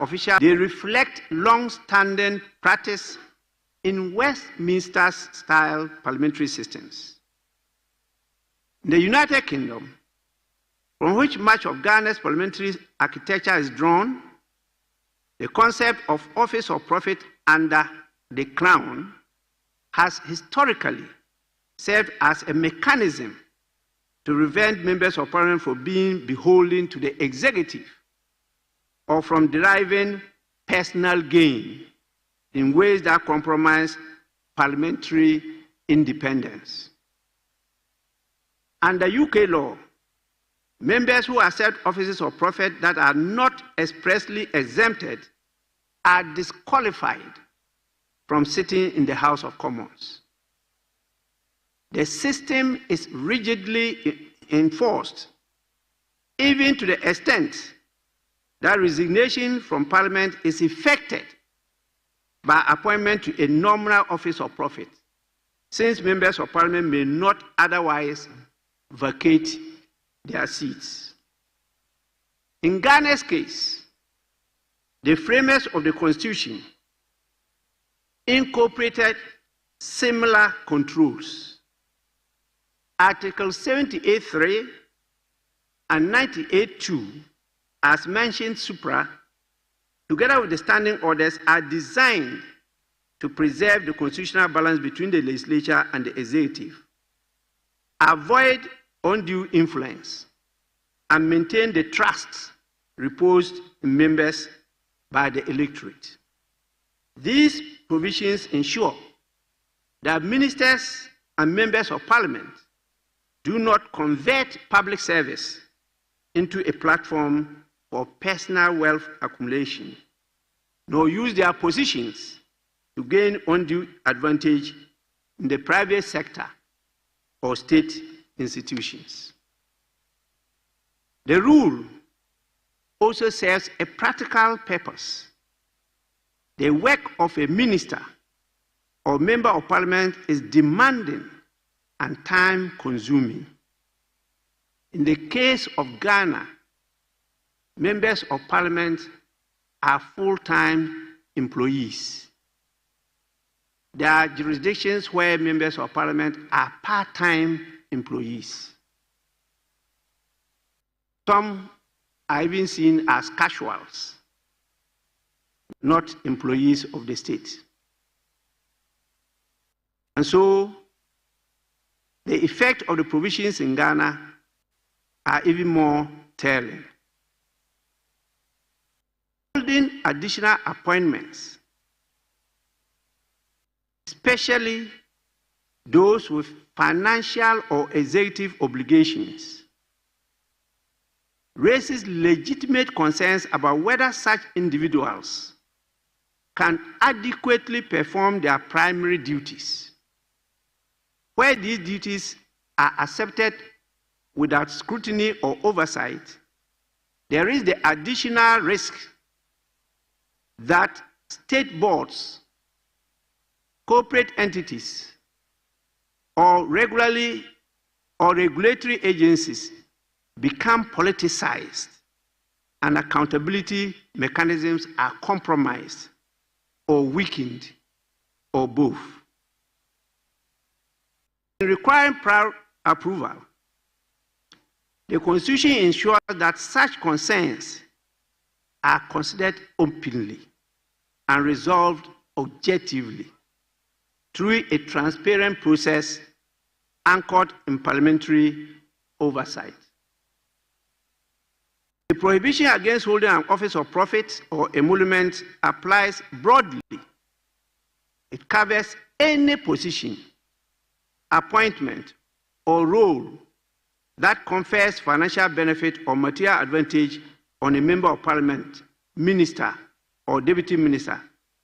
officials, they reflect long-standing practice in Westminster-style parliamentary systems. In the United Kingdom, from which much of Ghana's parliamentary architecture is drawn, the concept of office of profit under the Crown has historically served as a mechanism to prevent members of Parliament from being beholden to the executive or from deriving personal gain in ways that compromise parliamentary independence. Under UK law, members who accept offices of profit that are not expressly exempted are disqualified from sitting in the House of Commons. The system is rigidly enforced, even to the extent that resignation from Parliament is effected by appointment to a nominal office of profit, since members of Parliament may not otherwise vacate their seats. In Ghana's case, the framers of the Constitution incorporated similar controls. Article 78.3 and 98.2, as mentioned supra, together with the standing orders, are designed to preserve the constitutional balance between the legislature and the executive, avoid undue influence, and maintain the trust reposed in members by the electorate. These provisions ensure that ministers and members of Parliament do not convert public service into a platform for personal wealth accumulation, nor use their positions to gain undue advantage in the private sector or state institutions. The rule also serves a practical purpose. The work of a minister or member of Parliament is demanding and time-consuming. In the case of Ghana, members of Parliament are full-time employees. There are jurisdictions where members of Parliament are part-time employees. Some are even seen as casuals, not employees of the state. And so, the effect of the provisions in Ghana are even more telling. Holding additional appointments, especially those with financial or executive obligations, raises legitimate concerns about whether such individuals can adequately perform their primary duties. Where these duties are accepted without scrutiny or oversight, there is the additional risk that state boards, corporate entities, or regulatory agencies become politicized and accountability mechanisms are compromised or weakened, or both. In requiring prior approval, the Constitution ensures that such concerns are considered openly and resolved objectively through a transparent process anchored in parliamentary oversight. The prohibition against holding an office of profit or emolument applies broadly. It covers any position, appointment, or role that confers financial benefit or material advantage on a member of Parliament, minister, or deputy minister,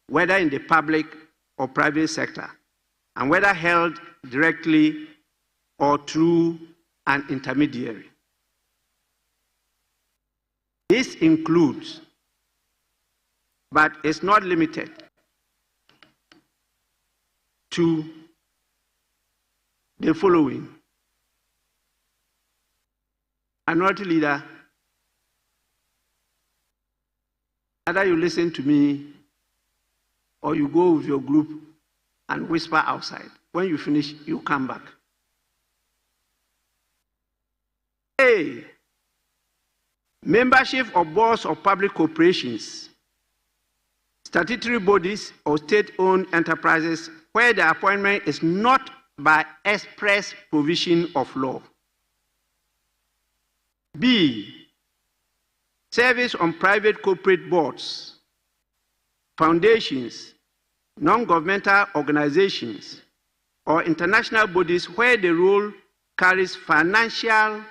whether in the public or private sector, and whether held directly or through an intermediary. This includes, but is not limited to, the following: minority leader, Either you listen to me or you go with your group and whisper outside. When you finish, you come back. A. Membership of boards of public corporations, statutory bodies, or state-owned enterprises where the appointment is not by express provision of law. B. Service on private corporate boards, foundations, non-governmental organizations, or international bodies where the role carries financial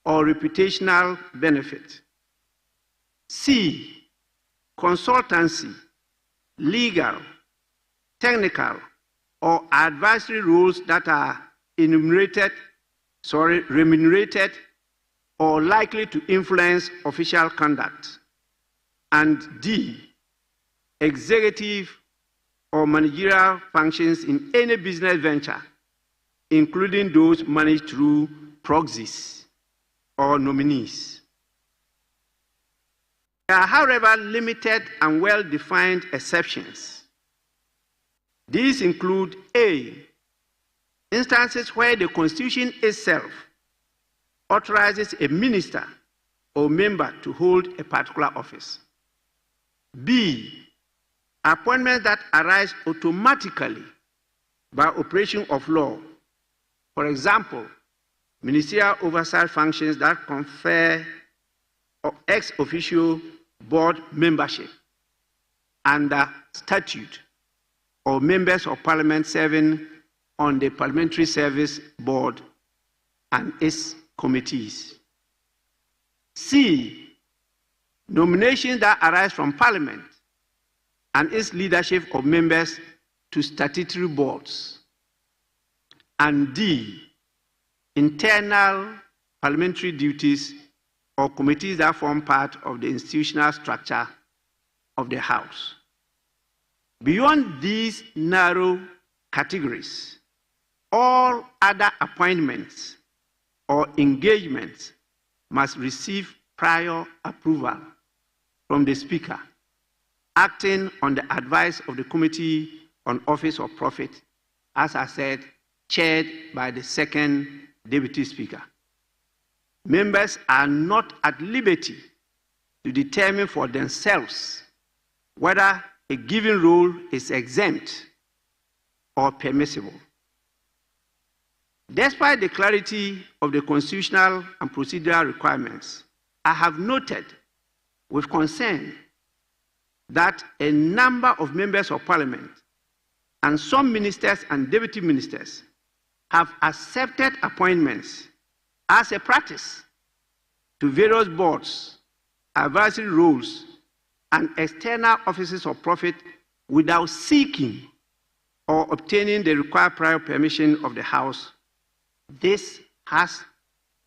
or reputational benefit. C. Consultancy, legal, technical, or advisory roles that are remunerated or likely to influence official conduct. And D. Executive or managerial functions in any business venture, including those managed through proxies or nominees. There are, however, limited and well-defined exceptions. These include A. Instances where the Constitution itself authorizes a minister or member to hold a particular office. B. Appointments that arise automatically by operation of law. For example, ministerial oversight functions that confer ex officio board membership under statute, or members of parliament serving on the Parliamentary Service Board and its committees. C. Nominations that arise from Parliament and its leadership of members to statutory boards. And D. Internal parliamentary duties or committees that form part of the institutional structure of the House. Beyond these narrow categories, all other appointments or engagements must receive prior approval from the Speaker, acting on the advice of the Committee on Office of Profit, as I said, chaired by the second Deputy Speaker. Members are not at liberty to determine for themselves whether a given role is exempt or permissible. Despite the clarity of the constitutional and procedural requirements, I have noted with concern that a number of members of Parliament and some ministers and deputy ministers have accepted appointments as a practice to various boards, advisory roles, and external offices of profit without seeking or obtaining the required prior permission of the House. This has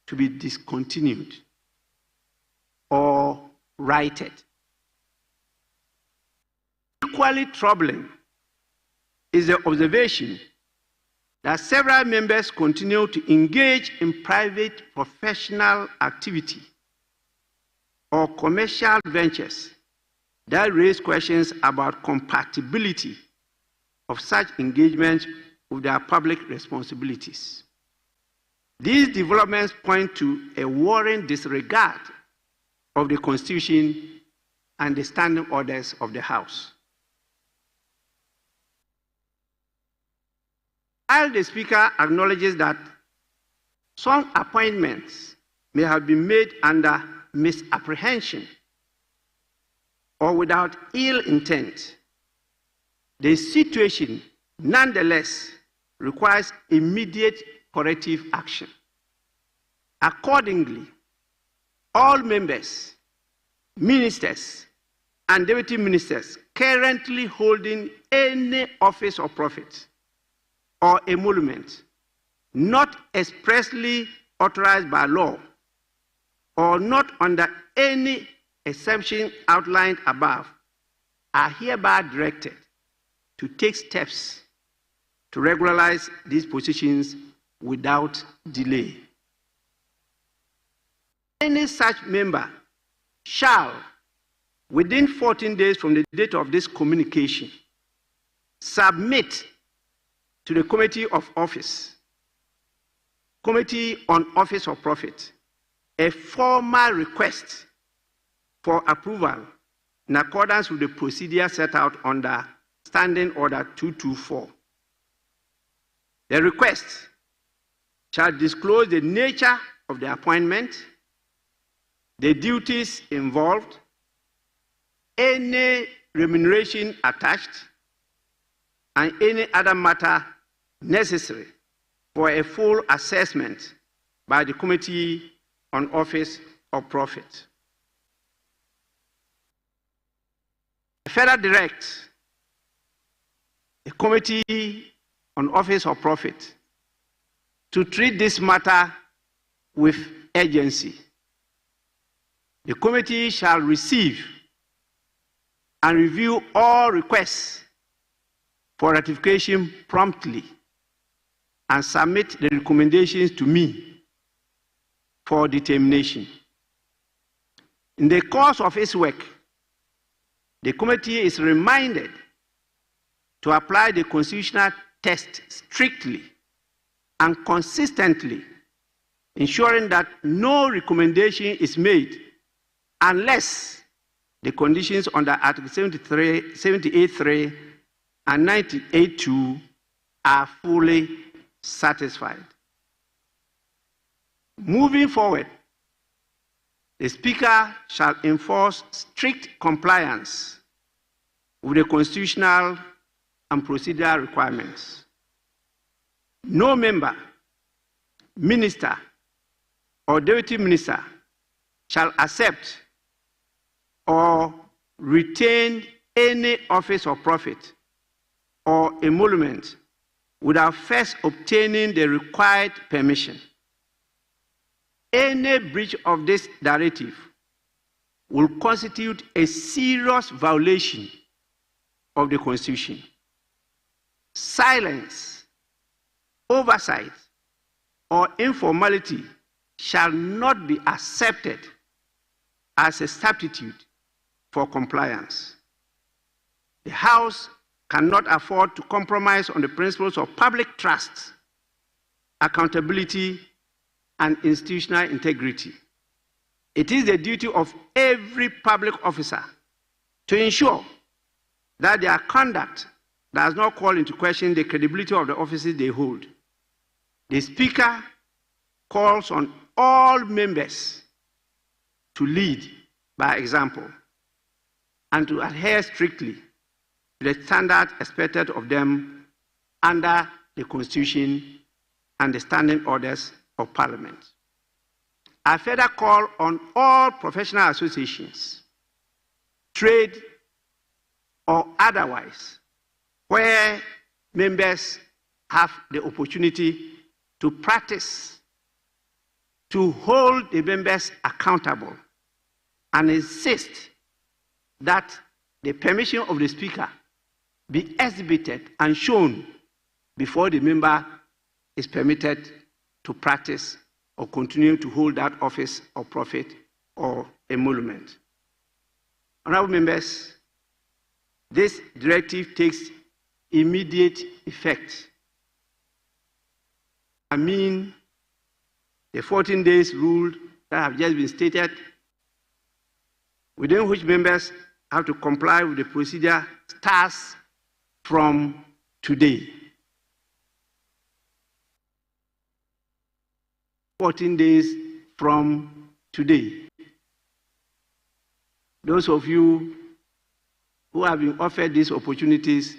to be discontinued or righted. Equally troubling is the observation that several members continue to engage in private professional activity or commercial ventures that raise questions about compatibility of such engagement with their public responsibilities. These developments point to a worrying disregard of the Constitution and the standing orders of the House. While the Speaker acknowledges that some appointments may have been made under misapprehension or without ill intent, the situation nonetheless requires immediate corrective action. Accordingly, all members, ministers, and deputy ministers currently holding any office of profit or emolument not expressly authorized by law or not under any exemption outlined above are hereby directed to take steps to regularize these positions without delay. Any such member shall, within 14 days from the date of this communication, submit to the Committee on Office or Profit, a formal request for approval in accordance with the procedure set out under Standing Order 224. The request shall disclose the nature of the appointment, the duties involved, any remuneration attached, and any other matter necessary for a full assessment by the Committee on Office or Profit. I further direct the Committee on Office or Profit to treat this matter with urgency. The committee shall receive and review all requests for ratification promptly and submit the recommendations to me for determination. In the course of its work, the committee is reminded to apply the constitutional test strictly and consistently, ensuring that no recommendation is made unless the conditions under Article 78.3 and 98.2 are fully satisfied. Moving forward, the Speaker shall enforce strict compliance with the constitutional and procedural requirements. No member, minister, or deputy minister shall accept or retain any office or profit or emolument without first obtaining the required permission. Any breach of this directive will constitute a serious violation of the Constitution. Silence, oversight, or informality shall not be accepted as a substitute for compliance. The House cannot afford to compromise on the principles of public trust, accountability, and institutional integrity. It is the duty of every public officer to ensure that their conduct does not call into question the credibility of the offices they hold. The Speaker calls on all members to lead by example and to adhere strictly to the standards expected of them under the Constitution and the standing orders of Parliament. I further call on all professional associations, trade or otherwise, where members have the opportunity to practice, to hold the members accountable and insist that the permission of the Speaker be exhibited and shown before the member is permitted to practice or continue to hold that office or profit or emolument. Honorable members, this directive takes immediate effect. I mean, the 14 days rule that have just been stated, within which members have to comply with the procedure, starts from today. 14 days from today. Those of you who have been offered these opportunities,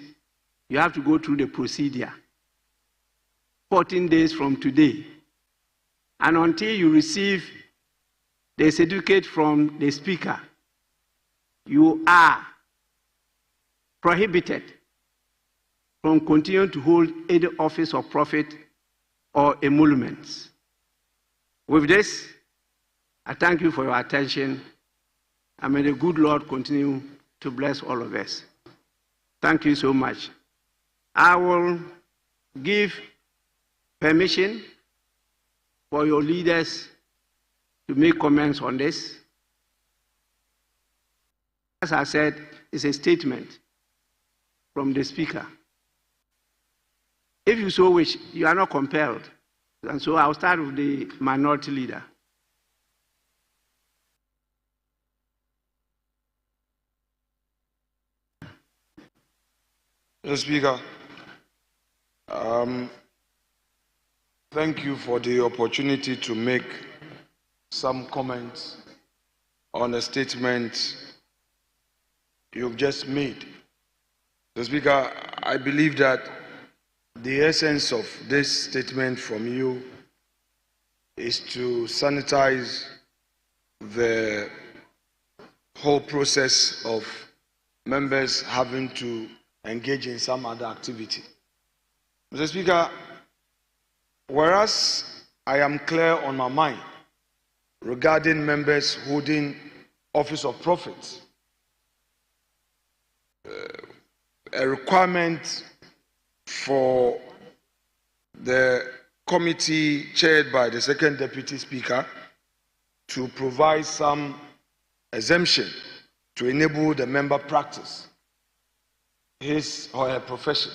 you have to go through the procedure. 14 days from today. And until you receive the certificate from the Speaker, you are prohibited from continuing to hold any office of profit or emoluments. With this, I thank you for your attention, and may the good Lord continue to bless all of us. Thank you so much. I will give permission for your leaders to make comments on this. as I said, is a statement from the Speaker. If you so wish, you are not compelled. And so I'll start with the Minority Leader. Mr. Speaker, thank you for the opportunity to make some comments on the statement you've just made. Mr. Speaker, I believe that the essence of this statement from you is to sanitize the whole process of members having to engage in some other activity. Mr. Speaker, whereas I am clear on my mind regarding members holding office of profit, a requirement for the committee chaired by the second deputy speaker to provide some exemption to enable the member practice his or her profession.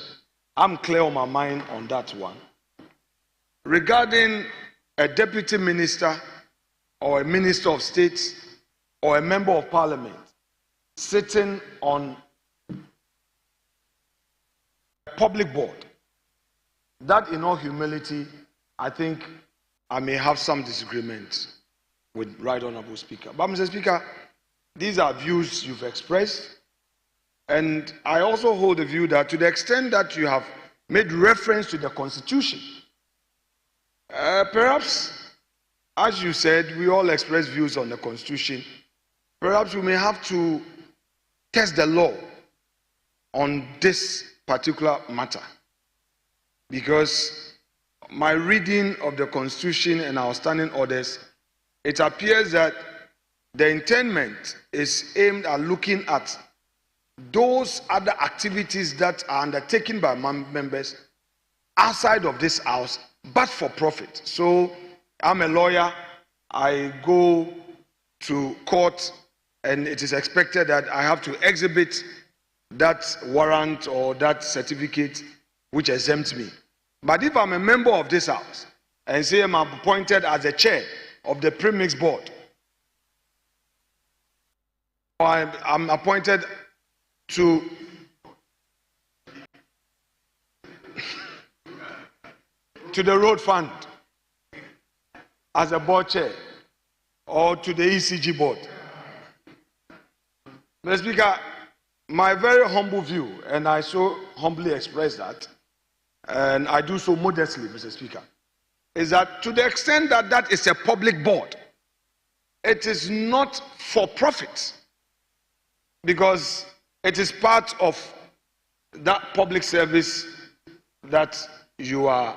I'm clear on my mind on that one. Regarding a deputy minister or a minister of state or a member of parliament sitting on a public board, that in all humility, I think I may have some disagreement with Right Honorable Speaker. But Mr. Speaker, these are views you've expressed. And I also hold the view that to the extent that you have made reference to the Constitution, perhaps, as you said, we all express views on the Constitution. Perhaps we may have to test the law on this particular matter. Because my reading of the Constitution and our standing orders, it appears that the intendment is aimed at looking at those other activities that are undertaken by members outside of this house, but for profit. So I'm a lawyer, I go to court, and it is expected that I have to exhibit that warrant or that certificate which exempts me. But if I'm a member of this house and say I'm appointed as the chair of the premix board, or I'm appointed to the road fund as a board chair or to the ECG board. Mr. Speaker, my very humble view, and I so humbly express that, and I do so modestly, Mr. Speaker, is that to the extent that that is a public board, it is not for profit, because it is part of that public service that you are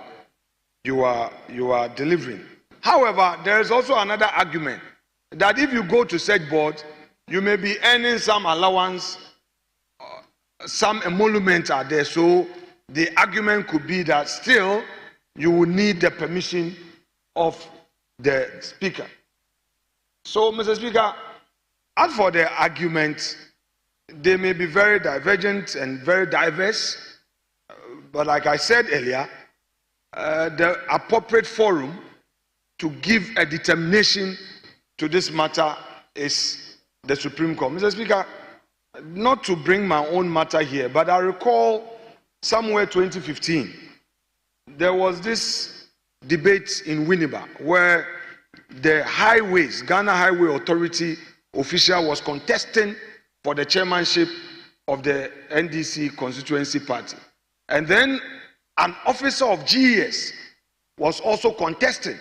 delivering. However, there is also another argument that if you go to such board, you may be earning some allowance, some emoluments are there. So the argument could be that still you will need the permission of the speaker. So, Mr. Speaker, as for the argument, they may be very divergent and very diverse, but like I said earlier, the appropriate forum to give a determination to this matter is the Supreme Court. Mr. Speaker, not to bring my own matter here, but I recall somewhere 2015, there was this debate in Winneba where the highways, Ghana Highway Authority official was contesting for the chairmanship of the NDC constituency party. And then an officer of GES was also contesting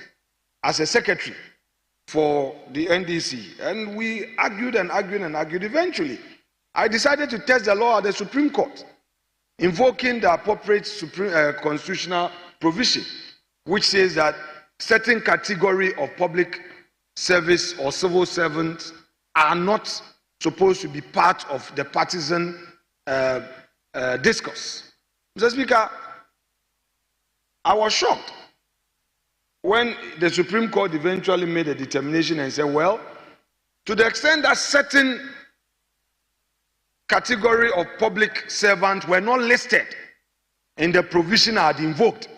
as a secretary for the NDC. And we argued and argued and argued. Eventually, I decided to test the law at the Supreme Court, invoking the appropriate constitutional provision, which says that certain category of public service or civil servants are not supposed to be part of the partisan discourse. Mr. Speaker, I was shocked when the Supreme Court eventually made a determination and said, well, to the extent that certain category of public servants were not listed in the provision I had invoked,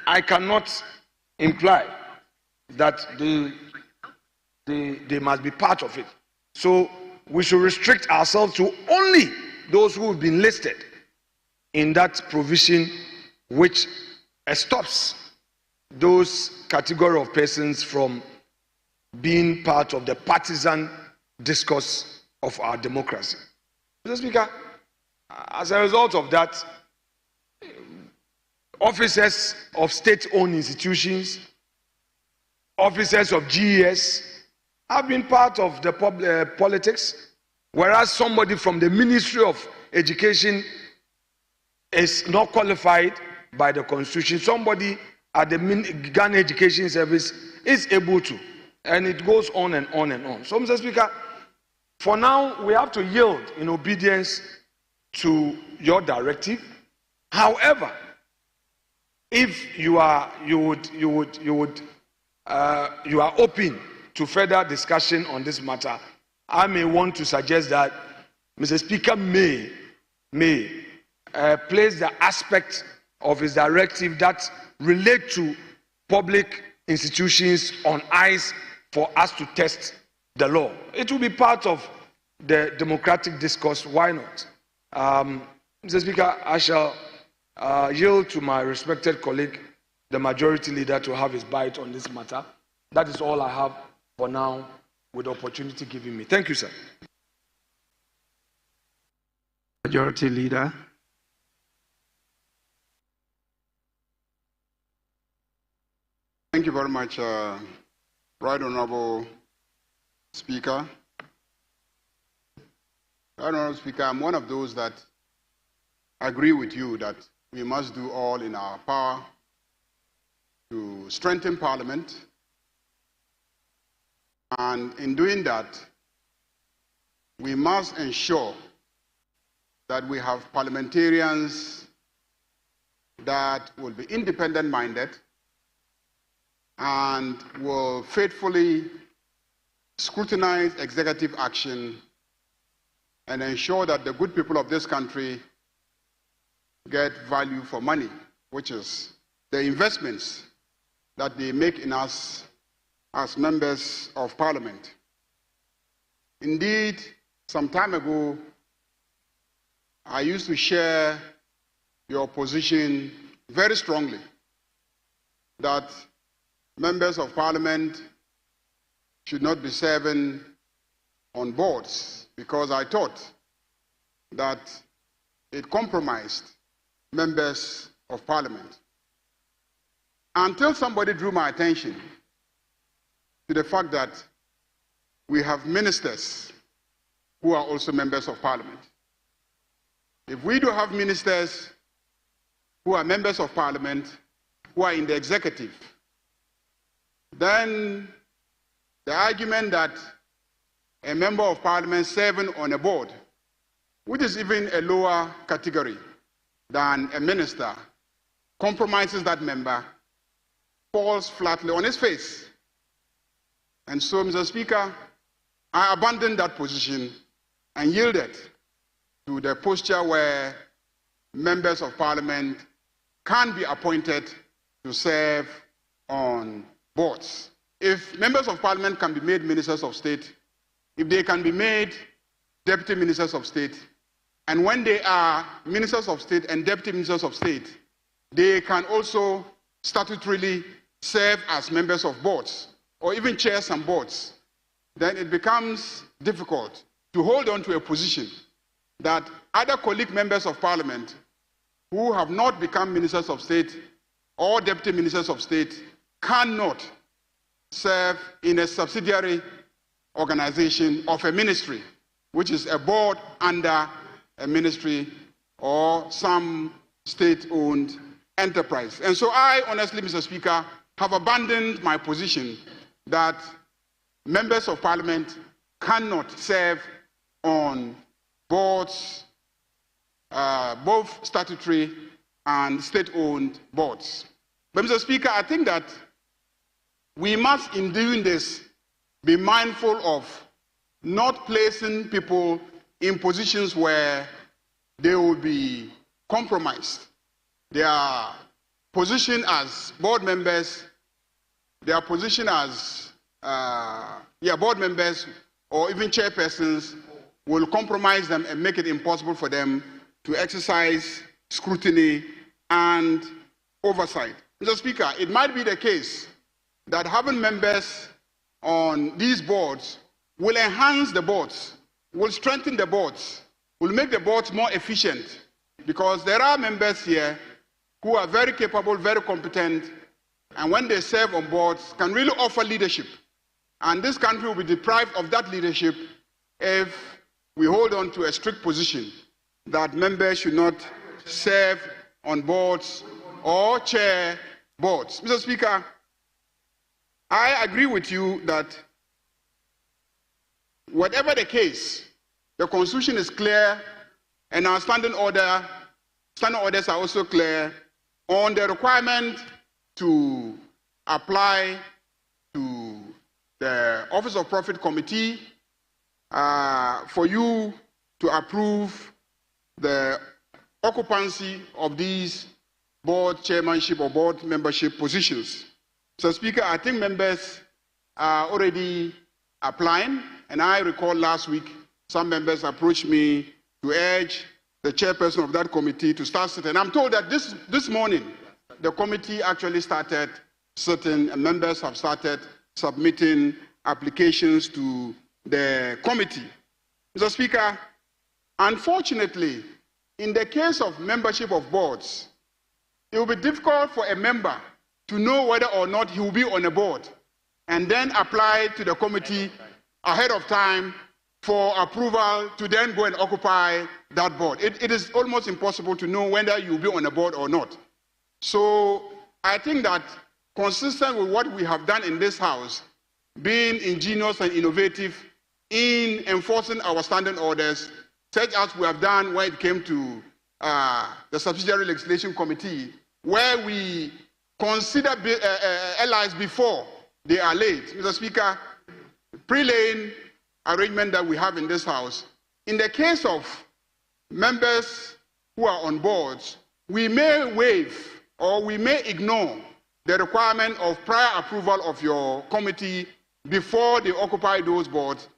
I cannot imply that they must be part of it. So we should restrict ourselves to only those who have been listed in that provision, which stops those category of persons from being part of the partisan discourse of our democracy. Mr. Speaker, as a result of that, officers of state-owned institutions, officers of GES have been part of the politics, whereas somebody from the Ministry of Education is not qualified by the Constitution. Somebody at the Ghana Education Service is able to, and it goes on and on and on. So, Mr. Speaker, for now, we have to yield in obedience to your directive. However, if you are open to further discussion on this matter, I may want to suggest that Mr. Speaker may place the aspect of his directive that relate to public institutions on ice for us to test the law. It will be part of the democratic discourse. Why not? Mr. Speaker, I shall yield to my respected colleague, the majority leader, to have his bite on this matter. That is all I have for now, with the opportunity given me. Thank you, sir. Majority Leader. Thank you very much, Right Honorable Speaker. Right Honorable Speaker, I'm one of those that agree with you that we must do all in our power to strengthen Parliament. And in doing that, we must ensure that we have parliamentarians that will be independent-minded and will faithfully scrutinize executive action and ensure that the good people of this country get value for money, which is the investments that they make in us as members of Parliament. Indeed, some time ago, I used to share your position very strongly that members of Parliament should not be serving on boards, because I thought that it compromised members of Parliament. Until somebody drew my attention to the fact that we have ministers who are also members of Parliament. If we do have ministers who are members of Parliament, who are in the executive, then the argument that a member of Parliament serving on a board, which is even a lower category than a minister, compromises that member, falls flatly on his face. And so, Mr. Speaker, I abandoned that position and yielded to the posture where members of Parliament can be appointed to serve on boards. If members of Parliament can be made ministers of state, if they can be made deputy ministers of state, and when they are ministers of state and deputy ministers of state, they can also statutorily serve as members of boards, or even chair some boards, then it becomes difficult to hold on to a position that other colleague members of Parliament who have not become ministers of state or deputy ministers of state cannot serve in a subsidiary organization of a ministry, which is a board under a ministry or some state-owned enterprise. And so I, honestly, Mr. Speaker, have abandoned my position that members of Parliament cannot serve on boards, both statutory and state-owned boards. But Mr. Speaker, I think that we must, in doing this, be mindful of not placing people in positions where they will be compromised. Their position as board members, their position as board members or even chairpersons will compromise them and make it impossible for them to exercise scrutiny and oversight. Mr. Speaker, it might be the case that having members on these boards will enhance the boards, will strengthen the boards, will make the boards more efficient, because there are members here who are very capable, very competent, and when they serve on boards can really offer leadership. And this country will be deprived of that leadership if we hold on to a strict position that members should not serve on boards or chair boards. Mr. Speaker, I agree with you that whatever the case, the Constitution is clear and our standing orders are also clear on the requirement to apply to the Office of Profit Committee for you to approve the occupancy of these board chairmanship or board membership positions. So, Speaker, I think members are already applying, and I recall last week some members approached me to urge the chairperson of that committee to start sitting. And I'm told that this morning the committee actually started sitting, and members have started submitting applications to the committee. Mr. Speaker, unfortunately, in the case of membership of boards, it will be difficult for a member to know whether or not he will be on a board and then apply to the committee ahead of time for approval to then go and occupy that board. It is almost impossible to know whether you will be on a board or not. So I think that consistent with what we have done in this House, being ingenious and innovative in enforcing our standing orders, such as we have done when it came to the Subsidiary Legislation Committee, where we consider allies before they are late. Mr. Speaker, pre-laying arrangement that we have in this House, in the case of members who are on boards, we may waive or we may ignore the requirement of prior approval of your committee before they occupy those boards.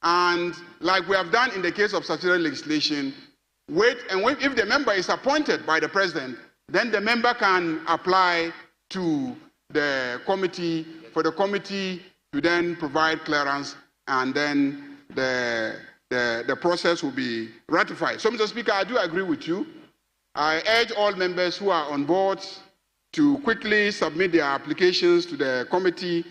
And like we have done in the case of subsidiary legislation, if the member is appointed by the president, then the member can apply to the committee for the committee to then provide clearance, and then the process will be ratified. So, Mr. Speaker, I do agree with you. I urge all members who are on board to quickly submit their applications to the committee,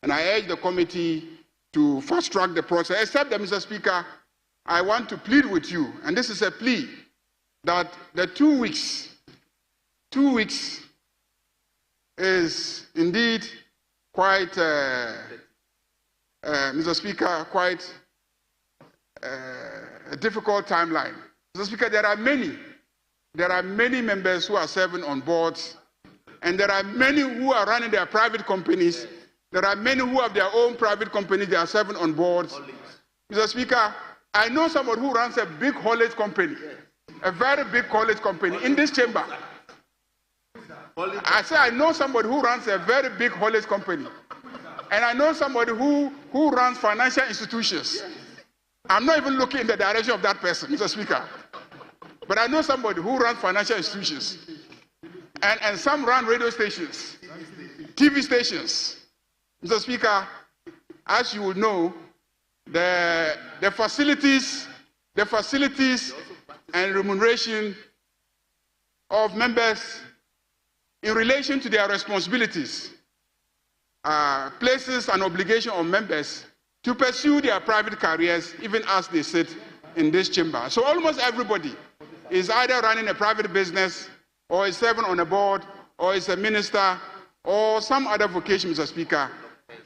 and I urge the committee to fast-track the process, except that, Mr. Speaker, I want to plead with you, and this is a plea, that the 2 weeks is indeed quite, Mr. Speaker, quite a difficult timeline. Mr. Speaker, there are many members who are serving on boards, and there are many who are running their private companies. There are many who have their own private companies, they are serving on boards. Mr. Speaker, I know somebody who runs a big haulage company, a very big haulage company in this chamber. I say I know somebody who runs a very big haulage company. And I know somebody who runs financial institutions. I'm not even looking in the direction of that person, Mr. Speaker. But I know somebody who runs financial institutions. And some run radio stations, TV stations. Mr. Speaker, as you would know, the facilities and remuneration of members in relation to their responsibilities places an obligation on members to pursue their private careers even as they sit in this chamber. So almost everybody is either running a private business or is serving on a board or is a minister or some other vocation, Mr. Speaker.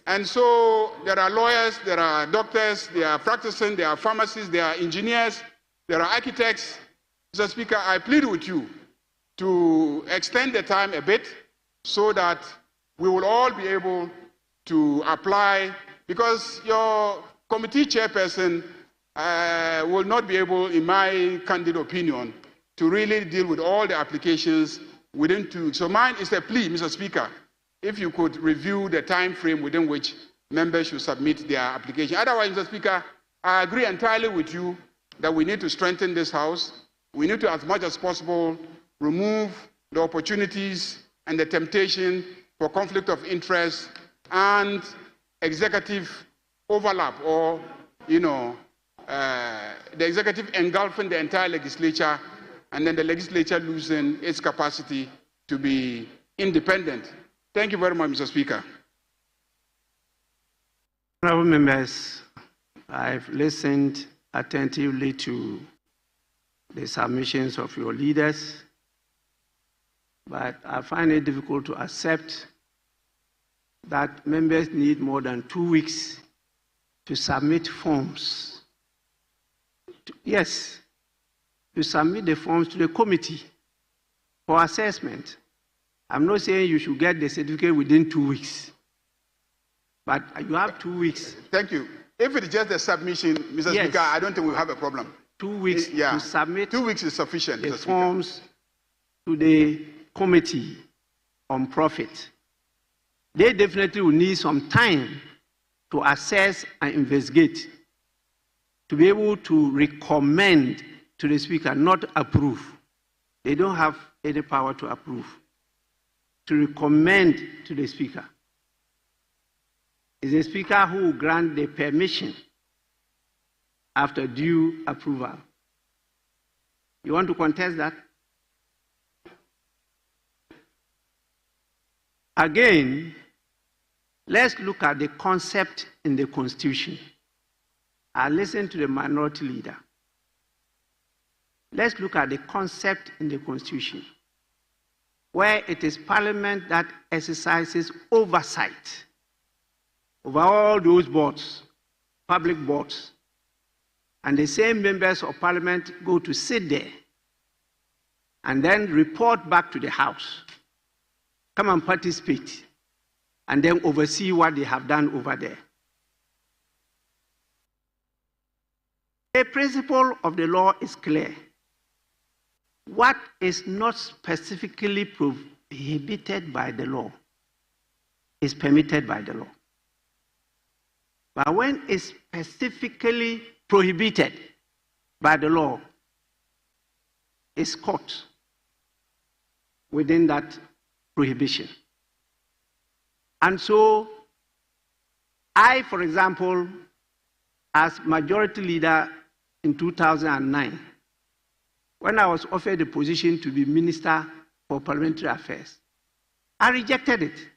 And so there are lawyers, there are doctors, they are practicing, there are pharmacists, there are engineers, there are architects. Mr. Speaker, I plead with you to extend the time a bit so that we will all be able to apply, because your committee chairperson will not be able, in my candid opinion, to really deal with all the applications within 2 weeks. So mine is a plea, Mr. Speaker, if you could review the time frame within which members should submit their application. Otherwise, Mr. Speaker, I agree entirely with you that we need to strengthen this House. We need to, as much as possible, remove the opportunities and the temptation for conflict of interest and executive overlap, or, the executive engulfing the entire legislature, and then the legislature losing its capacity to be independent. Thank you very much, Mr. Speaker. Honourable members, I've listened attentively to the submissions of your leaders, but I find it difficult to accept that members need more than 2 weeks to submit forms. Yes, to submit the forms to the committee for assessment. I'm not saying you should get the certificate within 2 weeks, but you have 2 weeks. Thank you. If it is just the submission, Mr. Yes. Speaker, I don't think we'll have a problem. 2 weeks to submit 2 weeks is sufficient, the Mr. Speaker. forms to the committee on profit. They definitely will need some time to assess and investigate, to be able to recommend to the Speaker, not approve. They don't have any power to approve. To recommend to the Speaker. It's the Speaker who will grant the permission after due approval. You want to contest that? Again, let's look at the concept in the Constitution. I listened to the minority leader. Let's look at the concept in the Constitution, where it is Parliament that exercises oversight over all those boards, public boards, and the same members of Parliament go to sit there and then report back to the House, come and participate, and then oversee what they have done over there. The principle of the law is clear. What is not specifically prohibited by the law is permitted by the law. But when it's specifically prohibited by the law, it's caught within that prohibition. And so, I, for example, as majority leader in 2009, when I was offered the position to be Minister for Parliamentary Affairs, I rejected it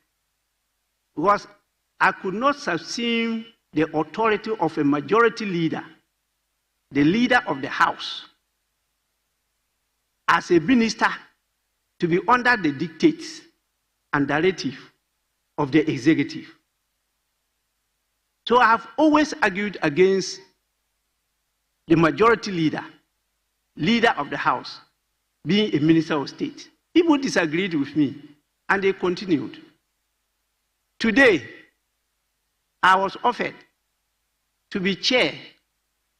because I could not subsume the authority of a majority leader, the leader of the House, as a minister to be under the dictates and directive of the executive. So I have always argued against the majority leader, leader of the House, being a minister of state. People disagreed with me, and they continued. Today, I was offered to be chair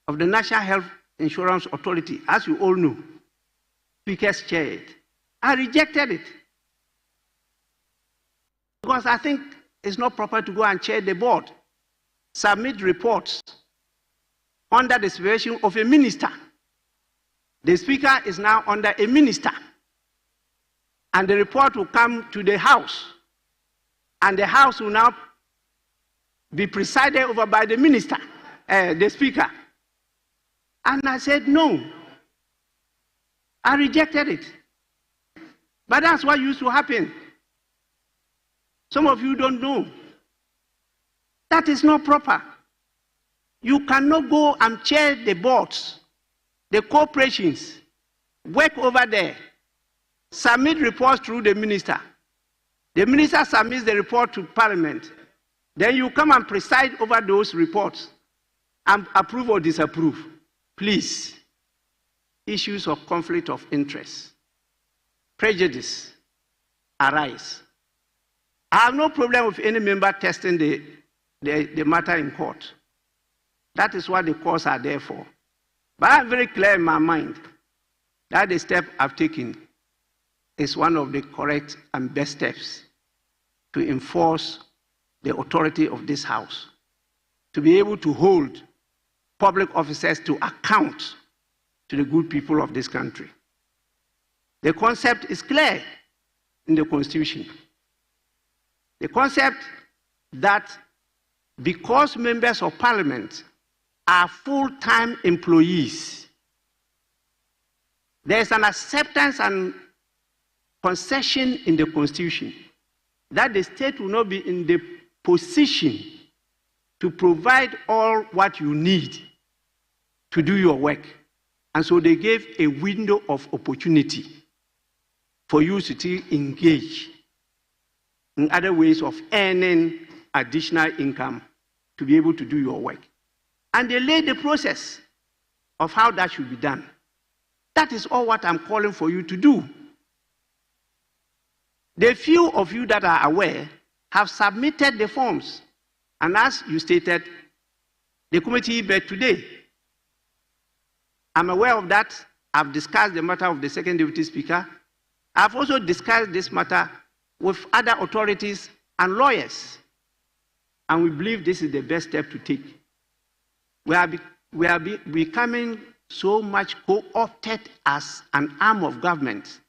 of the National Health Insurance Authority, as you all know. Speakers chair it. I rejected it because I think it's not proper to go and chair the board, submit reports under the supervision of a minister. The Speaker is now under a minister, and the report will come to the House, and the House will now be presided over by the minister, the Speaker. And I said no. I rejected it. But that's what used to happen. Some of you don't know. That is not proper. You cannot go and chair the boards, the corporations, work over there, submit reports through the minister. The minister submits the report to Parliament. Then you come and preside over those reports and approve or disapprove. Please, issues of conflict of interest, prejudice arise. I have no problem with any member testing the matter in court. That is what the courts are there for. But I'm very clear in my mind that the step I've taken is one of the correct and best steps to enforce the authority of this House, to be able to hold public officers to account to the good people of this country. The concept is clear in the Constitution. The concept that because members of Parliament are full-time employees, there is an acceptance and concession in the Constitution that the state will not be in the position to provide all what you need to do your work. And so they gave a window of opportunity for you to engage in other ways of earning additional income to be able to do your work. And they laid the process of how that should be done. That is all what I'm calling for you to do. The few of you that are aware have submitted the forms. And as you stated, the committee met today. I'm aware of that. I've discussed the matter with the second deputy speaker. I've also discussed this matter with other authorities and lawyers. And we believe this is the best step to take. We are becoming so much co-opted as an arm of government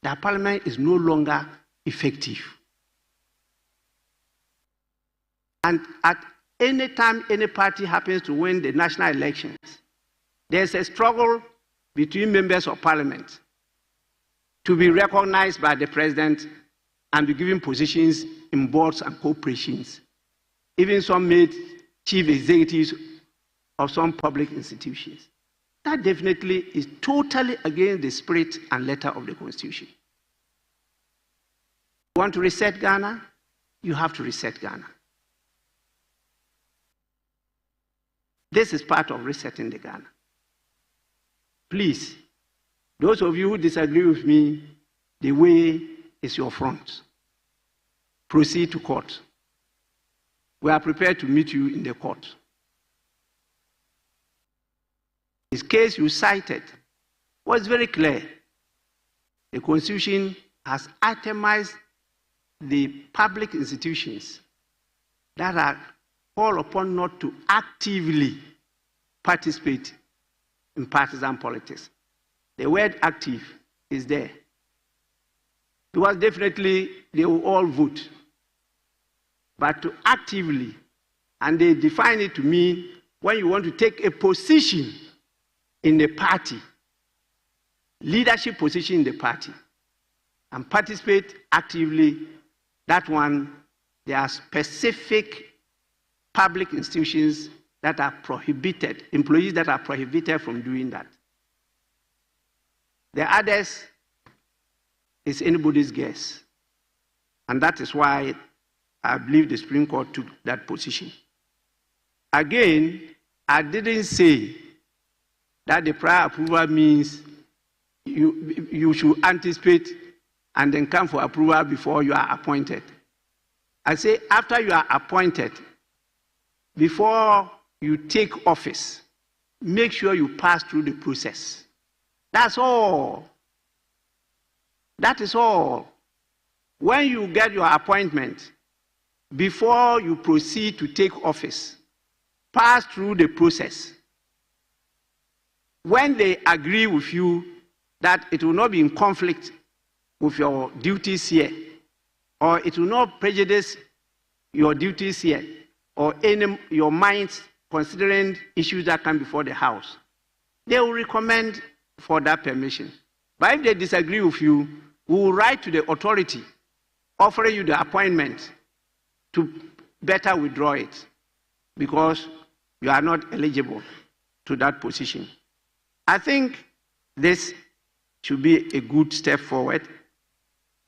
that Parliament is no longer effective. And at any time any party happens to win the national elections, there's a struggle between members of Parliament to be recognized by the president and be given positions in boards and corporations. Even some made chief executives of some public institutions. That definitely is totally against the spirit and letter of the Constitution. You want to reset Ghana? You have to reset Ghana. This is part of resetting the Ghana. Please, those of you who disagree with me, the way is your front. Proceed to court. We are prepared to meet you in the court. This case you cited was very clear. The Constitution has itemized the public institutions that are called upon not to actively participate in partisan politics. The word active is there. Because definitely they will all vote. But to actively, and they define it to mean when you want to take a position in the party, leadership position in the party, and participate actively, that one, there are specific public institutions that are prohibited, employees that are prohibited from doing that. The others is anybody's guess. And that is why I believe the Supreme Court took that position. Again, I didn't say that the prior approval means you should anticipate and then come for approval before you are appointed. I say after you are appointed, before you take office, make sure you pass through the process. That's all. That is all. When you get your appointment, before you proceed to take office, pass through the process. When they agree with you that it will not be in conflict with your duties here, or it will not prejudice your duties here, or your minds considering issues that come before the House, they will recommend for that permission. But if they disagree with you, we will write to the authority offering you the appointment to better withdraw it because you are not eligible to that position. I think this should be a good step forward.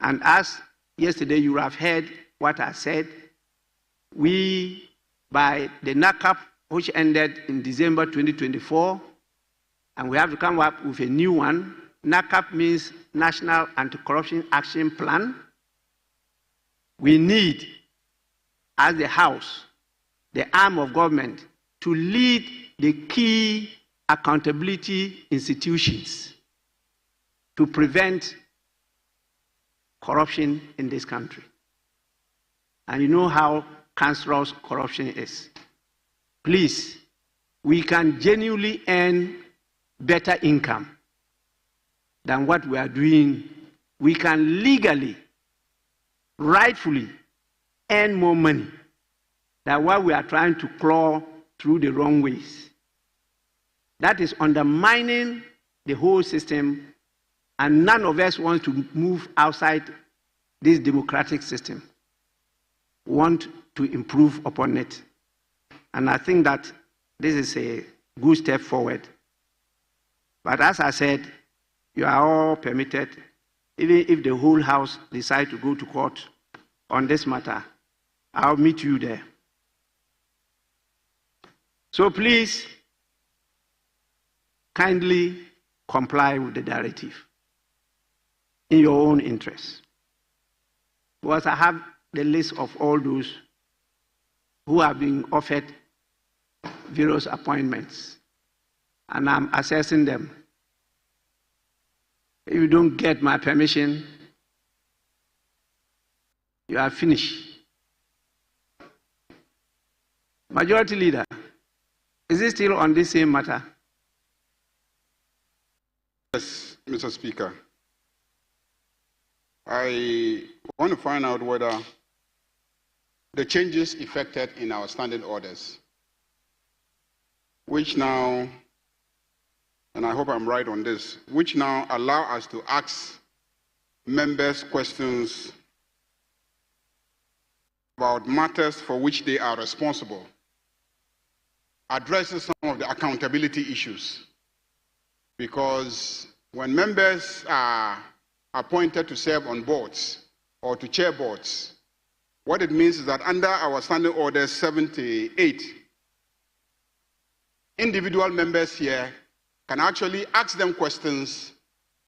And as yesterday you have heard what I said, we, by the NACAP, which ended in December 2024, and we have to come up with a new one. NACAP means National Anti-Corruption Action Plan. We need, as the House, the arm of government, to lead the key accountability institutions to prevent corruption in this country. And you know how cancerous corruption is. Please, we can genuinely earn better income than what we are doing. We can legally, rightfully earn more money than what we are trying to claw through the wrong ways. That is undermining the whole system, and none of us want to move outside this democratic system. We want to improve upon it. And I think that this is a good step forward. But as I said, you are all permitted, even if the whole House decides to go to court on this matter, I'll meet you there. So please, kindly comply with the directive in your own interest. Because I have the list of all those who have been offered various appointments, and I'm assessing them. If you don't get my permission, you are finished. Majority Leader, is it still on this same matter? Yes, Mr. Speaker. I want to find out whether the changes effected in our standing orders, which now, and I hope I'm right on this, which now allow us to ask members questions about matters for which they are responsible, addresses some of the accountability issues. Because when members are appointed to serve on boards or to chair boards, what it means is that under our standing order 78, individual members here can actually ask them questions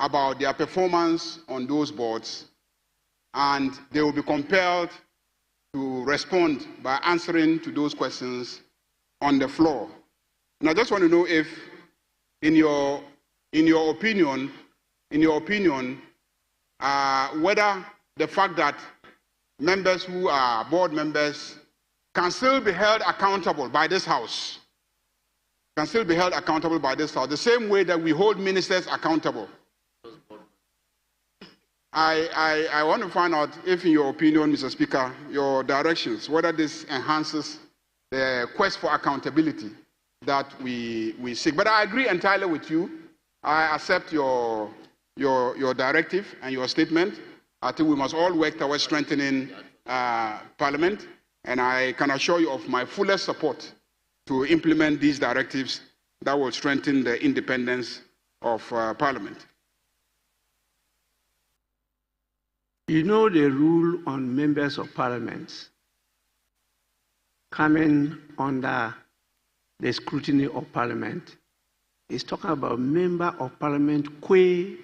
about their performance on those boards, and they will be compelled to respond by answering to those questions on the floor. And I just want to know if, in your opinion, whether the fact that members who are board members can still be held accountable by this House, the same way that we hold ministers accountable. I want to find out if, in your opinion, Mr. Speaker, your directions, whether this enhances the quest for accountability that we seek. But I agree entirely with you. I accept your directive and your statement. I think we must all work towards strengthening Parliament, and I can assure you of my fullest support to implement these directives that will strengthen the independence of Parliament. You know the rule on members of Parliament coming under the scrutiny of Parliament is talking about member of Parliament, qua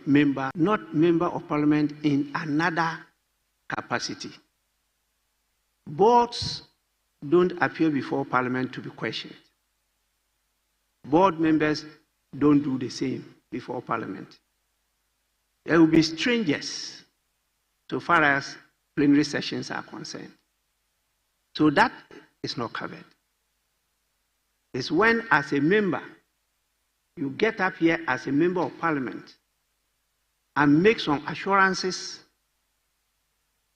member, not member of Parliament in another capacity. Boards don't appear before Parliament to be questioned. Board members don't do the same before Parliament. There will be strangers so far as plenary sessions are concerned. So that is not covered. It's when, as a member, you get up here as a member of Parliament and make some assurances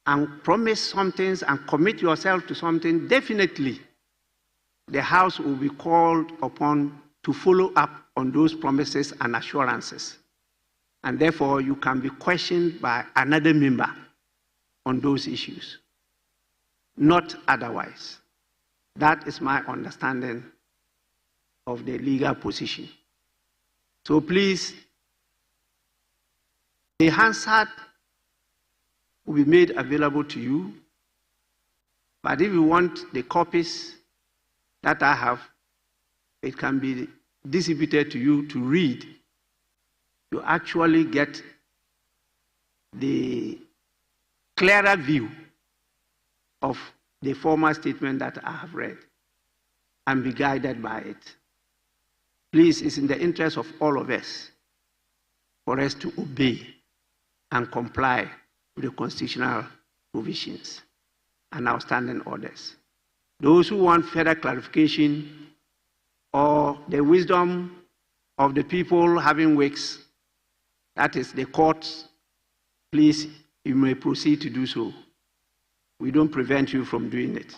and promise some things and commit yourself to something, definitely the House will be called upon to follow up on those promises and assurances. And therefore, you can be questioned by another member on those issues, not otherwise. That is my understanding of the legal position. So please, the Hansard will be made available to you, but if you want the copies that I have, it can be distributed to you to read. You actually get the clearer view of the former statement that I have read. and be guided by it. Please, it's in the interest of all of us for us to obey and comply with the constitutional provisions and outstanding orders. Those who want further clarification or the wisdom of the people having wigs, that is the courts, please, you may proceed to do so. We don't prevent you from doing it.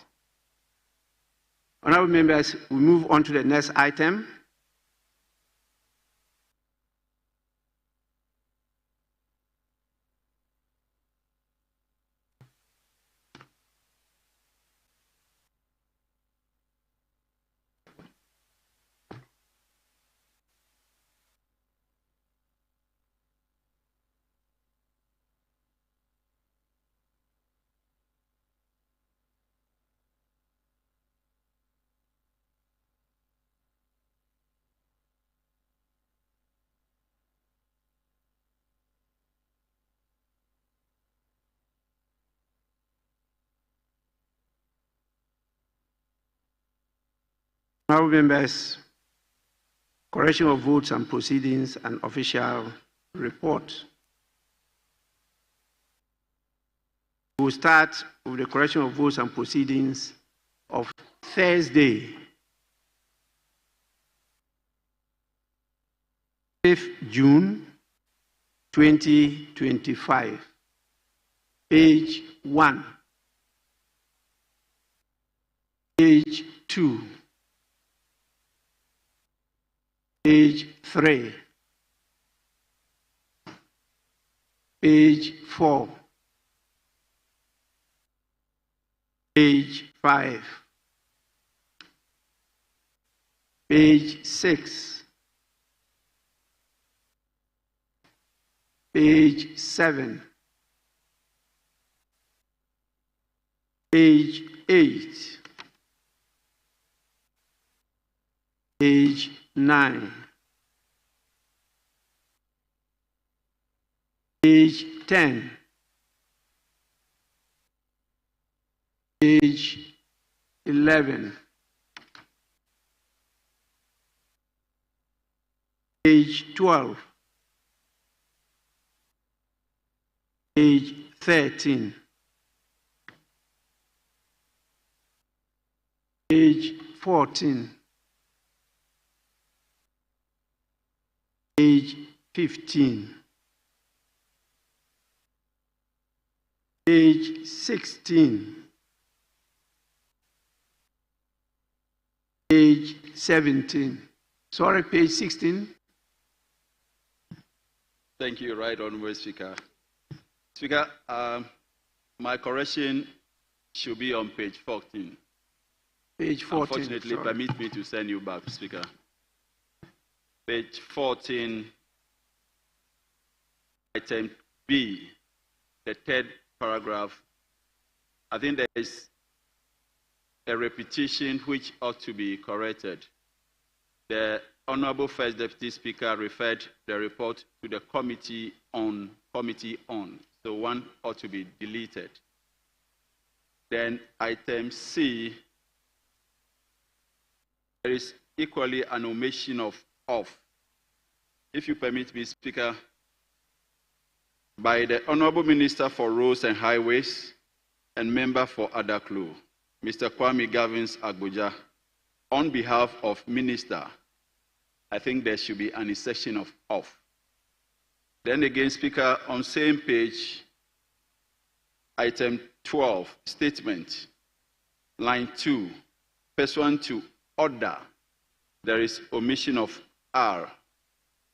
Honorable members, we move on to the next item. Honorable members, correction of votes and proceedings and official report. We will start with the correction of votes and proceedings of Thursday, 5th June 2025, page 1, page 2, page 3, page 4, page 5, page 6, page 7, page 8, page 9, page 10, page 11, page 12, page 13, page 14, page 15, page 16, page 17. Sorry, page 16. Thank you, Right Honorable Speaker. Speaker, my correction should be on page 14. Page 14. Unfortunately, sorry. permit me to send you back, Speaker. Page 14, item B, the third paragraph. I think there is a repetition which ought to be corrected. The Honorable First Deputy Speaker referred the report to the committee on. So one ought to be deleted. Then item C, there is equally an omission of off. If you permit me, Speaker, by the Honorable Minister for Roads and Highways and Member for Adaklu, Mr. Kwame Gavins Agboja, on behalf of Minister, I think there should be an insertion of off. Then again, Speaker, on same page, item 12, statement, line 2, pursuant to order, there is omission of R,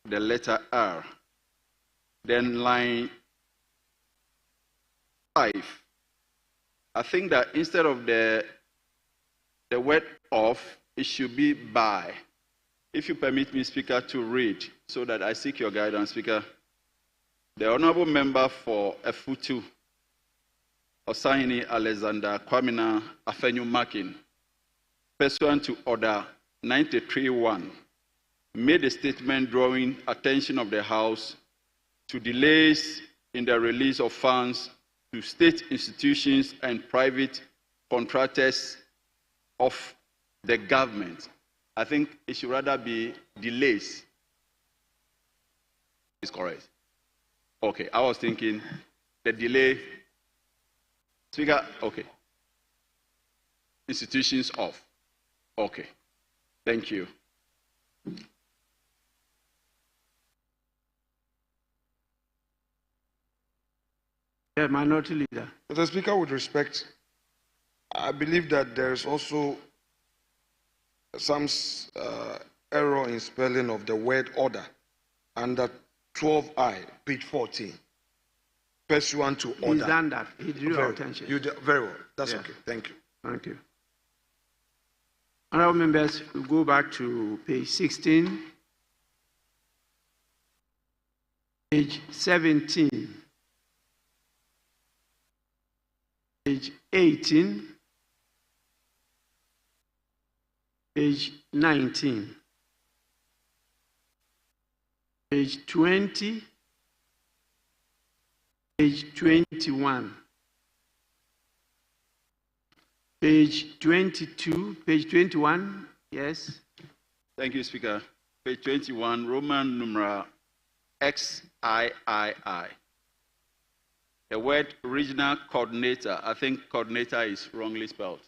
the letter R. Then line 5, I think that instead of the word of, it should be by. If you permit me, Speaker, to read, so that I seek your guidance, Speaker. The Honorable Member for Efutu, Osahini Alexander Kwamina Afenyu Makin, pursuant to Order 93-1, made a statement drawing attention of the House to delays in the release of funds to state institutions and private contractors of the government. I think it should rather be delays. Is correct. Okay, I was thinking the delay. Speaker, okay. Institutions off. Okay. Thank you. Yeah, Minority Leader. Mr. Speaker, with respect, I believe that there is also some error in spelling of the word order under 12I, page 14, pursuant to order. He's done that. He drew our attention. You did very well. That's okay. Thank you. Thank you. Honorable members, we go back to page 16, page 17, page 18, page 19, page 20, page 21, page 22, page 21, yes. Thank you, Speaker. Page 21, Roman numeral XIII. The word regional coordinator, I think coordinator is wrongly spelled.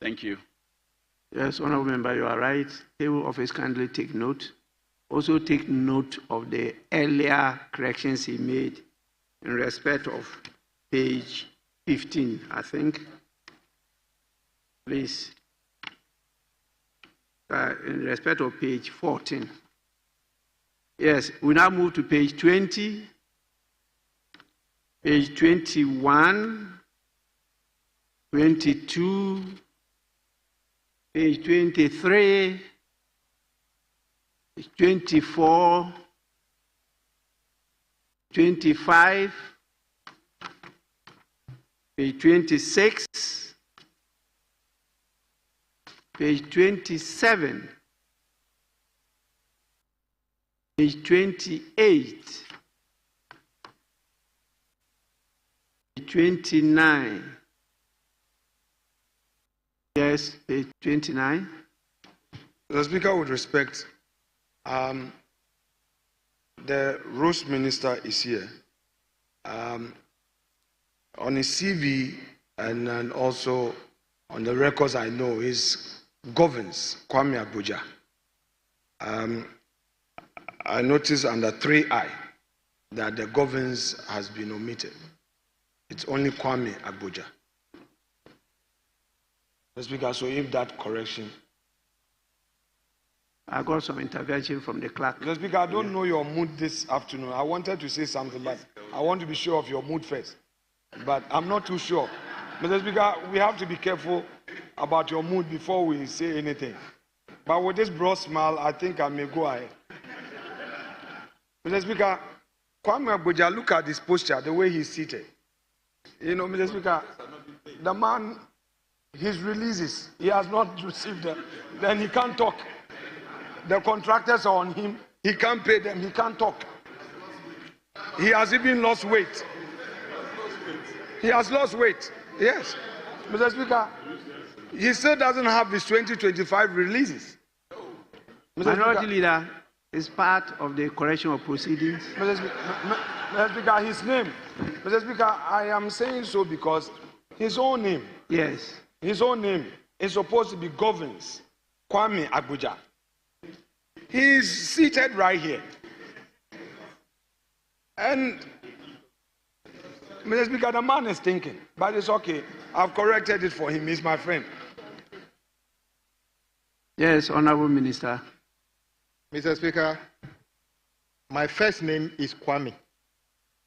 Thank you. Yes, Honorable Member, you are right. Table office kindly take note. Also take note of the earlier corrections he made in respect of page 15, I think. Please. In respect of page 14. Yes, we now move to page 20, page 21, 22, page 23, page 24, 25, page 26, page 27, page 28, page 29. Yes, page 29. The Speaker, with respect, the Rules Minister is here. On his CV and also on the records I know, is governs Kwame Abuja. I noticed under 3I that the governs has been omitted. It's only Kwame Abuja. Mr. Speaker, so if that correction. I got some intervention from the clerk. Mr. Speaker, I don't know your mood this afternoon. I wanted to say something, but I want to be sure of your mood first. But I'm not too sure. Mr. Speaker, we have to be careful about your mood before we say anything. But with this broad smile, I think I may go ahead. Mr. Speaker, Kwame Abuja, look at his posture, the way he's seated. You know, Mr. Speaker, the man, his releases, he has not received them. Then he can't talk. The contractors are on him. He can't pay them. He can't talk. He has even lost weight. He has lost weight. Yes. Mr. Speaker, he still doesn't have his 2025 releases. Minority Leader is part of the correction of proceedings. Mr. Speaker, his name. Mr. Speaker, I am saying so because his own name. Yes. His own name is supposed to be governs Kwame Abuja. He's seated right here. And Mr. Speaker, the man is thinking, but it's okay. I've corrected it for him. He's my friend. Yes, Honorable Minister. Mr. Speaker, my first name is Kwame.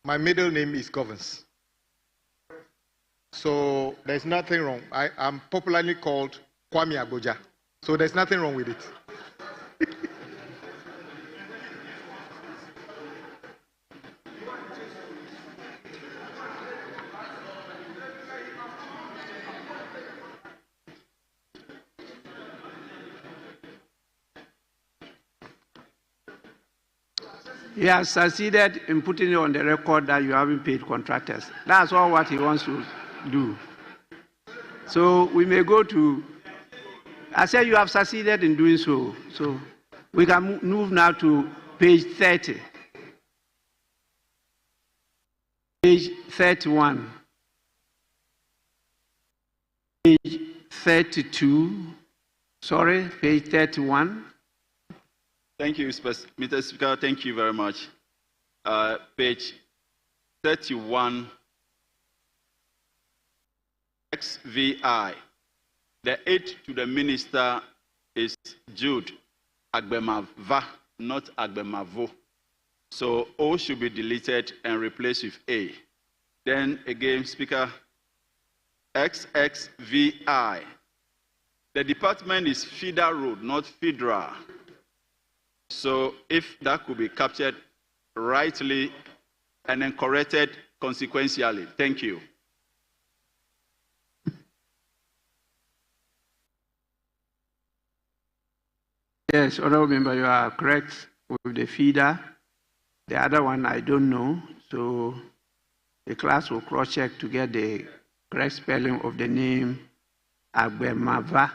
My middle name is Governs. So there's nothing wrong. I am popularly called Kwame Abuja. So there's nothing wrong with it. He has succeeded in putting it on the record that you haven't paid contractors. That's all what he wants to do. So we may go to I said you have succeeded in doing so. So we can move now to page 30. Page 31. Page 32. Sorry, page 31. Thank you, Mr. Speaker. Thank you very much. Page 31, XVI. The aid to the minister is Jude Agbemava, not Agbemavo. So O should be deleted and replaced with A. Then again, Speaker, XXVI. The department is Feeder Road, not Federal. So if that could be captured rightly and then corrected consequentially. Thank you. Yes, Honorable Member, you are correct with the feeder. The other one I don't know, so the class will cross-check to get the correct spelling of the name Agbemava.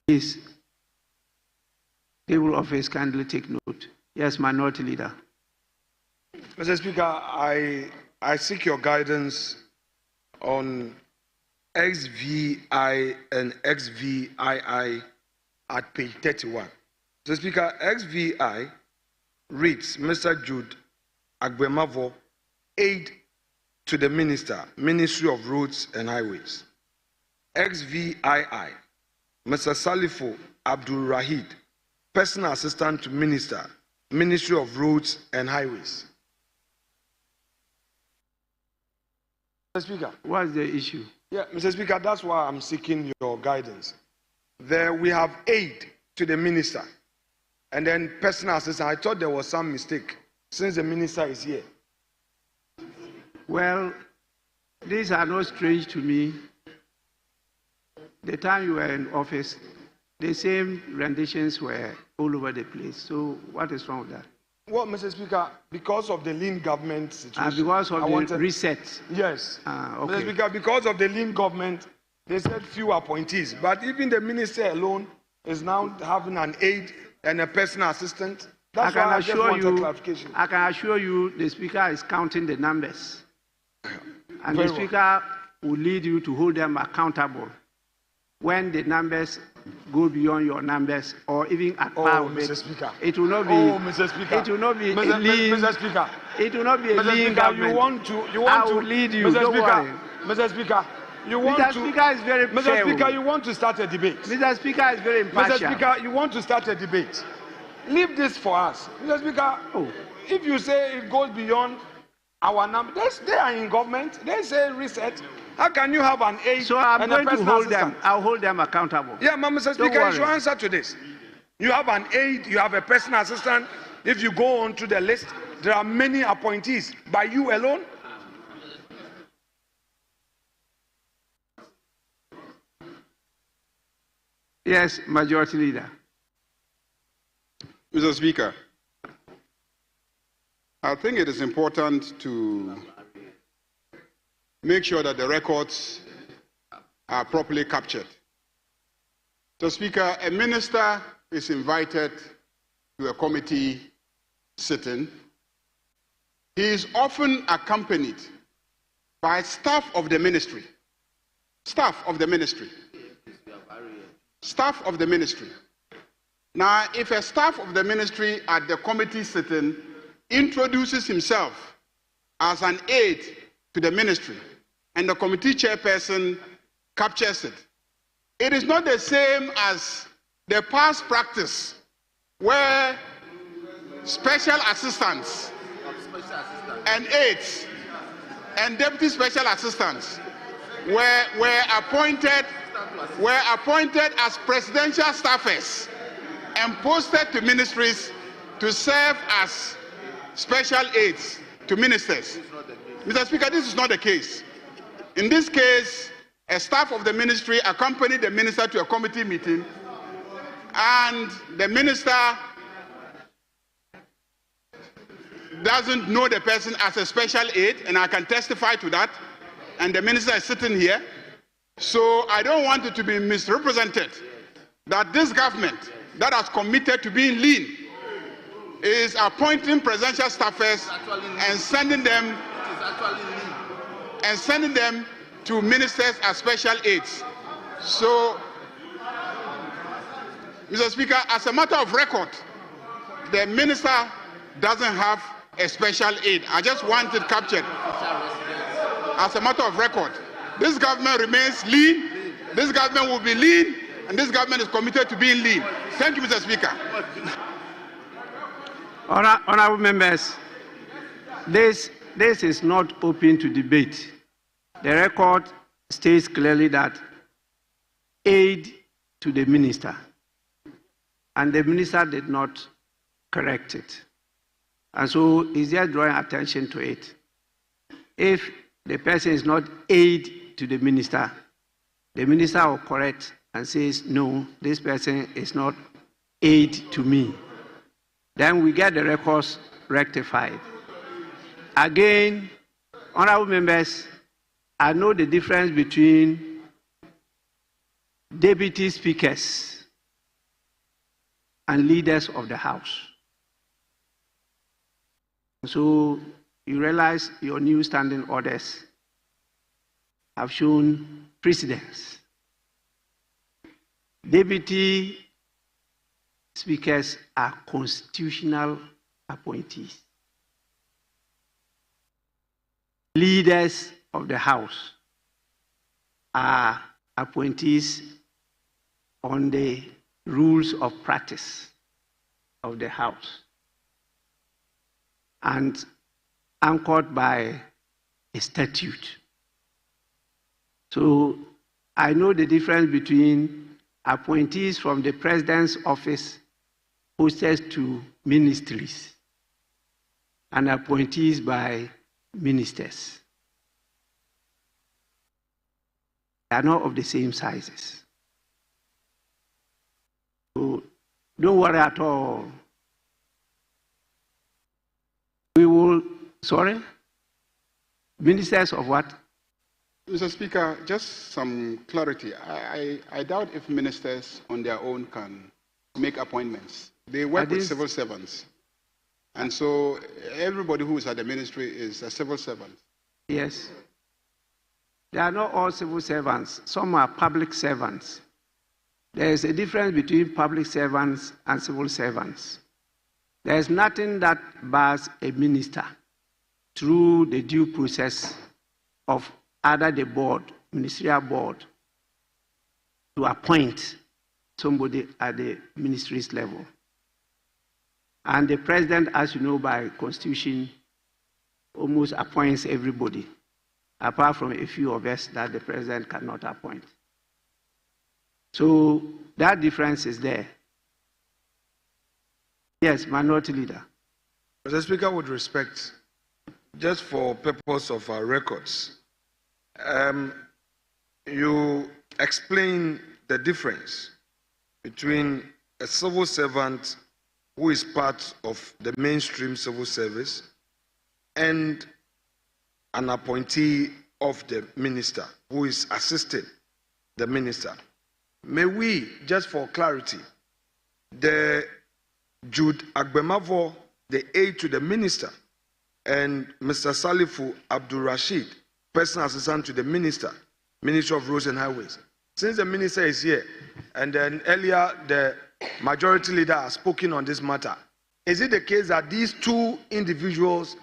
Please, table office kindly take note. Yes, Minority Leader. Mr. Speaker, I seek your guidance on XVI and XVII at page 31. Mr. Speaker, XVI reads Mr. Jude Agbemavo, aid to the minister, Ministry of Roads and Highways. XVII, Mr. Salifo Abdul Rahid, personal assistant to minister, Ministry of Roads and Highways. Mr. Speaker. What's the issue? Yeah, Mr. Speaker, that's why I'm seeking your guidance. There we have aid to the minister and then personal assistant. I thought there was some mistake since the minister is here. Well, these are not strange to me. The time you were in office, the same renditions were all over the place. So what is wrong with that? Well, Mr. Speaker, because of the lean government situation. Because of the reset. Yes. Okay. Mr. Speaker, because of the lean government, they said few appointees. But even the minister alone is now having an aide and a personal assistant. That's why I just wanted clarification. I can assure you the Speaker is counting the numbers. And Very the Speaker will lead you to hold them accountable when the numbers go beyond your numbers or even at par with Mr. Speaker. It will not be. Mr. Speaker. It will not be Mr. a lean. Mr. Speaker. It will not be a Mr. lean Speaker, government. you want I to will lead you. Mr. Don't Speaker. worry. Mr. Speaker. You want Mr. to. Speaker is very Mr. fair. Speaker, you want to start a debate. Mr. Speaker is very impartial. Mr. Speaker, you want to start a debate. Leave this for us. Mr. Speaker, if you say it goes beyond our numbers, they are in government. They say reset. How can you have an aide So I'm and going a to personal hold assistant? them. I'll hold them accountable. Yeah, Mr. Speaker, you should answer to this. You have an aide, you have a personal assistant. If you go on to the list, there are many appointees. By you alone? Yes, Majority Leader. Mr. Speaker, I think it is important to make sure that the records are properly captured. Mr. Speaker, a minister is invited to a committee sitting. He is often accompanied by staff of the ministry. Staff of the ministry. Staff of the ministry. Now, if a staff of the ministry at the committee sitting introduces himself as an aide to the ministry and the committee chairperson captures it, it is not the same as the past practice where special assistants and aides and deputy special assistants were appointed as presidential staffers and posted to ministries to serve as special aides to ministers. Mr. Speaker, this is not the case. In this case, a staff of the ministry accompanied the minister to a committee meeting, and the minister doesn't know the person as a special aide, and I can testify to that, and the minister is sitting here, So I don't want it to be misrepresented that this government that has committed to being lean is appointing presidential staffers and sending them to ministers as special aides. So, Mr. Speaker, as a matter of record, the minister doesn't have a special aide. I just want it captured. As a matter of record, this government remains lean, this government will be lean, and this government is committed to being lean. Thank you, Mr. Speaker. Honorable members, this is not open to debate. The record states clearly that aid to the minister, and the minister did not correct it. And so he's just drawing attention to it. If the person is not aid to the minister will correct and says, no, this person is not aid to me. Then we get the records rectified. Again, honorable members, I know the difference between deputy speakers and leaders of the House. So you realize your new standing orders have shown precedence. Deputy speakers are constitutional appointees. Leaders of the House are appointees on the rules of practice of the House and anchored by a statute. So I know the difference between appointees from the President's office posted to ministries and appointees by ministers. They are not of the same sizes. So don't worry at all. We will, sorry? Ministers of what? Mr. Speaker, just some clarity. I doubt if ministers on their own can make appointments. They work with civil servants. And so everybody who is at the ministry is a civil servant. Yes. They are not all civil servants. Some are public servants. There is a difference between public servants and civil servants. There is nothing that bars a minister through the due process of either the board, ministerial board, to appoint somebody at the ministry's level. And the president, as you know by constitution, almost appoints everybody, apart from a few of us that the president cannot appoint. So that difference is there. Yes, minority leader. Mr. Speaker, with respect, just for purpose of our records, you explain the difference between a civil servant who is part of the mainstream civil service and an appointee of the minister who is assisting the minister. May we, just for clarity, the Jude Agbemavo, the aide to the minister, and Mr. Salifu Abdul Rashid, personal assistant to the minister, Ministry of Roads and Highways. Since the minister is here, and then earlier the majority leader has spoken on this matter, is it the case that these two individuals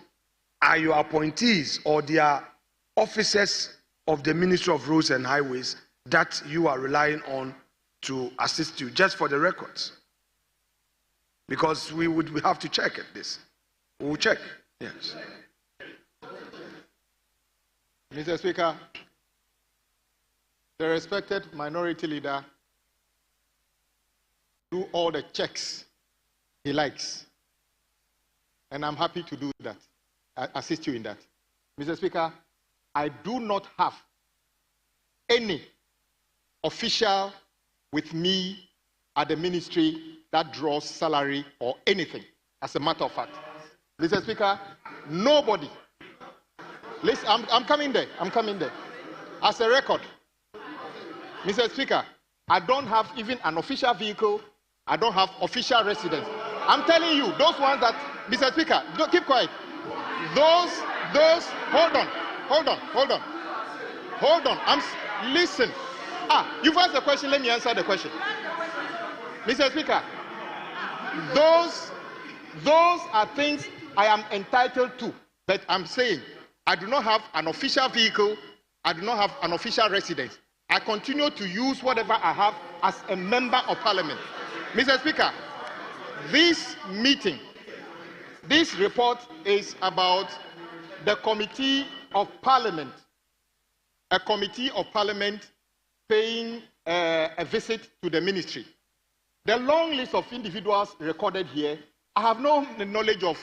are your appointees or they are officers of the Ministry of Roads and Highways that you are relying on to assist you, just for the records? Because we have to check at this. We will check. Yes. Mr. Speaker, the respected minority leader do all the checks he likes. And I'm happy to do that, assist you in that. Mr. Speaker, I do not have any official with me at the ministry that draws salary or anything, as a matter of fact. Mr. Speaker, nobody. Listen, I'm coming there. As a record, Mr. Speaker, I don't have even an official vehicle. I don't have official residence. I'm telling you, those ones that, Mr. Speaker, keep quiet. Hold on. Listen. You've asked the question, let me answer the question. Mr. Speaker, those are things I am entitled to, but I'm saying I do not have an official vehicle, I do not have an official residence. I continue to use whatever I have as a member of parliament. Mr. Speaker, this meeting, this report is about the Committee of Parliament, a Committee of Parliament paying a visit to the ministry. The long list of individuals recorded here, I have no knowledge of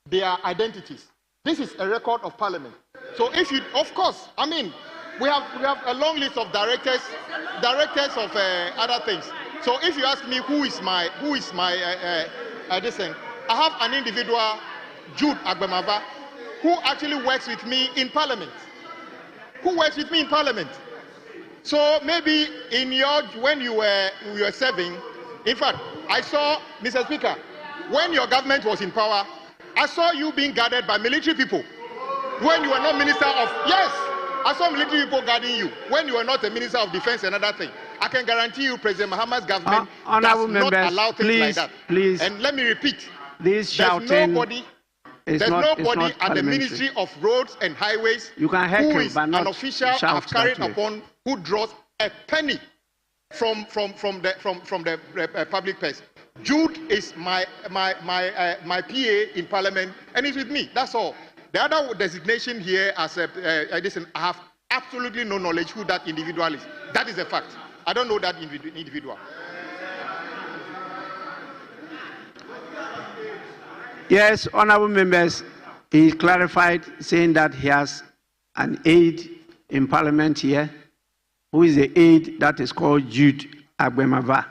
their identities. This is a record of Parliament. So if you, of course, I mean, we have a long list of directors of other things. So if you ask me who is my this thing, I have an individual, Jude Agbemava, who actually works with me in Parliament. So maybe when you were serving, in fact, I saw, Mr. Speaker, when your government was in power, I saw you being guarded by military people. When you were not minister of, yes, I saw military people guarding you. When you were not a minister of defense and another thing. I can guarantee you President Muhammad's government does not allow things like that. Please, and let me repeat, there's nobody at the Ministry of Roads and Highways who is an official I've carried upon who draws a penny from the public purse. Jude is my PA in Parliament and he's with me. That's all. The other designation here as I have absolutely no knowledge who that individual is. That is a fact. I don't know that individual. Yes, honorable members, he clarified saying that he has an aide in Parliament here, who is the aide that is called Jude Agbemava.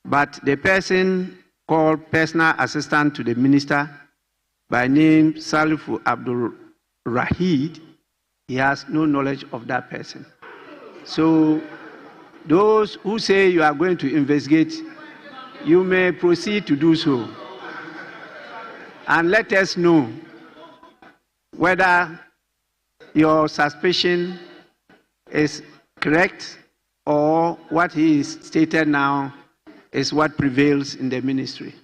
But the person called personal assistant to the minister by name Salifu Abdul Rahid, he has no knowledge of that person. So those who say you are going to investigate, you may proceed to do so. And let us know whether your suspicion is correct or what he is stated now is what prevails in the ministry.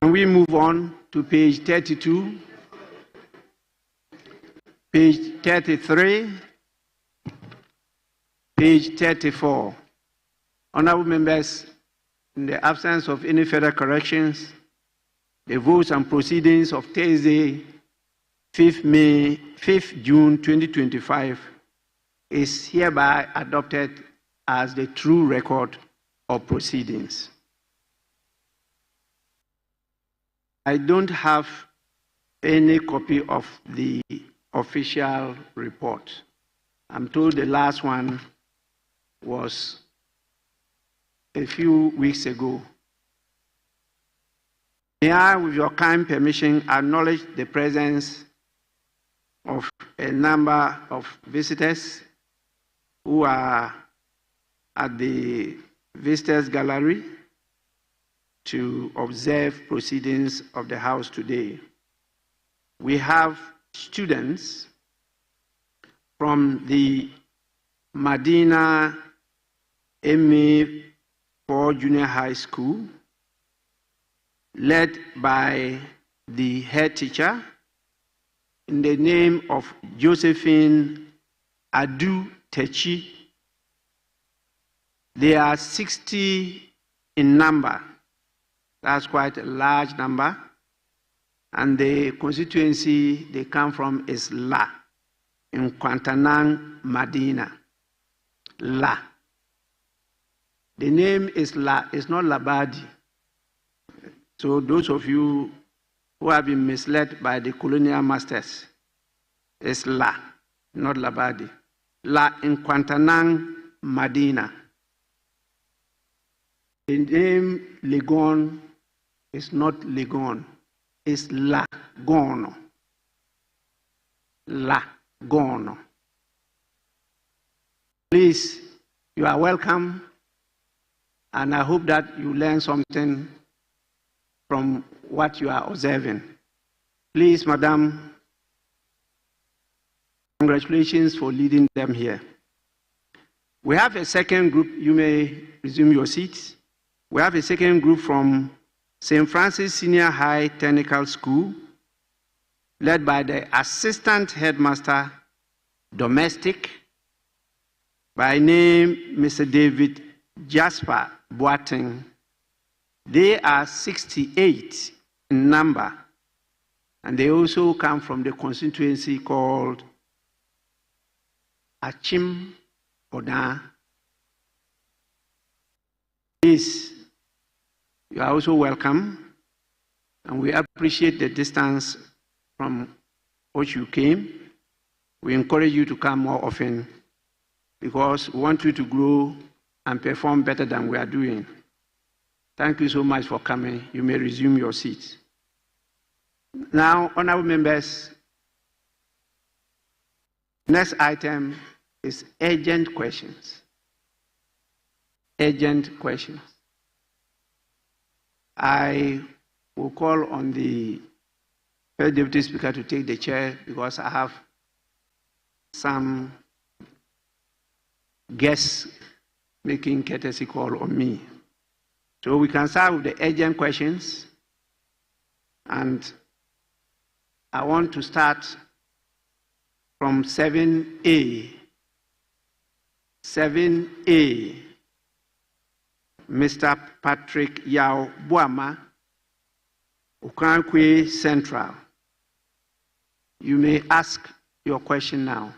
And we move on to page 32, page 33, page 34. Honorable members, in the absence of any further corrections, the votes and proceedings of Thursday, 5th June 2025 is hereby adopted as the true record of proceedings. I don't have any copy of the official report. I'm told the last one was a few weeks ago. May I, with your kind permission, acknowledge the presence of a number of visitors who are at the Visitors Gallery to observe proceedings of the House today. We have students from the Medina MA4 Junior High School, led by the head teacher in the name of Josephine Adu Techi. They are 60 in number. That's quite a large number. And the constituency they come from is La, in Kwantanang, Medina. La. The name is La, it's not Labadi. So those of you who have been misled by the colonial masters, it's La, not Labadi. La in Kwantanang, Medina. The name Legon is not Legon, it's Lagono. Lagono. Please, you are welcome, and I hope that you learn something from what you are observing. Please, Madam, congratulations for leading them here. We have a second group. You may resume your seats. We have a second group from St. Francis Senior High Technical School, led by the Assistant Headmaster, Domestic, by name Mr. David Jasper Boateng. They are 68 in number, and they also come from the constituency called Achim Oda. Please, you are also welcome, and we appreciate the distance from which you came. We encourage you to come more often because we want you to grow and perform better than we are doing. Thank you so much for coming. You may resume your seats. Now, honorable members, next item is urgent questions. Urgent questions. I will call on the First Deputy Speaker to take the chair because I have some guests making courtesy call on me. So we can start with the urgent questions. And I want to start from 7A. 7A. Mr. Patrick Yao Boama, Okankwe Central. You may ask your question now.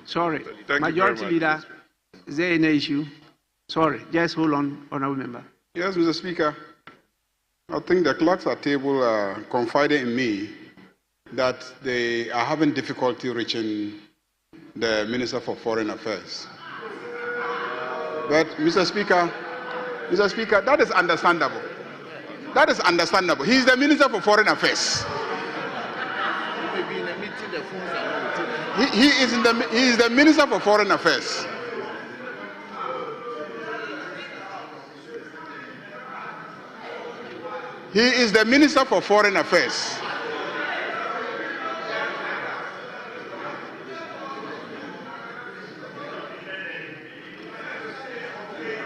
Sorry, Majority Leader, is there any issue? Sorry, just hold on, honorable member. Yes, Mr. Speaker. I think the clerks at table confided in me that they are having difficulty reaching the Minister for Foreign Affairs. But, Mr. Speaker, that is understandable. That is understandable. He is the Minister for Foreign Affairs. He is the Minister for Foreign Affairs. He is the Minister for Foreign Affairs.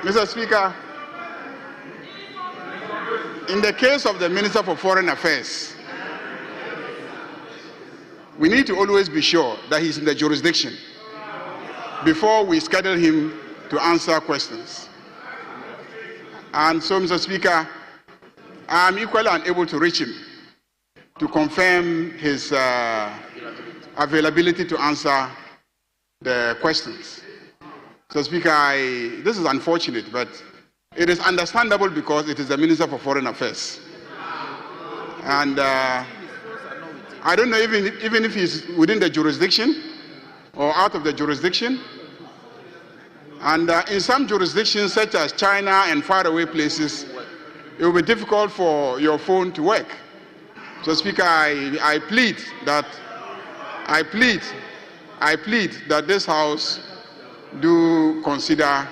Mr. Speaker, in the case of the Minister for Foreign Affairs, we need to always be sure that he's in the jurisdiction before we schedule him to answer questions. And so, Mr. Speaker, I'm equally unable to reach him to confirm his availability to answer the questions. So, Speaker, this is unfortunate, but it is understandable because it is the Minister for Foreign Affairs. And I don't know even if he's within the jurisdiction or out of the jurisdiction. And in some jurisdictions, such as China and faraway places, it will be difficult for your phone to work. So, Speaker, I plead that this House do consider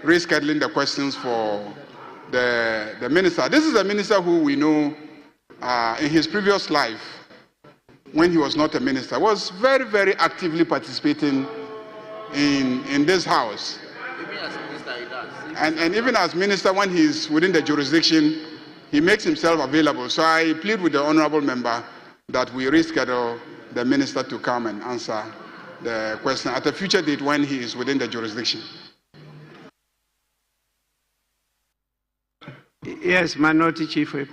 rescheduling the questions for the minister. This is a minister who we know in his previous life, when he was not a minister, was very, very actively participating in this House. And even as minister, when he's within the jurisdiction, he makes himself available. So I plead with the honorable member that we reschedule the minister to come and answer the question at a future date when he is within the jurisdiction. Yes, Minority Chief Whip.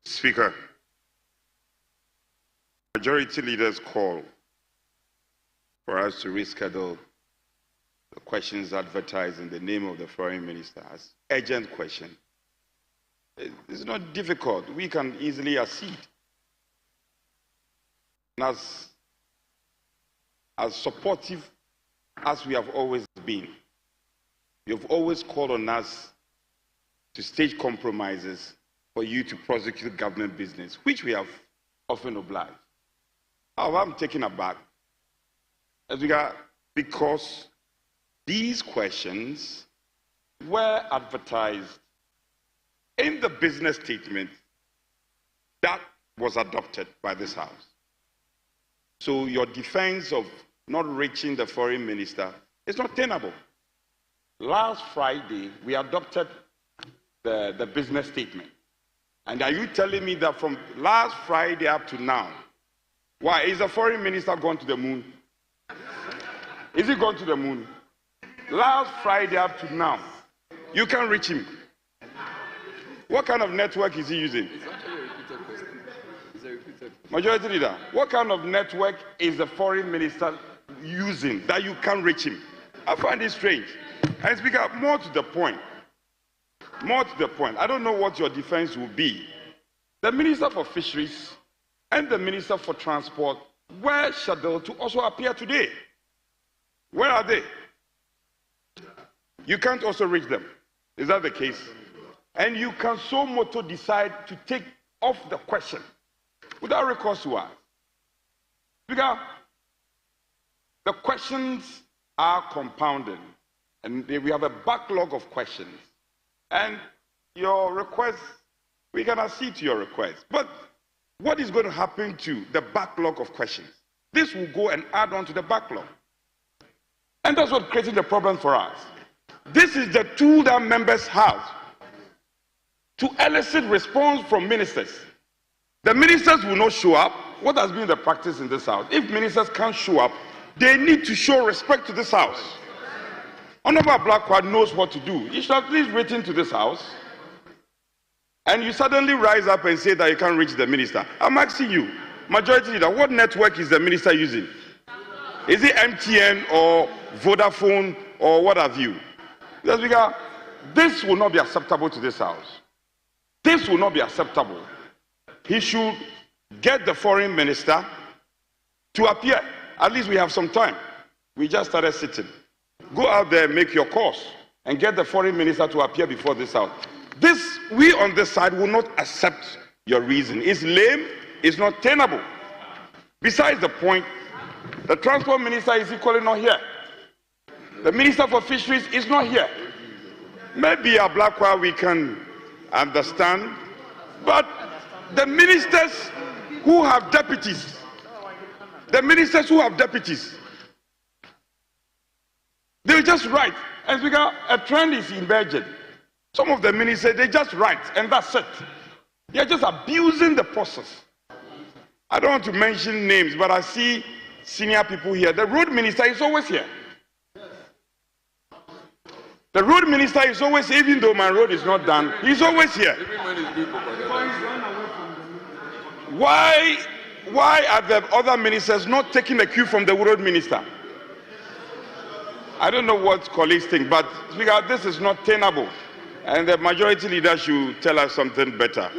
Speaker, Majority Leader's call for us to reschedule the questions advertised in the name of the Foreign Minister as urgent question. It's not difficult. We can easily accede. And as supportive as we have always been, you have always called on us to stage compromises for you to prosecute government business, which we have often obliged. However, I'm taken aback because these questions were advertised in the business statement that was adopted by this House. So your defense of not reaching the foreign minister is not tenable. Last Friday, we adopted the business statement. And are you telling me that from last Friday up to now, why is the foreign minister gone to the moon? Is he gone to the moon? Last Friday up to now, you can't reach him. What kind of network is he using? It's actually a repeated question. It's a repeated question. Majority Leader, what kind of network is the foreign minister using that you can't reach him? I find it strange. And Speaker, more to the point, I don't know what your defense will be. The Minister for Fisheries and the Minister for Transport were scheduled to also appear today. Where are they? You can't also reach them. Is that the case? And you can so moto decide to take off the question without recourse to us. Speaker, the questions are compounding, and we have a backlog of questions. And your request, we can accede to your request. But what is going to happen to the backlog of questions? This will go and add on to the backlog. And that's what created the problem for us. This is the tool that members have to elicit response from ministers. The ministers will not show up. What has been the practice in this House? If ministers can't show up, they need to show respect to this House. Honorable Blackwell knows what to do. You should have at least written to this House. And you suddenly rise up and say that you can't reach the minister. I'm asking you, Majority Leader, what network is the minister using? Is it MTN or Vodafone or what have you? Because Speaker, this will not be acceptable to this House. This will not be acceptable. He should get the foreign minister to appear. At least we have some time. We just started sitting. Go out there, make your course, and get the foreign minister to appear before this House. This, we on this side will not accept your reason. It's lame, it's not tenable. Besides the point, the transport minister is equally not here. The minister for fisheries is not here. Maybe a Blackwell we can understand, but the ministers who have deputies, they just write. And Speaker, a trend is emerging. Some of the ministers, they just write, and that's it. They're just abusing the process. I don't want to mention names, but I see senior people here. The road minister is always here. The road minister is always, even though my road is not done, he's always here. Why are the other ministers not taking the cue from the road minister? I don't know what colleagues think, but Speaker, this is not tenable. And the majority leader should tell us something better.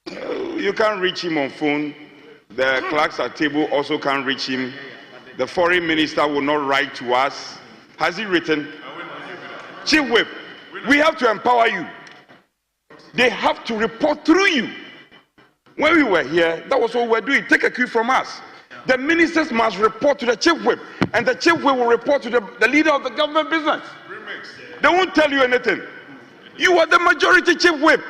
You can't reach him on phone. The clerks at table also can't reach him. The foreign minister will not write to us. Has he written? Chief Whip, we have to empower you. They have to report through you. When we were here, that was what we were doing. Take a cue from us. The ministers must report to the Chief Whip, and the Chief Whip will report to the leader of the government business. They won't tell you anything. You are the majority Chief Whip.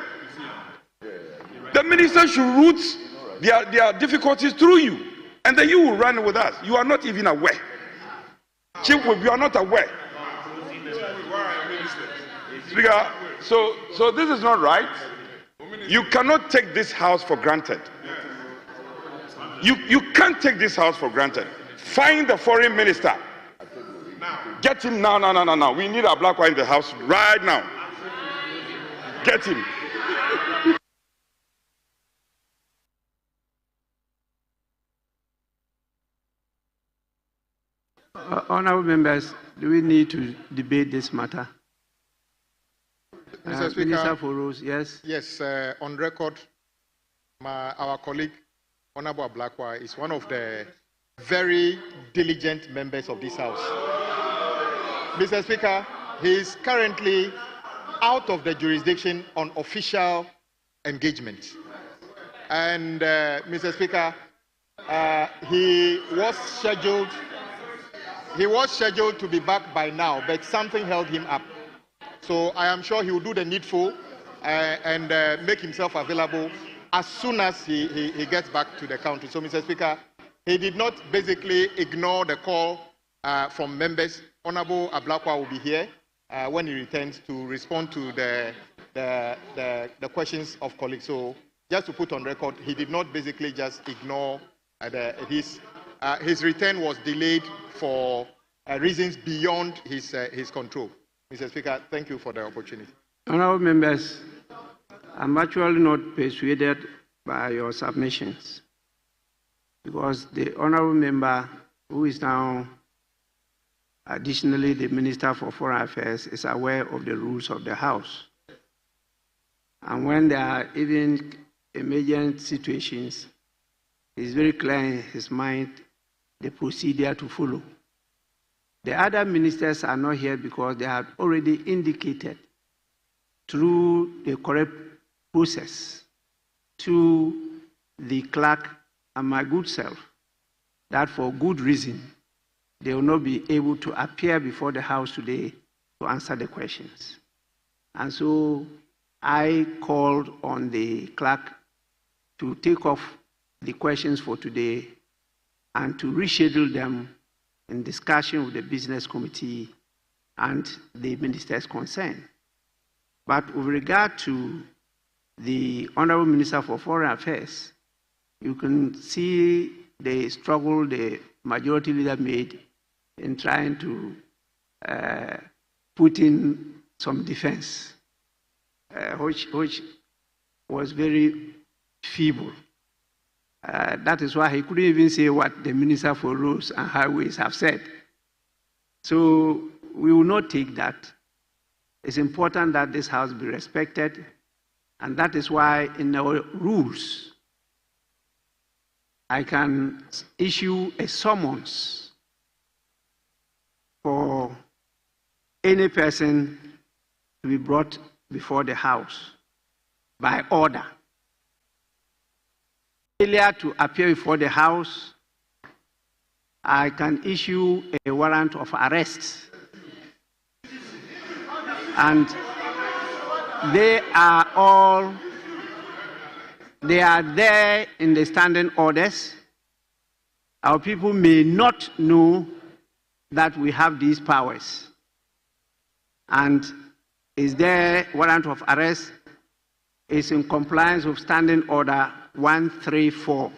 The ministers should route their difficulties through you, and then you will run with us. You are not even aware. Chief Whip, you are not aware. Speaker, so this is not right. You cannot take this House for granted. You can't take this House for granted. Find the foreign minister. Get him now. We need a Blackwell in the House right now. Get him. Honourable members, do we need to debate this matter? Mr. Speaker, Minister for Roads, yes. Yes, on record, our colleague, Honourable Blackwell, is one of the very diligent members of this House. Mr. Speaker, he is currently out of the jurisdiction on official engagement. And Mr. Speaker, he was scheduled he was scheduled to be back by now, but something held him up. So I am sure he will do the needful and make himself available as soon as he gets back to the country. So, Mr. Speaker, he did not basically ignore the call from members. Honorable Ablakwa will be here when he returns to respond to the questions of colleagues. So, just to put on record, he did not basically just ignore his return was delayed for reasons beyond his control. Mr. Speaker, thank you for the opportunity. Honorable members, I'm actually not persuaded by your submissions because the honorable member, who is now additionally the Minister for Foreign Affairs, is aware of the rules of the House. And when there are even emergent situations, it's very clear in his mind the procedure to follow. The other ministers are not here because they have already indicated through the correct process to the clerk and my good self that for good reason they will not be able to appear before the House today to answer the questions. And so I called on the clerk to take off the questions for today and to reschedule them in discussion with the business committee and the ministers concerned. But with regard to the Honorable Minister for Foreign Affairs, you can see the struggle the majority leader made in trying to put in some defense, which was very feeble. That is why he couldn't even say what the Minister for Roads and Highways have said. So we will not take that. It's important that this House be respected, and that is why in our rules, I can issue a summons for any person to be brought before the House by order. Failure to appear before the House, I can issue a warrant of arrest. And they are there in the standing orders. Our people may not know that we have these powers. And is there warrant of arrest is in compliance with Standing Order 134.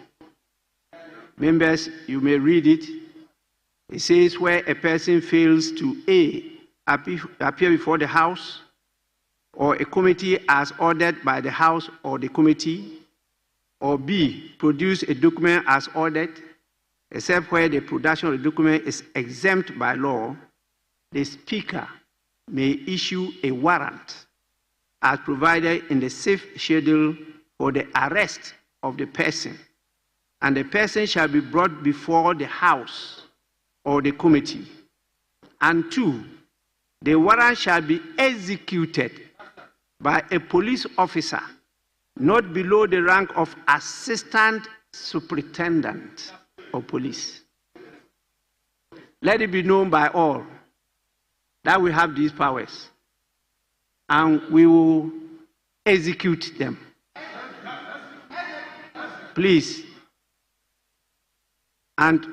Members, you may read it. It says where a person fails to A, appear before the House or a committee as ordered by the House or the committee, or B, produce a document as ordered, except where the production of the document is exempt by law, the Speaker may issue a warrant as provided in the safe schedule for the arrest of the person, and the person shall be brought before the House or the committee. And 2, the warrant shall be executed by a police officer not below the rank of Assistant Superintendent of Police. Let it be known by all that we have these powers, and we will execute them. Please. And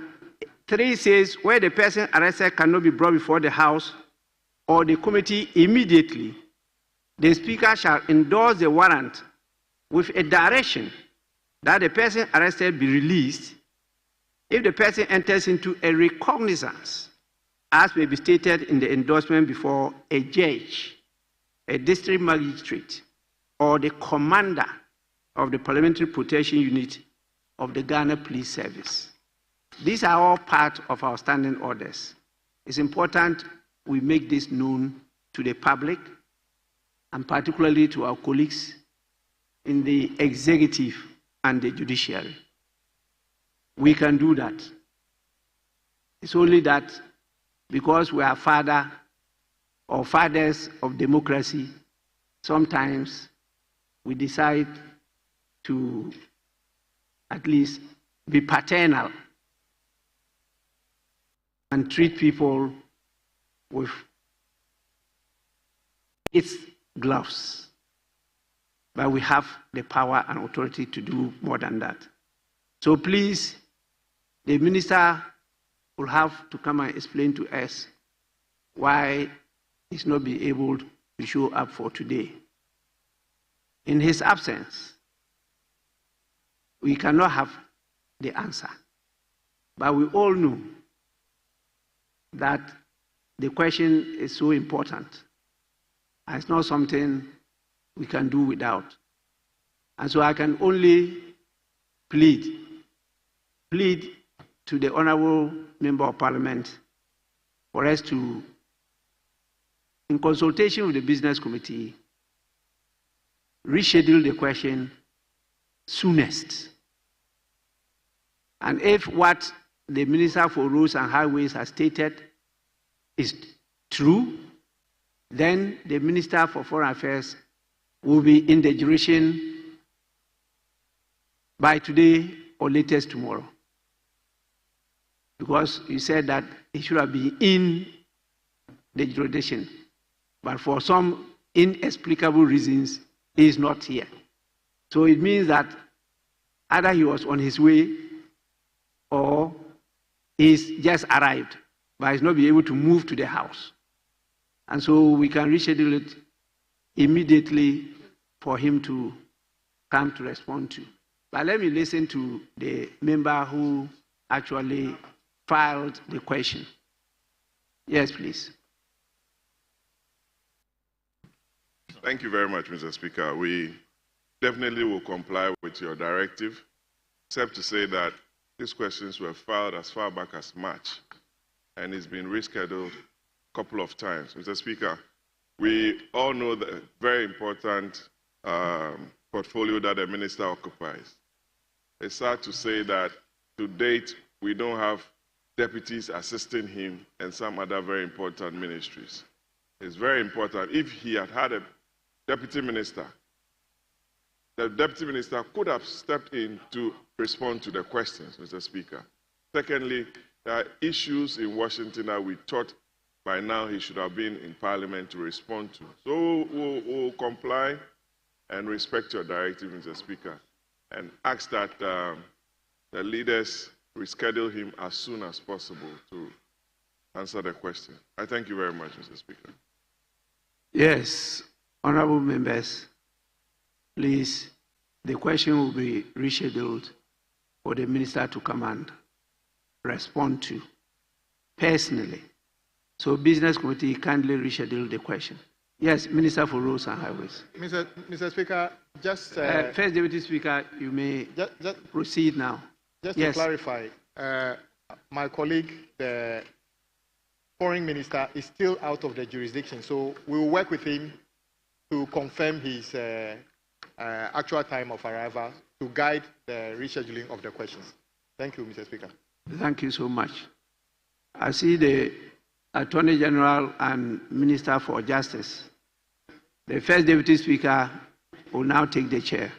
3 says, where the person arrested cannot be brought before the House or the committee immediately, the Speaker shall endorse the warrant with a direction that the person arrested be released if the person enters into a recognizance, as may be stated in the endorsement before a judge, a district magistrate, or the commander of the Parliamentary Protection Unit of the Ghana Police Service. These are all part of our standing orders. It's important we make this known to the public and particularly to our colleagues in the executive and the judiciary. We can do that. It's only that because we are father or fathers of democracy, sometimes we decide to at least be paternal and treat people with its gloves. But we have the power and authority to do more than that. So please, the minister will have to come and explain to us why he's not be able to show up for today. In his absence, we cannot have the answer. But we all know that the question is so important. And it's not something we can do without. And so I can only plead to the Honorable Member of Parliament for us to, in consultation with the Business Committee, reschedule the question soonest. And if what the Minister for Roads and Highways has stated is true, then the Minister for Foreign Affairs will be in the jurisdiction by today or latest tomorrow. Because he said that he should have been in the jurisdiction, but for some inexplicable reasons, he is not here. So it means that either he was on his way or he's just arrived, but he's not be able to move to the house. And so we can reschedule it immediately for him to come to respond to. But let me listen to the member who actually filed the question. Yes, please. Thank you very much, Mr. Speaker. We definitely will comply with your directive, except to say that these questions were filed as far back as March, and it's been rescheduled a couple of times. Mr. Speaker, we all know the very important portfolio that the minister occupies. It's sad to say that to date, we don't have deputies assisting him and some other very important ministries. It's very important. If he had had a deputy minister, the deputy minister could have stepped in to respond to the questions, Mr. Speaker. Secondly, there are issues in Washington that we thought by now he should have been in Parliament to respond to. So we'll comply and respect your directive, Mr. Speaker, and ask that the leaders reschedule him as soon as possible to answer the question. I thank you very much, Mr. Speaker. Yes, honorable members, please, the question will be rescheduled for the minister to come and respond to personally. So Business Committee kindly reschedule the question. Yes, Minister for Roads and Highways. Mr. Speaker, just... First Deputy Speaker, you may proceed now. Just to clarify, my colleague, the Foreign Minister, is still out of the jurisdiction, so we will work with him to confirm his actual time of arrival to guide the rescheduling of the questions. Thank you, Mr. Speaker. Thank you so much. I see the Attorney General and Minister for Justice. The First Deputy Speaker will now take the chair.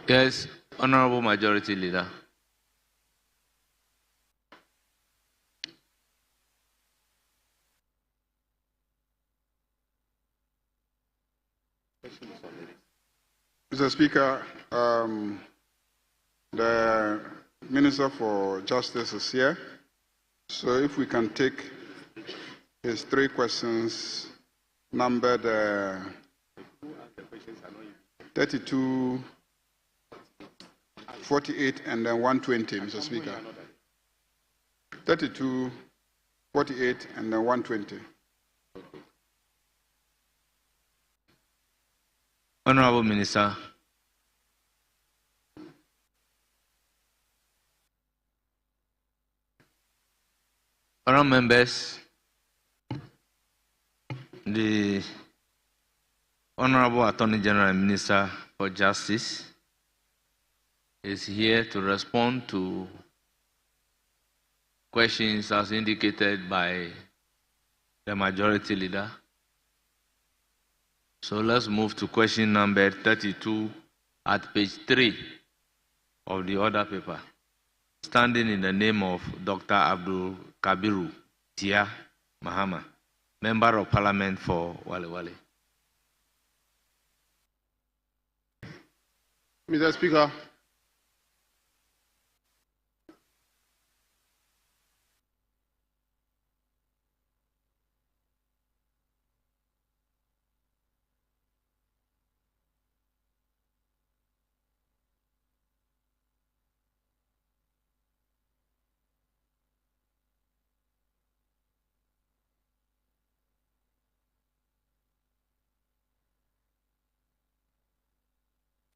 Yes, Honorable Majority Leader. Mr. Speaker, the Minister for Justice is here. So if we can take his three questions numbered 32, 48, and then 120, Mr. Speaker. 32, 48, and then 120. Honorable Minister. Honourable members, the Honourable Attorney General and Minister for Justice is here to respond to questions as indicated by the majority leader. So let's move to question number 32 at page 3 of the order paper. Standing in the name of Dr. Abdul Kabiru Tia Mahama, Member of Parliament for Wale Wale. Mr. Speaker,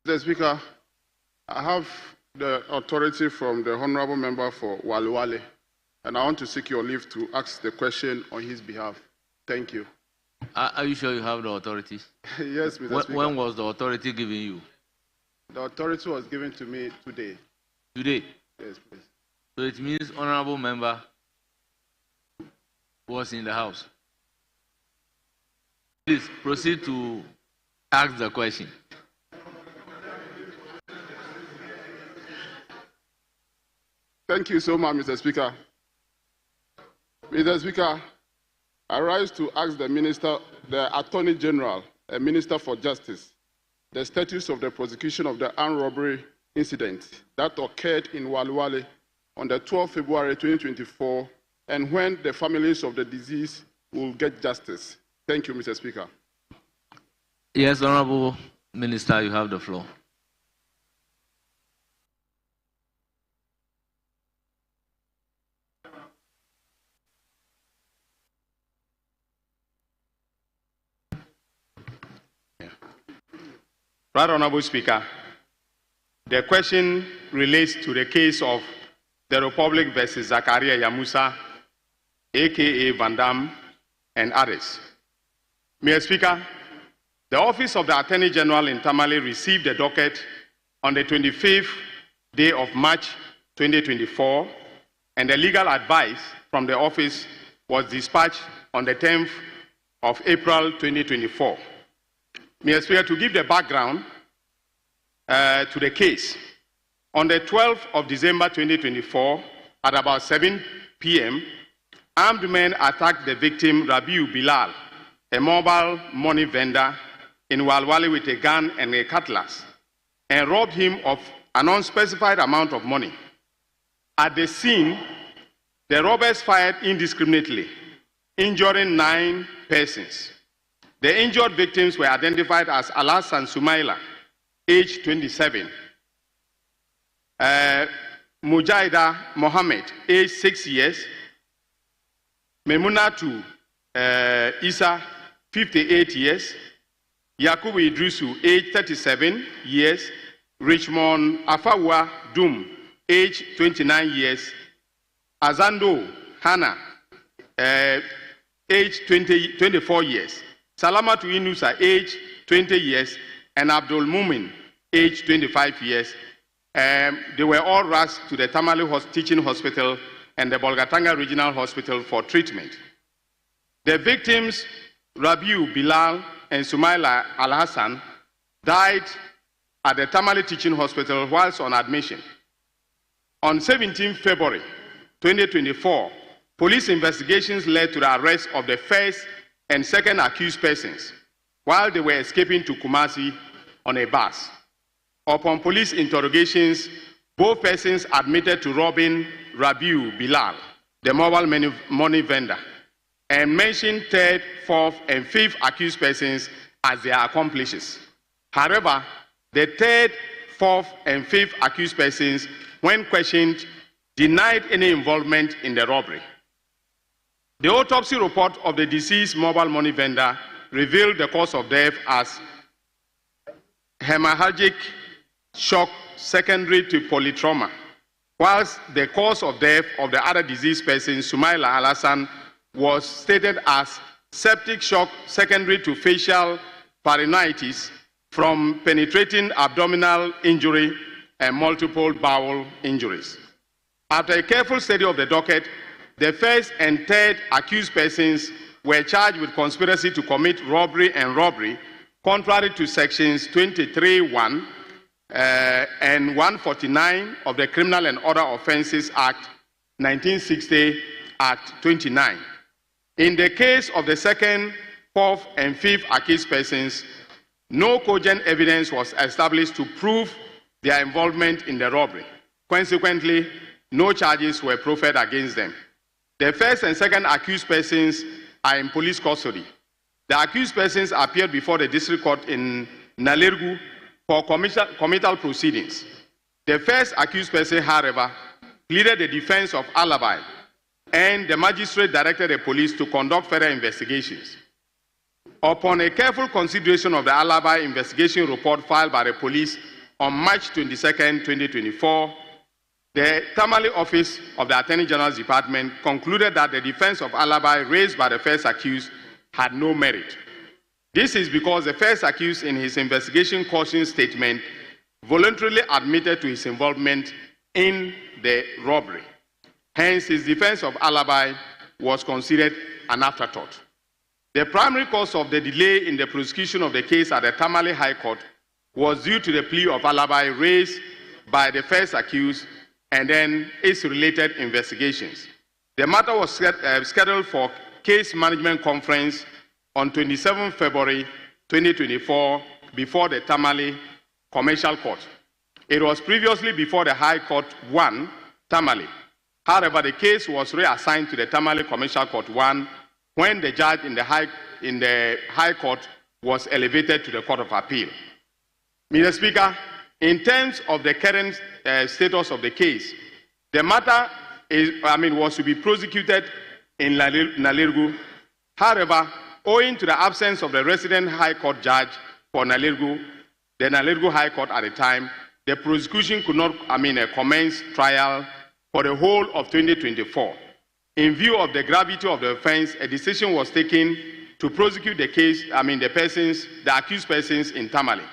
Mr. Speaker, I have the authority from the Honorable Member for Wale Wale, and I want to seek your leave to ask the question on his behalf. Thank you. Are you sure you have the authority? Yes, Mr. Speaker. When was the authority given you? The authority was given to me today. Today? Yes, please. So it means Honorable Member was in the House. Please proceed to ask the question. Thank you so much, Mr. Speaker. Mr. Speaker, I rise to ask the Minister, the Attorney General, and Minister for Justice, the status of the prosecution of the armed robbery incident that occurred in Wale Wale on the 12th February 2024, and when the families of the deceased will get justice. Thank you, Mr. Speaker. Yes, Honorable Minister, you have the floor. Right Honorable Speaker, the question relates to the case of the Republic versus Zakaria Yamusa, aka Van Dam, and others. Mr. Speaker, the Office of the Attorney General in Tamale received the docket on the 25th day of March 2024, and the legal advice from the office was dispatched on the 10th of April 2024. Mr. Speaker, to give the background to the case, on the 12th of December 2024, at about 7 p.m., armed men attacked the victim, Rabiu Bilal, a mobile money vendor in Wale Wale with a gun and a cutlass, and robbed him of an unspecified amount of money. At the scene, the robbers fired indiscriminately, injuring 9 persons. The injured victims were identified as Alhassan Sumaila, age 27, Mujahida Mohammed, age 6 years, Memunatu Isa, 58 years, Yakubu Idrisu, age 37 years, Richmond Afawa Dum, age 29 years, Azando Hana, age 24 years, Salamatu Inusa, age 20 years, and Abdul Mumin, age 25 years. They were all rushed to the Tamale Teaching Hospital and the Bolgatanga Regional Hospital for treatment. The victims, Rabiu Bilal and Sumaila Al-Hassan, died at the Tamale Teaching Hospital whilst on admission. On 17 February 2024, police investigations led to the arrest of the first and second accused persons while they were escaping to Kumasi on a bus. Upon police interrogations, both persons admitted to robbing Rabiu Bilal, the mobile money vendor, and mentioned third, fourth, and fifth accused persons as their accomplices. However, the third, fourth, and fifth accused persons, when questioned, denied any involvement in the robbery. The autopsy report of the deceased mobile money vendor revealed the cause of death as hemorrhagic shock secondary to polytrauma, whilst the cause of death of the other deceased person, Sumaila Al-Hassan, was stated as septic shock secondary to facial pharyngitis from penetrating abdominal injury and multiple bowel injuries. After a careful study of the docket, the first and third accused persons were charged with conspiracy to commit robbery and robbery, contrary to sections 23(1) and 149 of the Criminal and Other Offences Act 1960, Act 29. In the case of the second, fourth, and fifth accused persons, no cogent evidence was established to prove their involvement in the robbery. Consequently, no charges were proffered against them. The first and second accused persons are in police custody. The accused persons appeared before the district court in Nalirgu for committal proceedings. The first accused person, however, pleaded the defense of alibi, and the magistrate directed the police to conduct further investigations. Upon a careful consideration of the alibi investigation report filed by the police on March 22, 2024, the Tamale office of the Attorney General's Department concluded that the defense of alibi raised by the first accused had no merit. This is because the first accused, in his investigation caution statement, voluntarily admitted to his involvement in the robbery. Hence, his defense of alibi was considered an afterthought. The primary cause of the delay in the prosecution of the case at the Tamale High Court was due to the plea of alibi raised by the first accused and then its related investigations. The matter was scheduled for case management conference on 27 February 2024 before the Tamale Commercial Court. It was previously before the High Court 1, Tamale. However, the case was reassigned to the Tamale Commercial Court 1 when the judge in the High Court was elevated to the Court of Appeal. Mr. Speaker, in terms of the current status of the case, the matter was to be prosecuted in Nalirgu. However, owing to the absence of the resident High Court judge for Nalirgu, the Nalirgu High Court at the time, the prosecution could not commence trial for the whole of 2024. In view of the gravity of the offense, a decision was taken to prosecute the case, the accused persons in Tamale.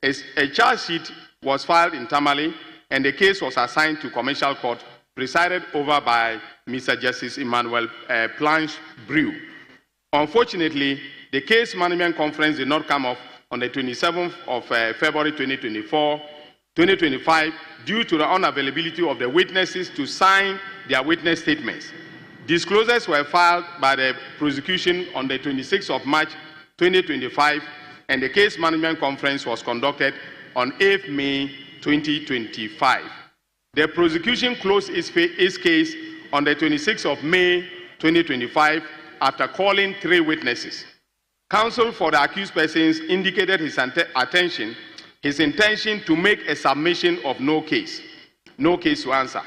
A charge sheet was filed in Tamale, and the case was assigned to Commercial Court, presided over by Mr. Justice Emmanuel Planche Brew. Unfortunately, the case management conference did not come off on the 27th of February 2025 due to the unavailability of the witnesses to sign their witness statements. Disclosures were filed by the prosecution on the 26th of March 2025, and the case management conference was conducted on 8th May 2025. The prosecution closed its case on the 26th of May 2025 after calling 3 witnesses. Counsel for the accused persons indicated his intention to make a submission of no case to answer.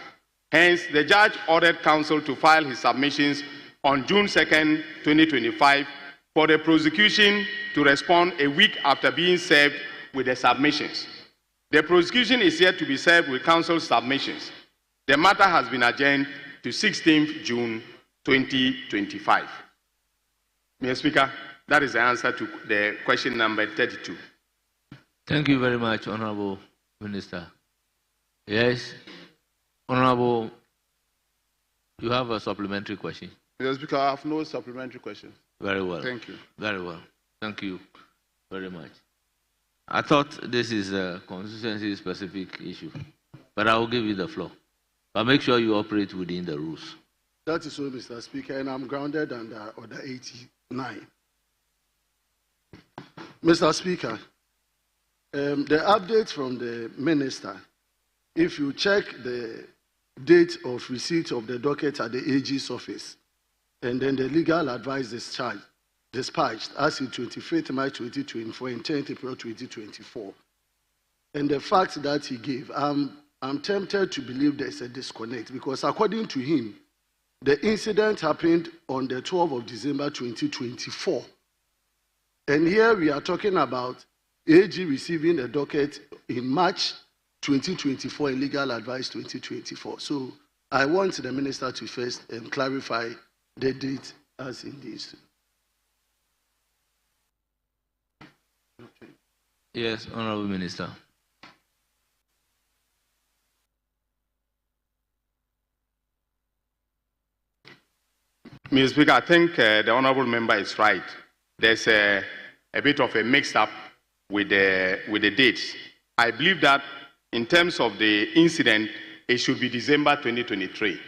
Hence, the judge ordered counsel to file his submissions on June 2nd, 2025, for the prosecution to respond a week after being served with the submissions. The prosecution is yet to be served with counsel's submissions. The matter has been adjourned to 16th June 2025. Mr. Speaker, that is the answer to the question number 32. Thank you very much, Honorable Minister. Yes, Honorable, you have a supplementary question. Mr. Speaker, I have no supplementary questions. Very well. Thank you. Very well. Thank you very much. I thought this is a constituency-specific issue, but I will give you the floor. But make sure you operate within the rules. That is so, Mr. Speaker, and I'm grounded under Order 89. Mr. Speaker, the update from the Minister, if you check the date of receipt of the docket at the AG's office, and then the legal advice dispatched as in 25th March 2024 and 10th April 2024, and the facts that he gave, I'm tempted to believe there's a disconnect, because according to him, the incident happened on the 12th of December 2024. And here we are talking about AG receiving the docket in March 2024 and legal advice 2024. So I want the minister to first clarify the date as in these. Yes, Honorable Minister. Mr. Speaker, I think the honourable member is right. There's a bit of a mix-up with the dates. I believe that in terms of the incident, it should be December 2023,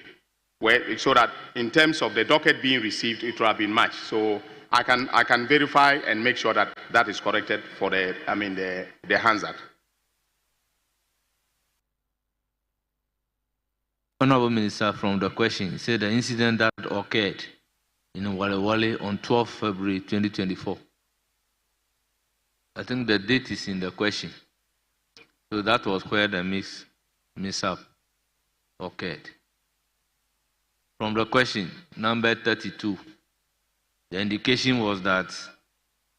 so that in terms of the docket being received, it will have been March. So I can verify and make sure that that is corrected for the Hansard. Honorable Minister, from the question, said the incident that occurred in Wale Wale on 12 February 2024. I think the date is in the question. So that was where the mix-up occurred. From the question, number 32, the indication was that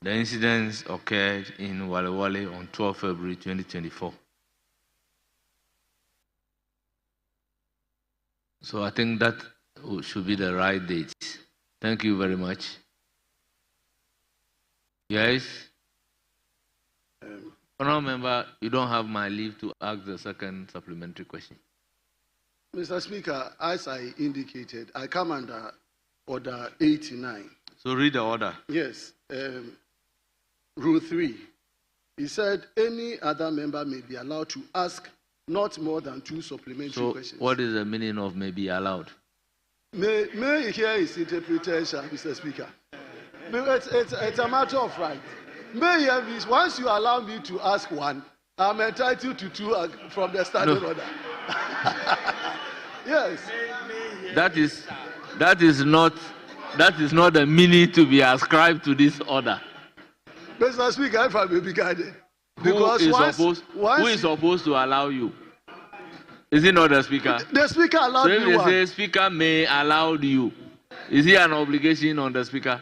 the incidents occurred in Wale Wale on 12 February 2024. So I think that should be the right date. Thank you very much. Yes? Honourable Member, you don't have my leave to ask the second supplementary question. Mr. Speaker, as I indicated, I come under Order 89. So read the order. Yes. Rule 3. He said any other member may be allowed to ask not more than 2 supplementary questions. What is the meaning of may be allowed? May you hear his interpretation, Mr. Speaker? It's a matter of right. May you hear this. Once you allow me to ask 1, I'm entitled to 2 from the standing order. Yes. That is not the meaning to be ascribed to this order. Mr. Speaker, if I may be guided. Who is supposed to allow you? Is it not the Speaker? The Speaker allowed me. So if they say Speaker may allow you, is it an obligation on the Speaker?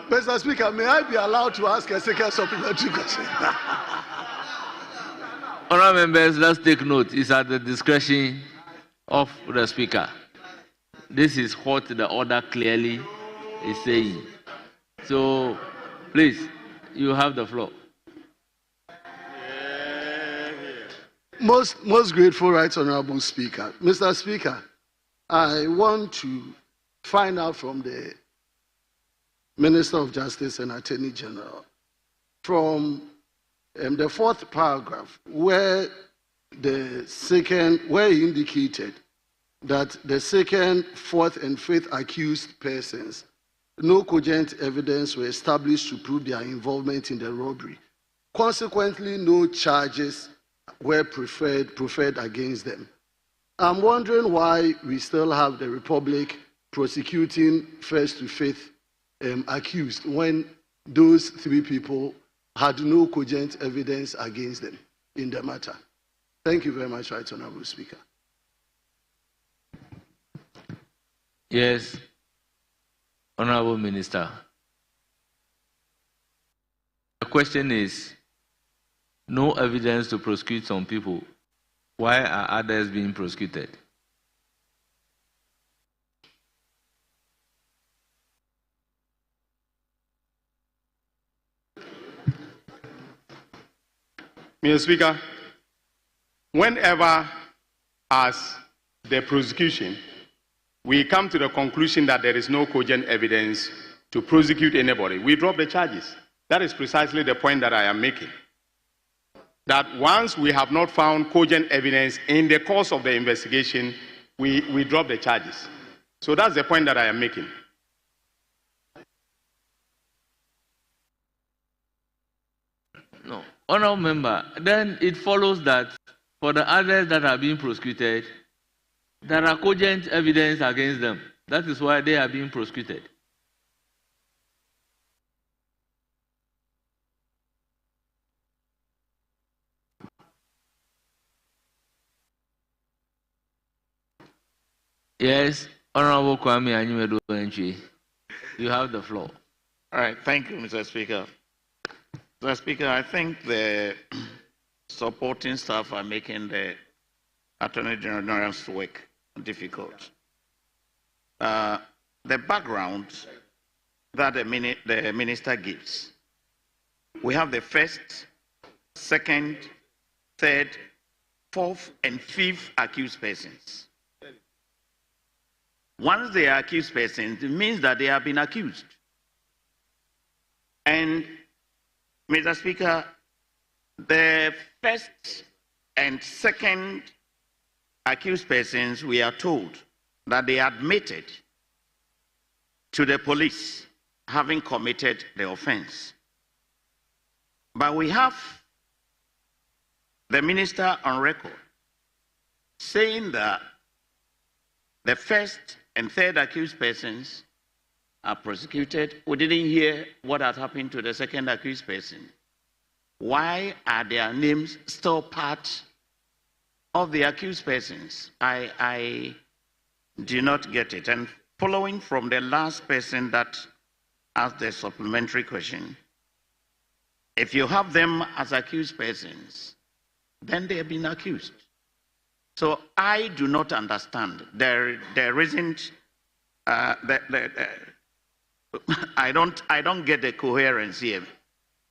Mr. Speaker, may I be allowed to ask a second supplementary question? Honourable members, let's take note. It's at the discretion of the Speaker. This is what the order clearly is saying. So, please, you have the floor. Most grateful, Right Honourable Speaker. Mr. Speaker, I want to find out from the Minister of Justice and Attorney General, from the 4th paragraph, where he indicated that the 2nd, 4th, and 5th accused persons, no cogent evidence were established to prove their involvement in the robbery. Consequently, no charges were preferred against them. I'm wondering why we still have the Republic prosecuting 1st to 5th accused when those 3 people had no cogent evidence against them in the matter. Thank you very much, Right Honourable Speaker. Yes, Honourable Minister. The question is, no evidence to prosecute some people. Why are others being prosecuted? Mr. Speaker, whenever as the prosecution, we come to the conclusion that there is no cogent evidence to prosecute anybody, we drop the charges. That is precisely the point that I am making. That once we have not found cogent evidence in the course of the investigation, we drop the charges. So that's the point that I am making. No, Honourable Member, then it follows that for the others that are being prosecuted, there are cogent evidence against them. That is why they are being prosecuted. Yes, Honourable Kwame Anyumedo, you have the floor. All right, thank you, Mr. Speaker. Mr. Speaker, I think the supporting staff are making the Attorney General's work difficult. The background that the minister gives, we have the first, second, third, fourth, and fifth accused persons. Once they are accused persons, it means that they have been accused. And, Mr. Speaker, the first and second accused persons, we are told that they admitted to the police having committed the offense. But we have the minister on record saying that the first and third accused persons are prosecuted. We didn't hear what had happened to the second accused person. Why are their names still part of the accused persons? I do not get it. And following from the last person that asked the supplementary question, if you have them as accused persons, then they have been accused. So I do not understand. There isn't. I don't get the coherence here,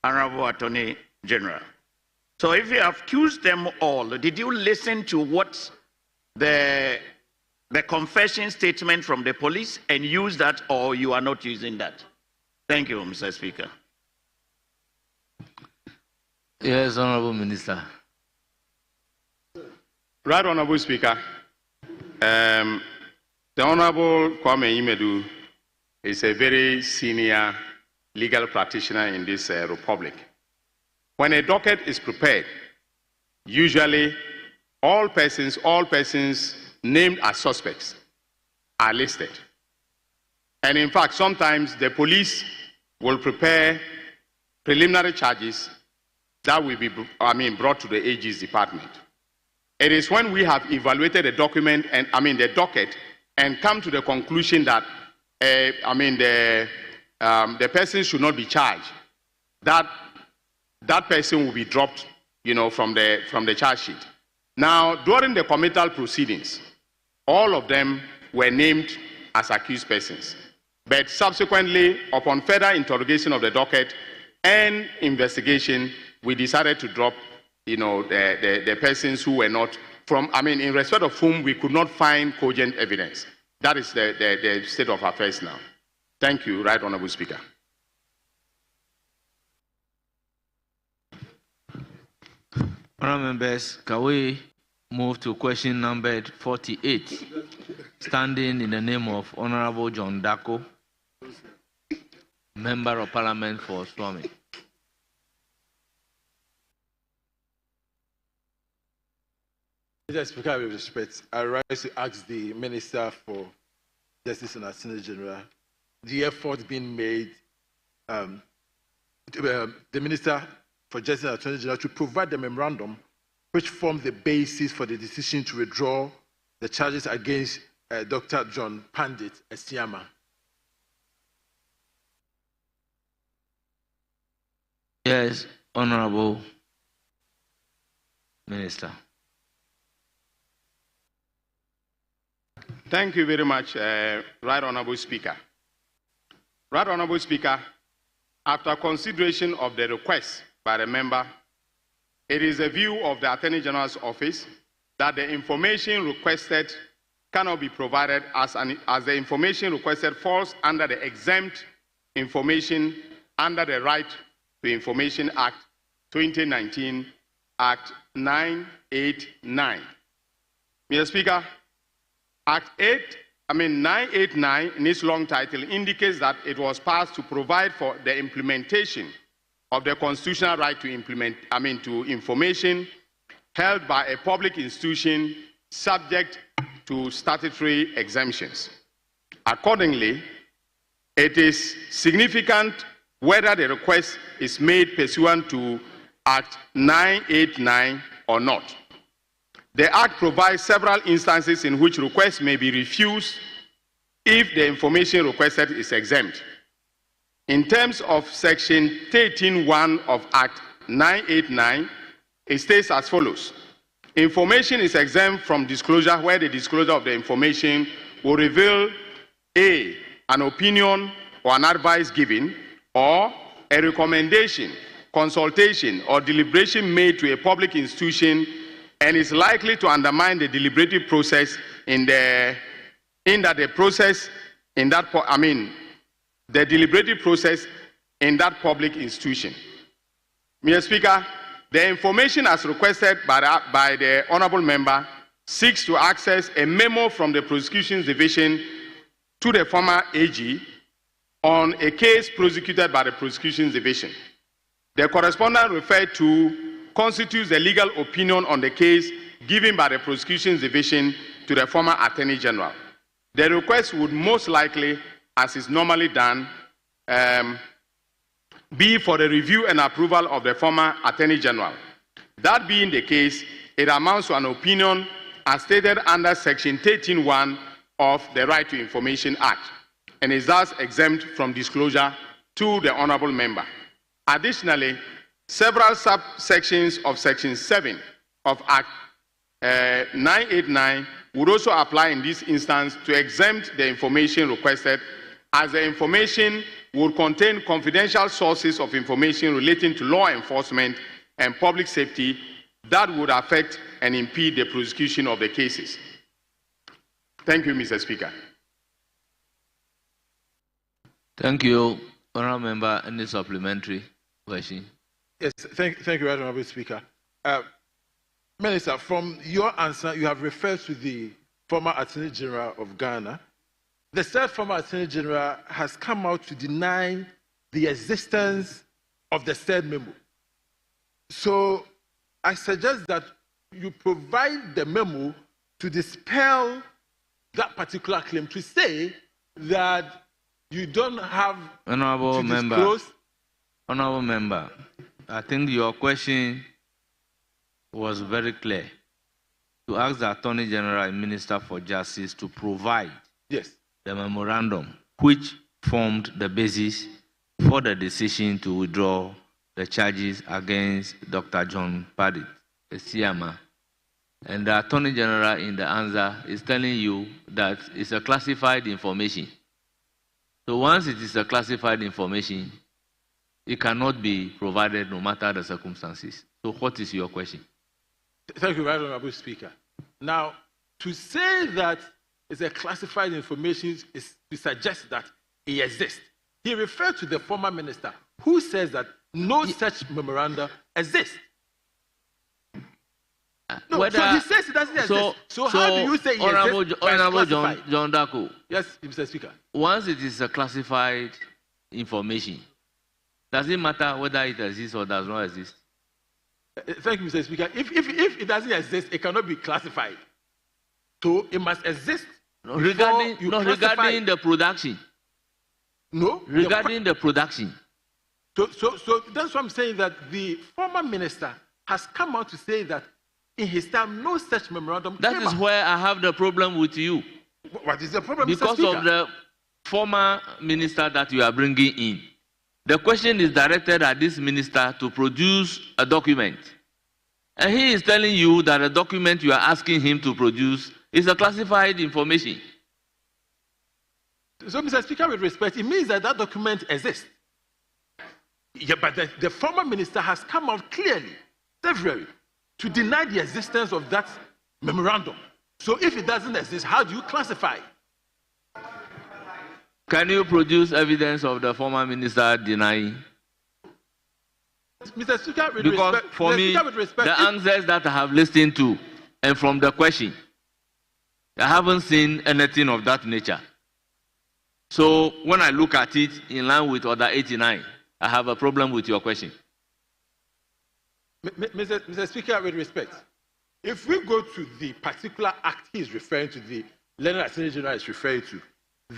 Honorable Attorney General. So if you have accused them all, did you listen to what the confession statement from the police and use that, or you are not using that? Thank you, Mr. Speaker. Yes, Honorable Minister. Right, Honorable Speaker. The Honorable Kwame Imedu is a very senior legal practitioner in this republic. When a docket is prepared, usually all persons named as suspects are listed. And in fact, sometimes the police will prepare preliminary charges that will be brought to the AG's department. It is when we have evaluated the document and the docket and come to the conclusion that the person should not be charged, that person will be dropped, from the charge sheet. Now, during the committal proceedings, all of them were named as accused persons. But subsequently, upon further interrogation of the docket and investigation, we decided to drop, the persons who were not in respect of whom we could not find cogent evidence. That is the state of affairs now. Thank you, Right Honorable Speaker. Honourable members, can we move to question number 48, standing in the name of Honourable John Dako, Member of Parliament for Swami. Mr. Speaker, with respect, I rise to ask the Minister for Justice and Attorney General the effort being made, the Minister for Justice and Attorney General to provide the memorandum which formed the basis for the decision to withdraw the charges against Dr. John Pandit Esiama. Yes, Honourable Minister. Thank you very much, Right Honorable Speaker. Right Honorable Speaker, after consideration of the request by the member, it is a view of the Attorney General's office that the information requested cannot be provided as the information requested falls under the exempt information under the Right to Information Act 2019, Act 989. Mr. Speaker, Act 989 in its long title indicates that it was passed to provide for the implementation of the constitutional right to information held by a public institution subject to statutory exemptions. Accordingly, it is significant whether the request is made pursuant to Act 989 or not. The Act provides several instances in which requests may be refused if the information requested is exempt. In terms of Section 13(1) of Act 989, It states as follows. Information is exempt from disclosure where the disclosure of the information will reveal A, an opinion or an advice given, or a recommendation, consultation, or deliberation made to a public institution and is likely to undermine the deliberative process the deliberative process in that public institution. Mr. Speaker, the information as requested by the honorable member seeks to access a memo from the prosecutions division to the former AG on a case prosecuted by the prosecutions division. The correspondence referred to constitutes the legal opinion on the case given by the prosecutions division to the former Attorney General. The request would most likely, as is normally done, be for the review and approval of the former Attorney General. That being the case, it amounts to an opinion as stated under Section 13(1) of the Right to Information Act and is thus exempt from disclosure to the honorable member. Additionally, several subsections of Section 7 of Act 989 would also apply in this instance to exempt the information requested, as the information would contain confidential sources of information relating to law enforcement and public safety that would affect and impede the prosecution of the cases. Thank you, Mr. Speaker. Thank you, honourable member. Any supplementary question? Yes, thank you, Honourable Speaker. Minister, from your answer, you have referred to the former Attorney General of Ghana. The third former Attorney General has come out to deny the existence of the third memo. So I suggest that you provide the memo to dispel that particular claim, to say that you don't have Honourable to member, disclose. Honourable member, I think your question was very clear. To ask the Attorney General and Minister for Justice to provide the memorandum which formed the basis for the decision to withdraw the charges against Dr. John Paddy, the CMA. And the Attorney General in the answer is telling you that it's a classified information. So once it is a classified information, it cannot be provided no matter the circumstances. So what is your question? Thank you, Very Honourable Speaker. Now, to say that it's a classified information is to suggest that it exists. He referred to the former minister who says that no such memoranda exists. No, so he says it doesn't exist. So how do you say it exists? Honourable John Dako. Yes, Mr. Speaker. Once it is a classified information, does it matter whether it exists or does not exist? Thank you, Mr. Speaker. If it doesn't exist, it cannot be classified. So it must exist. Regarding the production. No. Regarding the production. So that's what I'm saying, that the former minister has come out to say that in his time no such memorandum came That is where I have the problem with you. What is the problem, because Mr. Speaker? of the former minister that you are bringing in. The question is directed at this minister to produce a document. And he is telling you that the document you are asking him to produce is a classified information. So, Mr. Speaker, with respect, it means that that document exists. Yeah, but the former minister has come out clearly, severally, to deny the existence of that memorandum. So if it doesn't exist, how do you classify it? Can you produce evidence of the former minister denying? Mr. Speaker, with because respect, for me, the answers that I have listened to and from the question, I haven't seen anything of that nature. So when I look at it in line with Order 89, I have a problem with your question. Mr. Speaker, with respect, if we go to the particular act he is referring to, the Learned Attorney General is referring to,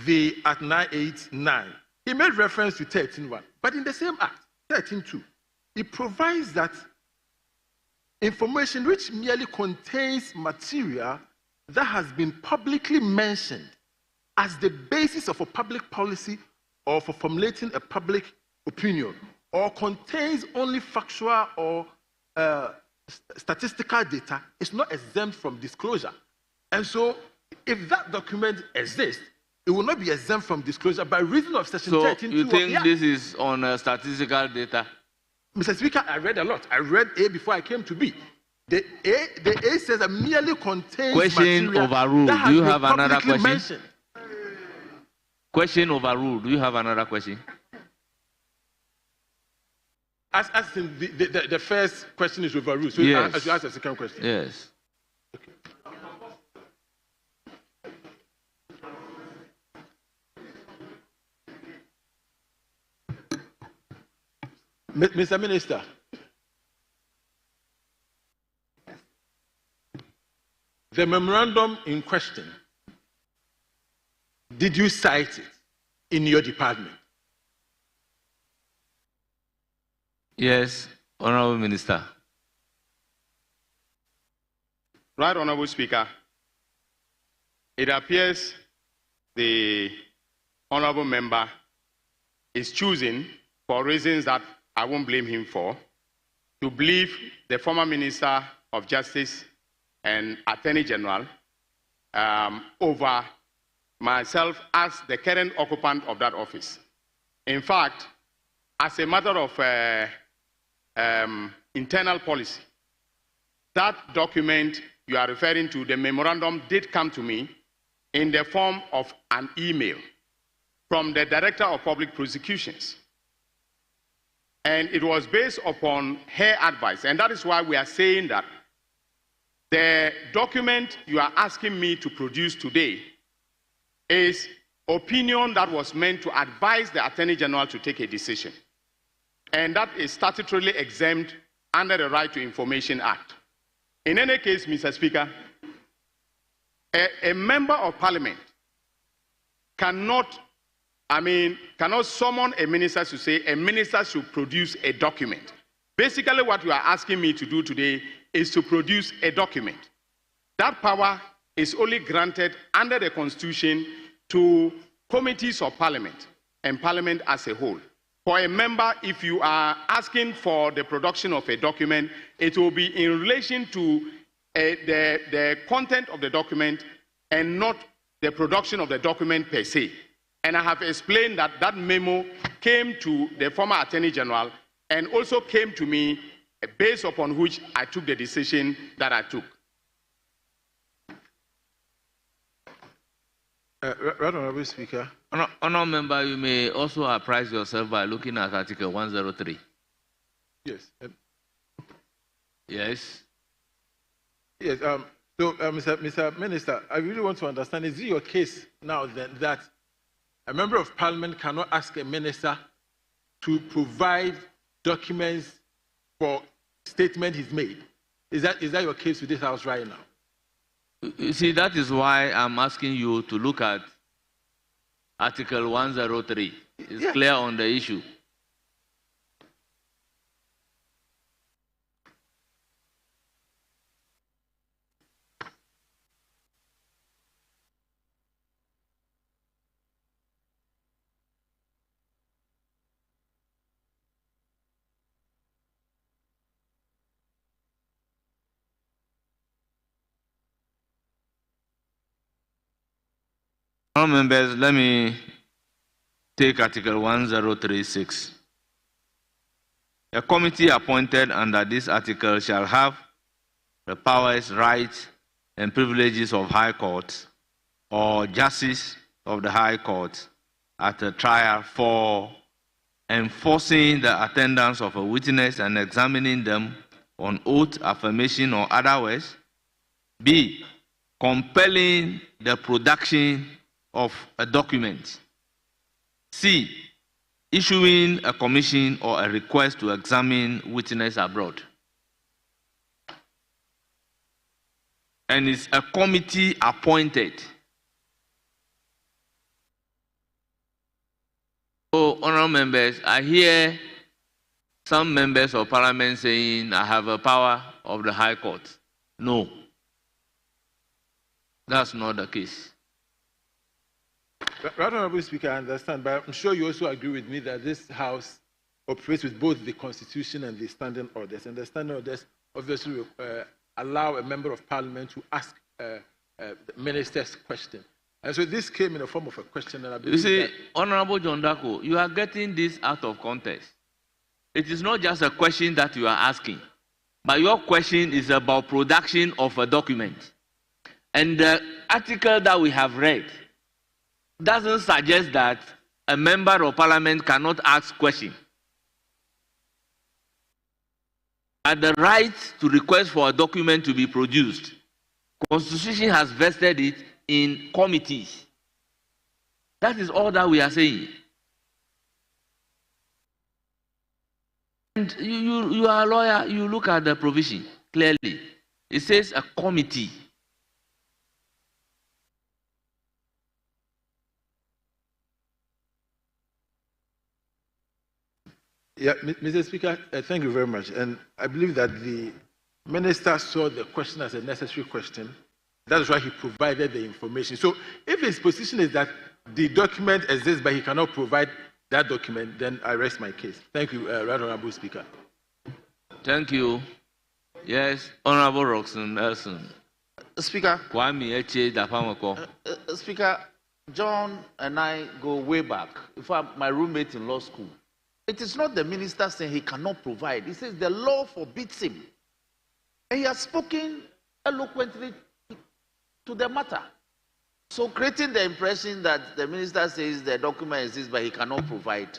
the Act 989, he made reference to 13.1, but in the same act, 13.2, it provides that information which merely contains material that has been publicly mentioned as the basis of a public policy or for formulating a public opinion, or contains only factual or statistical data is not exempt from disclosure. And so, if that document exists, it will not be exempt from disclosure by reason of Section 13. So, you think this is on statistical data? Mr. Speaker, I read a lot. I read A before I came to B. The A says that merely contains question material overruled. that has Do you been have another publicly question? mentioned. Question overruled. Do you have another question? As in the first question is overruled. So Yes. as you ask the second question. Yes. Mr. Minister, the memorandum in question, did you cite it in your department? Yes, Honorable Minister. Right, Honorable Speaker. It appears the Honorable Member is choosing, for reasons that I won't blame him for, to believe the former Minister of Justice and Attorney General over myself as the current occupant of that office. In fact, as a matter of internal policy, that document you are referring to, the memorandum, did come to me in the form of an email from the Director of Public Prosecutions. And it was based upon her advice. And that is why we are saying that the document you are asking me to produce today is opinion that was meant to advise the Attorney General to take a decision. And that is statutorily exempt under the Right to Information Act. In any case, Mr. Speaker, a member of Parliament cannot summon a minister to say a minister should produce a document. Basically, what you are asking me to do today is to produce a document. That power is only granted under the Constitution to committees of Parliament and Parliament as a whole. For a member, if you are asking for the production of a document, it will be in relation to the content of the document and not the production of the document per se. And I have explained that that memo came to the former Attorney General and also came to me, based upon which I took the decision that I took. Right Honorable Speaker. Honourable Member, you may also apprise yourself by looking at Article 103. Yes. Yes. Yes. Mr. Minister, I really want to understand, is it your case now then that a member of Parliament cannot ask a minister to provide documents for statement he's made? Is that your case with this House right now? You see, that is why I'm asking you to look at Article 103. It's clear on the issue. Members, let me take Article 1036. A committee appointed under this article shall have the powers, rights, and privileges of High Court or Justice of the High Court at a trial for enforcing the attendance of a witness and examining them on oath, affirmation, or otherwise. B, compelling the production of a document. C, issuing a commission or a request to examine witness abroad. And it's a committee appointed. So, honourable members, I hear some members of Parliament saying, I have a power of the High Court. No, that's not the case. Right Honorable Speaker, I understand, but I'm sure you also agree with me that this House operates with both the Constitution and the standing orders, and the standing orders obviously allow a member of parliament to ask the minister's question. And so this came in the form of a question. And I believe you see, Honorable John Dako, you are getting this out of context. It is not just a question that you are asking, but your question is about production of a document. And the article that we have read doesn't suggest that a member of parliament cannot ask questions. But the right to request for a document to be produced, Constitution has vested it in committees. That is all that we are saying. And you are a lawyer, you look at the provision clearly. It says a committee. Yeah, Mr. Speaker, thank you very much. And I believe that the minister saw the question as a necessary question. That is why he provided the information. So if his position is that the document exists but he cannot provide that document, then I rest my case. Thank you, Right Honorable Speaker. Thank you. Yes, Honorable Roxanne Nelson. Speaker. Kwame Eche Dafamako. Speaker, John and I go way back. In fact, my roommate in law school. It is not the minister saying he cannot provide. He says the law forbids him. And he has spoken eloquently to the matter. So creating the impression that the minister says the document exists but he cannot provide,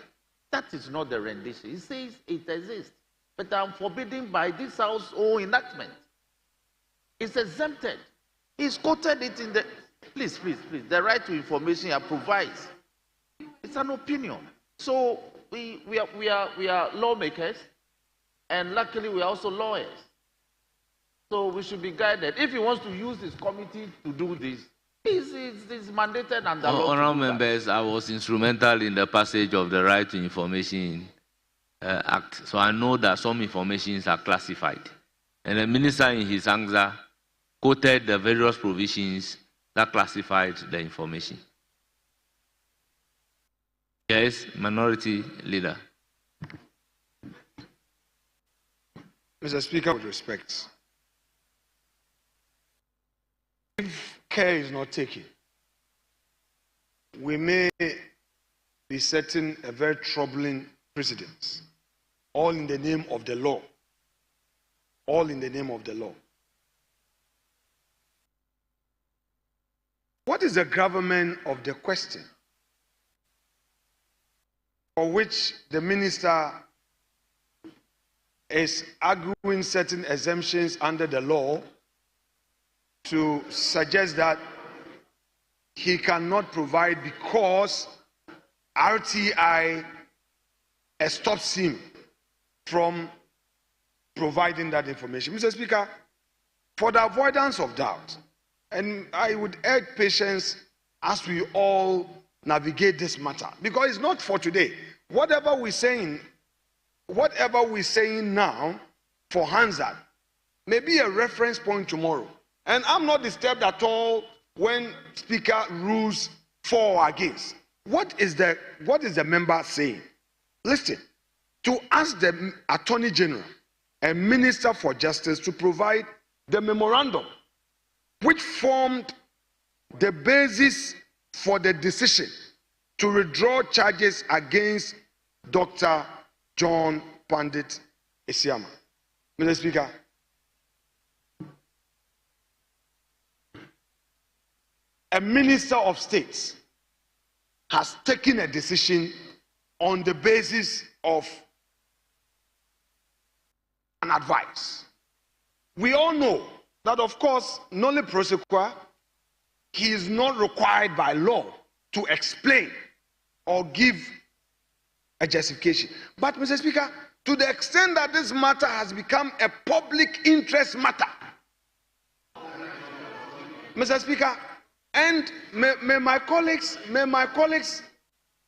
that is not the rendition. He says it exists, but I'm forbidden by this House's own enactment. It's exempted. He's quoted it in the... Please, the right to information provides. It's an opinion. So we are lawmakers, and luckily we are also lawyers. So we should be guided. If he wants to use his committee to do this, it's mandated under law. Honourable members, I was instrumental in the passage of the Right to Information Act, so I know that some informations are classified. And the minister in his answer quoted the various provisions that classified the information. Yes, Minority Leader. Mr. Speaker, with respect, if care is not taken, we may be setting a very troubling precedent, all in the name of the law. All in the name of the law. What is the gravamen of the question for which the minister is arguing certain exemptions under the law to suggest that he cannot provide because RTI stops him from providing that information? Mr. Speaker, for the avoidance of doubt, and I would urge patience as we all navigate this matter, because it's not for today. Whatever we're saying now for Hansard may be a reference point tomorrow. And I'm not disturbed at all when Speaker rules for or against. What is the member saying? Listen, to ask the Attorney General and Minister for Justice to provide the memorandum which formed the basis for the decision to withdraw charges against Dr. John Pandit Isiama. Mr. Speaker, a Minister of State has taken a decision on the basis of an advice. We all know that, of course, Noli Prosequa, he is not required by law to explain or give a justification. But, Mr. Speaker, to the extent that this matter has become a public interest matter, Mr. Speaker, and may my colleagues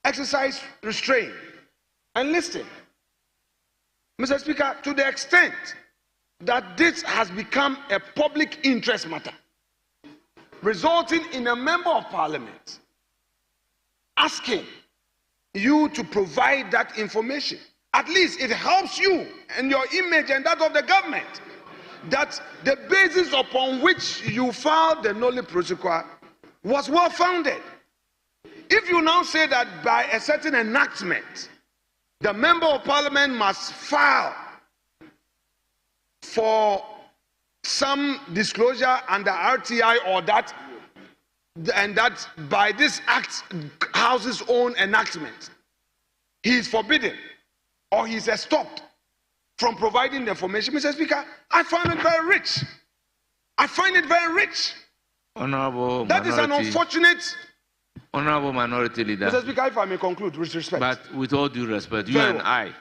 exercise restraint and listen. Mr. Speaker, to the extent that this has become a public interest matter, resulting in a member of parliament asking you to provide that information, at least it helps you and your image and that of the government. that the basis upon which you filed the nolle prosequi was well founded. If you now say that by a certain enactment, the member of parliament must file for some disclosure under RTI or that, and that by this act, House's own enactment, he is forbidden or he is stopped from providing the information. Mr. Speaker, I find it very rich. I find it very rich. Honorable That minority, is an unfortunate. Honorable Minority Leader. Mr. Speaker, if I may conclude with respect. But with all due respect, you and I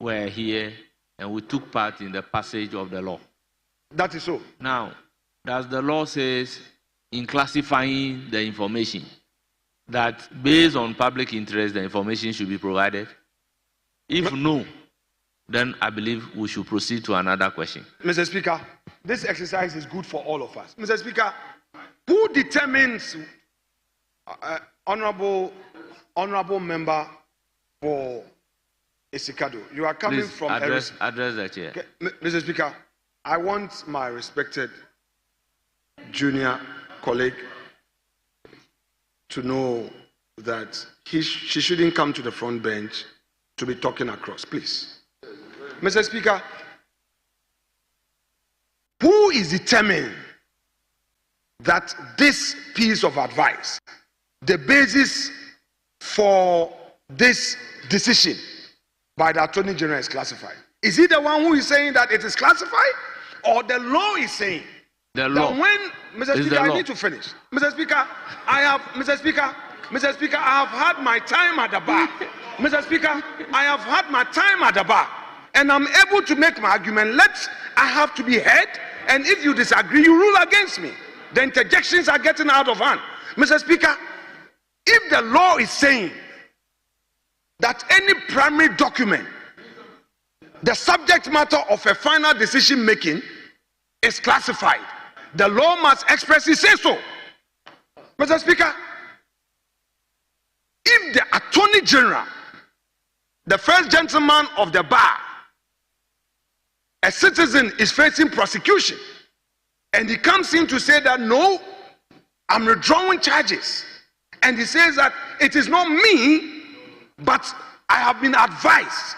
were here and we took part in the passage of the law. That is so. Now, does the law says in classifying the information that based on public interest, the information should be provided? If no, then I believe we should proceed to another question. Mr. Speaker, this exercise is good for all of us. Mr. Speaker, who determines, honorable member for Isikado, you are coming Please from address the chair. Okay, Mr. Speaker, I want my respected junior colleague to know that she shouldn't come to the front bench to be talking across, please. Mr. Speaker, who is determining that this piece of advice, the basis for this decision by the Attorney General, is classified? Is he the one who is saying that it is classified, or the law is saying the law? That when, Mr. Speaker, I need to finish. Mr. Speaker, Mr. Speaker, I have had my time at the bar. Mr. Speaker, I have had my time at the bar, and I'm able to make my argument. I have to be heard, and if you disagree, you rule against me. The interjections are getting out of hand. Mr. Speaker, if the law is saying that any primary document, the subject matter of a final decision making, is classified, the law must expressly say so. Mr. Speaker, if the Attorney General, the first gentleman of the bar, a citizen is facing prosecution, and he comes in to say that no, I'm withdrawing charges, and he says that it is not me, but I have been advised,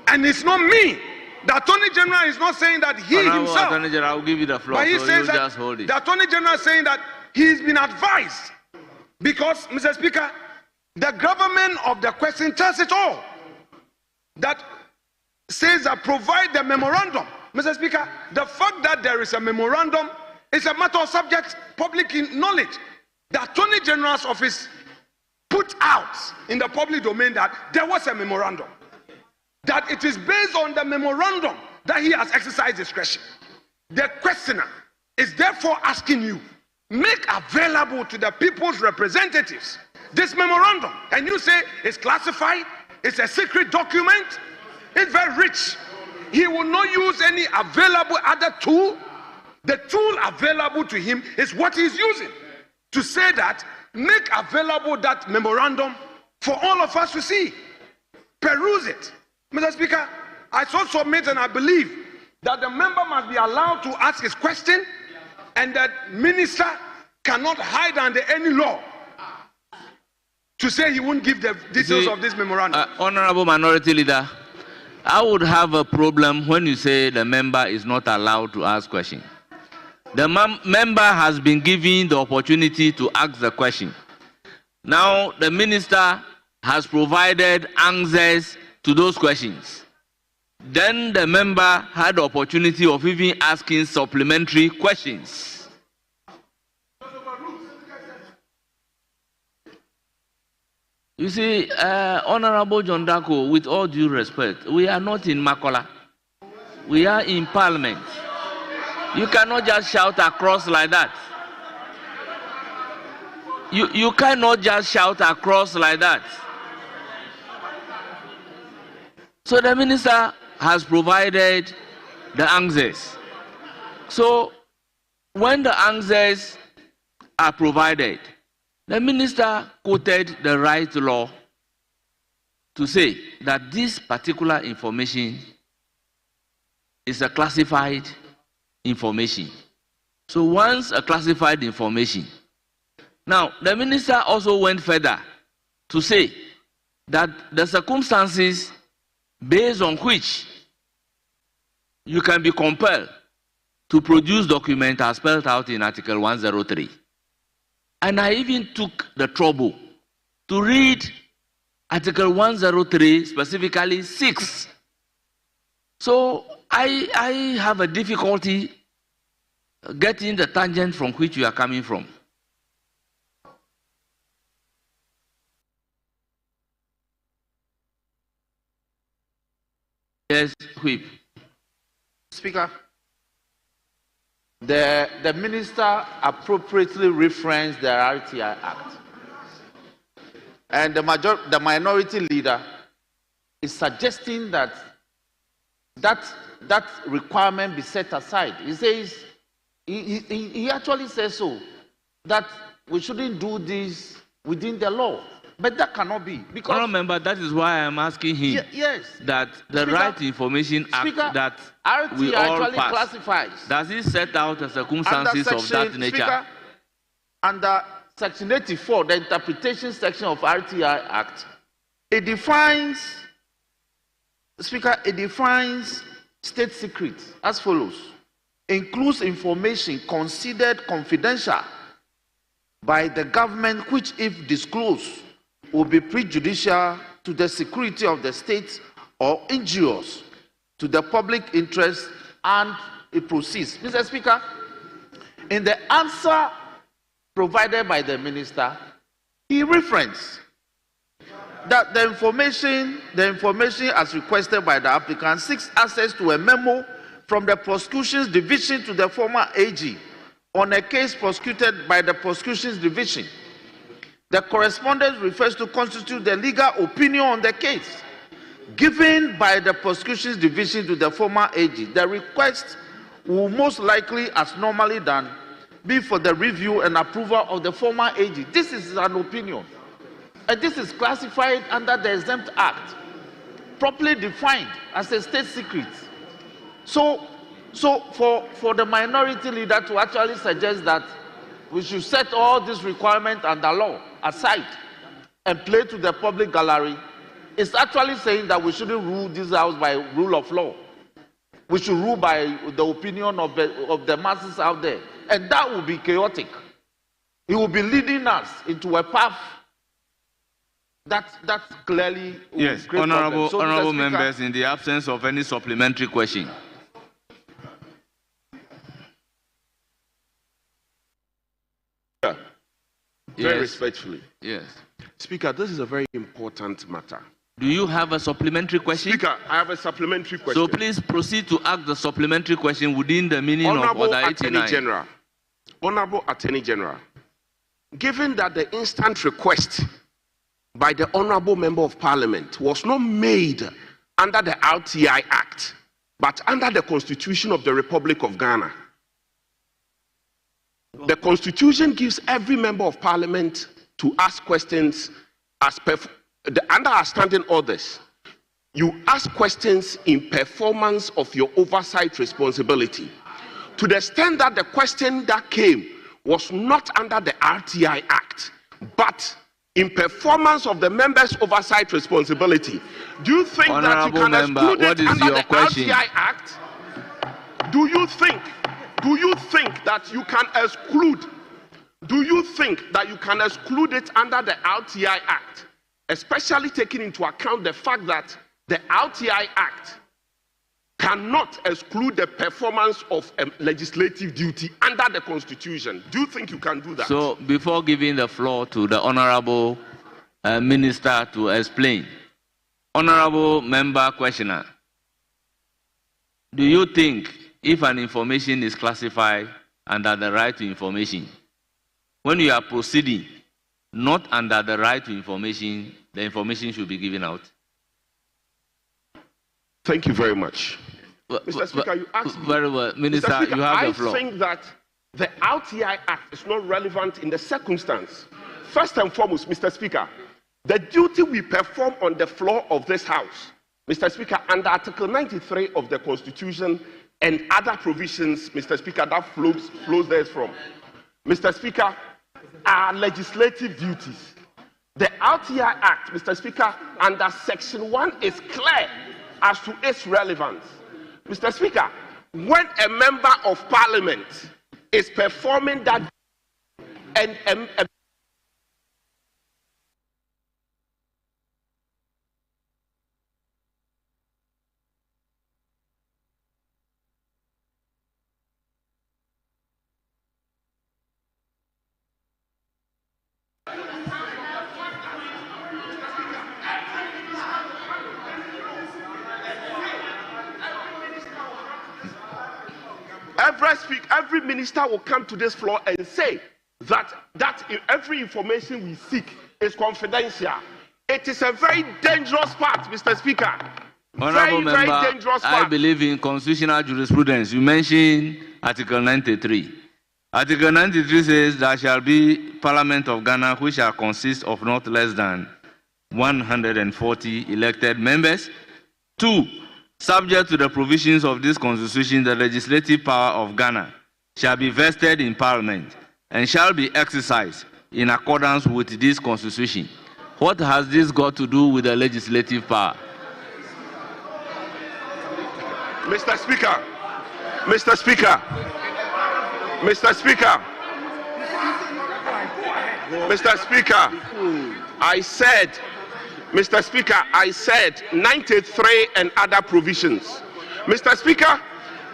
and it's not me. The Attorney General is not saying that he himself. Attorney General, I'll give you the floor. But he so says that just hold it. the Attorney General is saying that he's been advised, because, Mr. Speaker, the government of the question tells it all. That says that provide the memorandum. Mr. Speaker, the fact that there is a memorandum is a matter of subject public knowledge. The Attorney General's office put out in the public domain that there was a memorandum. That it is based on the memorandum that he has exercised discretion. The questioner is therefore asking you, make available to the people's representatives this memorandum. And you say it's classified, it's a secret document, it's very rich. He will not use any available other tool. The tool available to him is what he's using to say that make available that memorandum for all of us to see. Peruse it. Mr. Speaker, I so submit and I believe that the member must be allowed to ask his question, and that minister cannot hide under any law to say he won't give the details of this memorandum. Honorable Minority Leader, I would have a problem when you say the member is not allowed to ask questions. The member has been given the opportunity to ask the question. Now the minister has provided answers to those questions. Then the member had the opportunity of even asking supplementary questions. You see, Honorable John Dako, with all due respect, we are not in Makola. We are in Parliament. You cannot just shout across like that. You cannot just shout across like that. So the minister has provided the answers. So when the answers are provided, the minister quoted the right law to say that this particular information is a classified information. So once a classified information, now the minister also went further to say that the circumstances based on which you can be compelled to produce documents are spelled out in Article 103. And I even took the trouble to read Article 103, specifically 6. So I have a difficulty getting the tangent from which you are coming from. Yes, Whip. Speaker, the minister appropriately referenced the RTI Act. And the minority leader is suggesting that requirement be set aside. He says, he actually says so, that we shouldn't do this within the law. But that cannot be. Because, I remember, that is why I'm asking him that the Speaker, Right to Information Act Speaker, that RT we all actually pass, classifies. does it set out the circumstances of that nature? Speaker, under Section 84, the interpretation section of RTI Act, it defines, Speaker, it defines state secrets as follows: includes information considered confidential by the government, which, if disclosed, will be prejudicial to the security of the state or injurious to the public interest, and it proceeds. Mr. Speaker, in the answer provided by the minister, he referenced that the information as requested by the applicant seeks access to a memo from the prosecutions division to the former AG on a case prosecuted by the prosecutions division. The correspondence refers to constitute the legal opinion on the case given by the prosecutions division to the former AG. The request will most likely, as normally done, be for the review and approval of the former AG. This is an opinion, and this is classified under the Exempt Act, properly defined as a state secret. So for the minority leader to actually suggest that we should set all these requirements under law aside and play to the public gallery is actually saying that we shouldn't rule this house by rule of law. We should rule by the opinion of the masses out there. And that will be chaotic. He will be leading us into a path that clearly will yes, honorable members, in the absence of any supplementary question. Very respectfully. Yes. Speaker, this is a very important matter. Do you have a supplementary question? Speaker, I have a supplementary question. So please proceed to ask the supplementary question within the meaning of Order 89. Honorable Attorney General, given that the instant request by the Honorable Member of Parliament was not made under the RTI Act, but under the Constitution of the Republic of Ghana, the Constitution gives every Member of Parliament to ask questions under our standing orders. You ask questions in performance of your oversight responsibility. To the extent that the question that came was not under the RTI Act, but in performance of the member's oversight responsibility, do you think that you can exclude it under the RTI Act? Do you think that you can exclude? Do you think that you can exclude it under the RTI Act, especially taking into account the fact that the RTI Act cannot exclude the performance of a legislative duty under the Constitution? Do you think you can do that? So, before giving the floor to the Honorable Minister to explain, Honorable Member Questioner, do you think if an information is classified under the right to information, when you are proceeding not under the right to information, the information should be given out? Thank you very much. Mr. Speaker, you asked me. Very well. Minister, Speaker, you have the floor. I think that the RTI Act is not relevant in the circumstance. First and foremost, Mr. Speaker, the duty we perform on the floor of this House, Mr. Speaker, under Article 93 of the Constitution, and other provisions, Mr. Speaker, that flows there from. Mr. Speaker, are legislative duties. The RTI Act, Mr. Speaker, under Section 1 is clear as to its relevance. Mr. Speaker, when a member of Parliament is performing that and every minister will come to this floor and say that every information we seek is confidential. It is a very dangerous part, Mr. Speaker. Honorable very member, dangerous I part. believe in constitutional jurisprudence. You mentioned Article 93. Article 93 says there shall be Parliament of Ghana which shall consist of not less than 140 elected members. 2. Subject to the provisions of this constitution, the legislative power of Ghana shall be vested in Parliament and shall be exercised in accordance with this constitution. What has this got to do with the legislative power? Mr. Speaker, Mr. Speaker, Mr. Speaker, Mr. Speaker, I said, Mr. Speaker, I said 93 and other provisions. Mr. Speaker,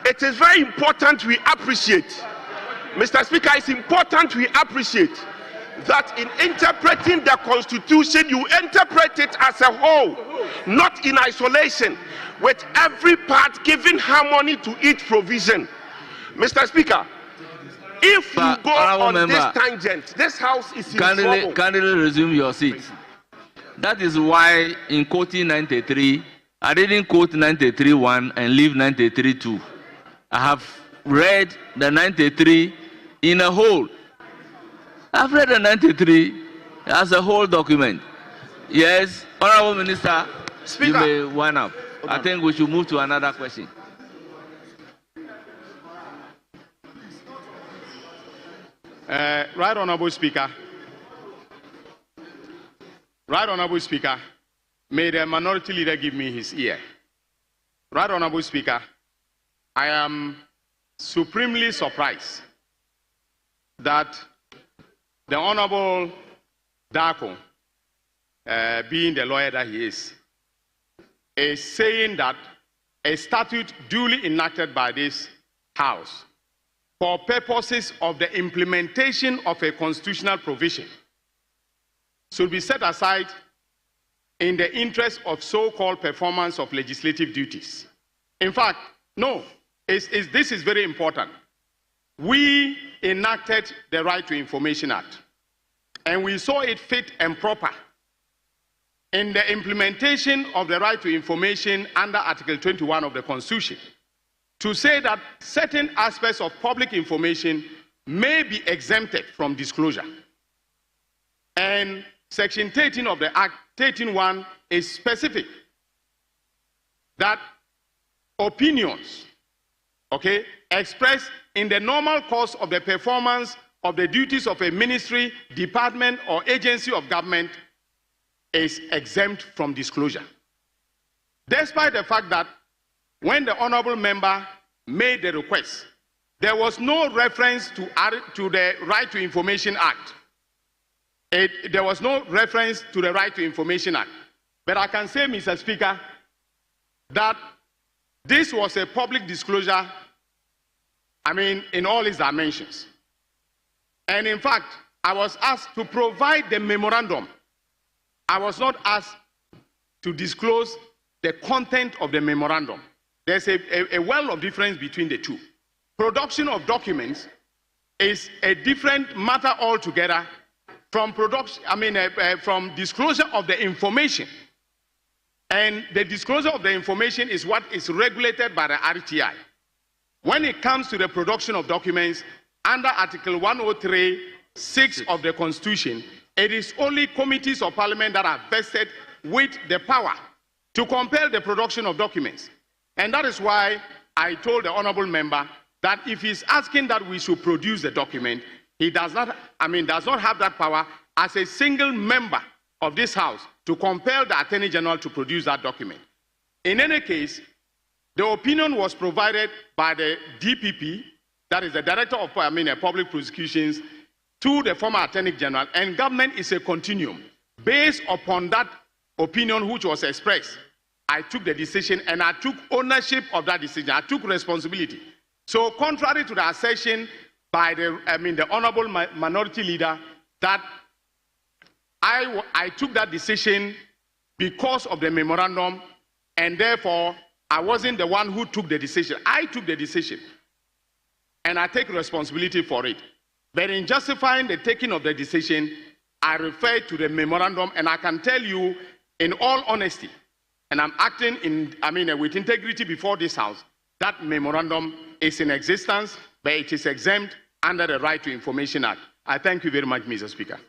it is very important we appreciate. Mr. Speaker, it's important we appreciate that in interpreting the Constitution, you interpret it as a whole, not in isolation, with every part giving harmony to each provision. Mr. Speaker, if you go on this tangent, this House is in trouble. Kindly resume your seat. That is why in quoting 93, I didn't quote 93.1 and leave 93.2. I have read the 93 in a whole. I've read the 93 as a whole document. Yes, Honorable Minister, Speaker, you may wind up. I think we should move to another question. Right Honorable Speaker. Right Honorable Speaker, may the minority leader give me his ear. Right Honorable Speaker, I am supremely surprised that the Honorable Darko, being the lawyer that he is saying that a statute duly enacted by this House for purposes of the implementation of a constitutional provision should be set aside in the interest of so-called performance of legislative duties. In fact, no, this is very important. We enacted the Right to Information Act, and we saw it fit and proper in the implementation of the right to information under Article 21 of the Constitution to say that certain aspects of public information may be exempted from disclosure. And Section 13 of the Act, 13.1, is specific that opinions, expressed in the normal course of the performance of the duties of a ministry, department, or agency of government is exempt from disclosure. Despite the fact that when the honorable member made the request, there was no reference to the Right to Information Act. There was no reference to the Right to Information Act. But I can say, Mr. Speaker, that this was a public disclosure, in all its dimensions. And in fact, I was asked to provide the memorandum. I was not asked to disclose the content of the memorandum. There's a well of difference between the two. Production of documents is a different matter altogether from from disclosure of the information. And the disclosure of the information is what is regulated by the RTI. When it comes to the production of documents under Article 103(6) of the Constitution, it is only committees of parliament that are vested with the power to compel the production of documents. And that is why I told the honorable member that if he's asking that we should produce the document, he does not have that power as a single member of this House to compel the Attorney General to produce that document. In any case, the opinion was provided by the DPP, that is the Director of Public Prosecutions, to the former Attorney General, and government is a continuum. Based upon that opinion which was expressed, I took the decision and I took ownership of that decision. I took responsibility. So contrary to the assertion by the Honorable Minority Leader that I took that decision because of the memorandum and therefore I wasn't the one who took the decision. I took the decision and I take responsibility for it. But in justifying the taking of the decision, I refer to the memorandum, and I can tell you in all honesty, and I'm acting with integrity before this House, that memorandum is in existence, but it is exempt under the Right to Information Act. I thank you very much, Mr. Speaker.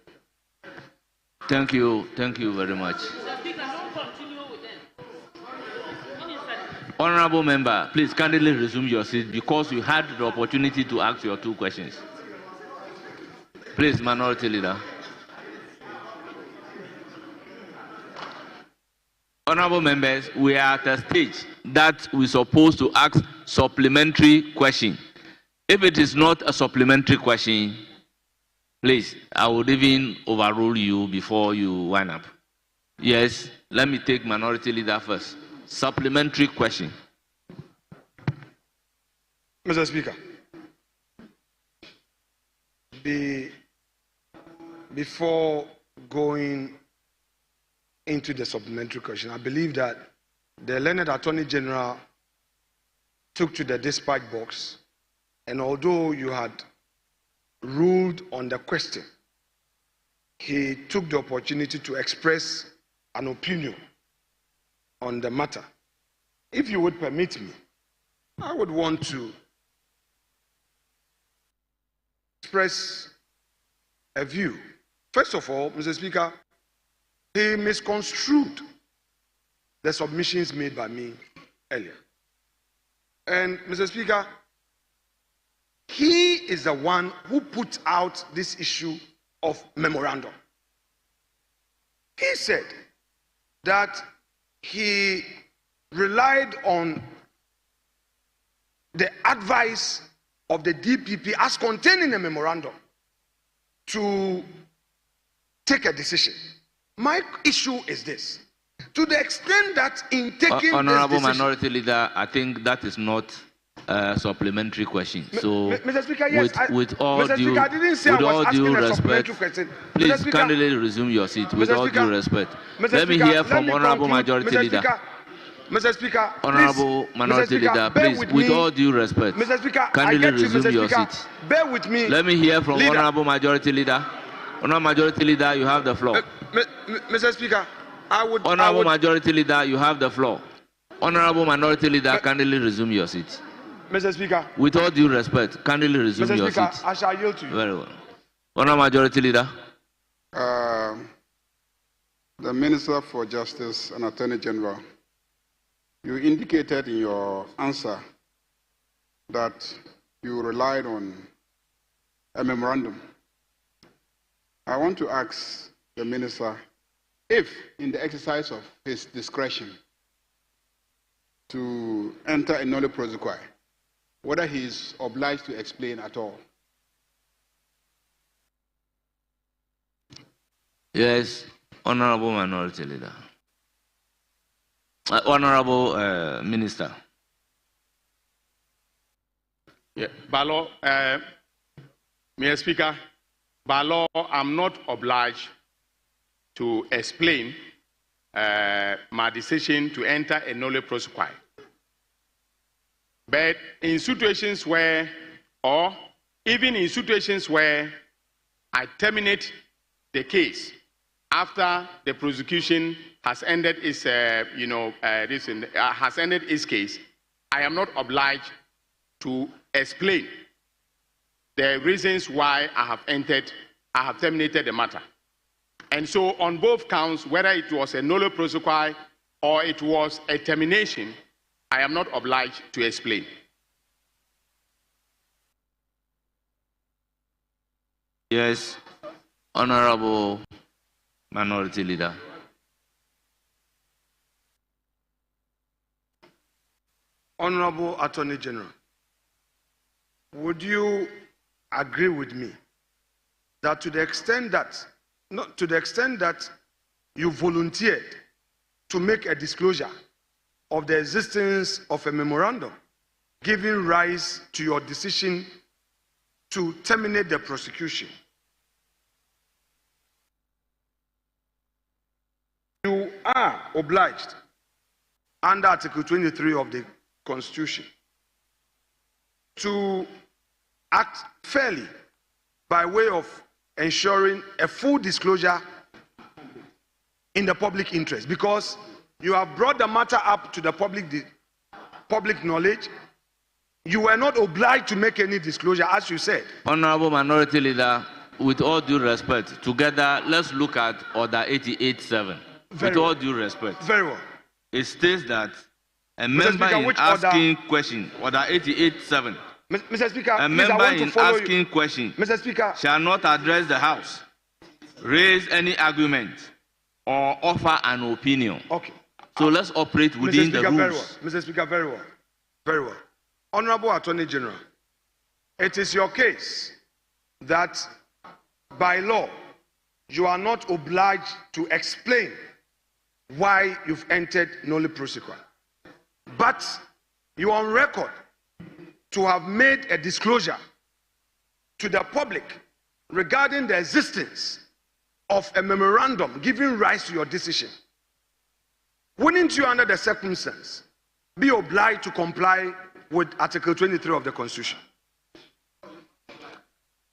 Thank you very much. Honorable member, please kindly resume your seat because you had the opportunity to ask your 2 questions. Please, Minority Leader. Honorable members, we are at a stage that we're supposed to ask supplementary question. If it is not a supplementary question, please, I would even overrule you before you wind up. Yes, let me take Minority Leader first. Supplementary question. Mr. Speaker, before going into the supplementary question, I believe that the learned Attorney General took to the dispatch box, and although you had ruled on the question, he took the opportunity to express an opinion on the matter. If you would permit me, I would want to express a view. First of all, Mr. Speaker, he misconstrued the submissions made by me earlier. And Mr. Speaker, he is the one who put out this issue of memorandum. He said that he relied on the advice of the DPP as contained in the memorandum to take a decision. My issue is this. To the extent that in taking Honorable this decision, Minority Leader, I think that is not a supplementary question. So, Mr. Speaker, yes, with all Mr. due, Speaker, I didn't say with I was all asking due a respect, supplementary question. please Speaker, kindly resume your seat. With all due respect, Mr. let me hear from Honorable Majority Leader. Mr. Speaker, Honorable Minority Leader, please, with all due respect, Mr. Speaker, kindly resume your seat. Bear with me. Let me hear from Honorable Majority Leader. Honorable Majority Leader, you have the floor. Mr. Speaker, Honorable Majority Leader, you have the floor. Honorable Minority Leader, kindly resume your seat. Mr. Speaker. With all due respect, kindly resume your seat. Mr. Speaker, I shall yield to you. Very well. Honorable Majority Leader. The Minister for Justice and Attorney General, you indicated in your answer that you relied on a memorandum. I want to ask the Minister if, in the exercise of his discretion to enter a nolle prosequi, whether he is obliged to explain at all. Yes, Honorable Minority Leader. Honorable Minister. Yeah, by law, Mr. Speaker, by law, I'm not obliged to explain my decision to enter a nolle prosequi. But in situations where, or even in situations where I terminate the case after the prosecution has ended its, has ended its case, I am not obliged to explain the reasons why I have terminated the matter. And so on both counts, whether it was a nolle prosequi or it was a termination, I am not obliged to explain. Yes, Honorable Minority Leader. Honorable Attorney General, would you agree with me that to the extent that, not to the extent that you volunteered to make a disclosure of the existence of a memorandum giving rise to your decision to terminate the prosecution, you are obliged under Article 23 of the Constitution to act fairly by way of ensuring a full disclosure in the public interest, because you have brought the matter up to the public knowledge. You were not obliged to make any disclosure, as you said. Honorable Minority Leader, with all due respect, together let's look at Order 88.7. With all due respect. Very well. It states that a member in asking question, Order 88.7. Mr. Speaker, a member in asking question Mr. Speaker, shall not address the House, raise any argument, or offer an opinion. Okay. So let's operate within the rules. Very well. Mr. Speaker, very well. Very well. Honorable Attorney General, it is your case that by law you are not obliged to explain why you've entered nolle prosequi. But you are on record to have made a disclosure to the public regarding the existence of a memorandum giving rise to your decision. Wouldn't you, under the circumstance, be obliged to comply with Article 23 of the Constitution?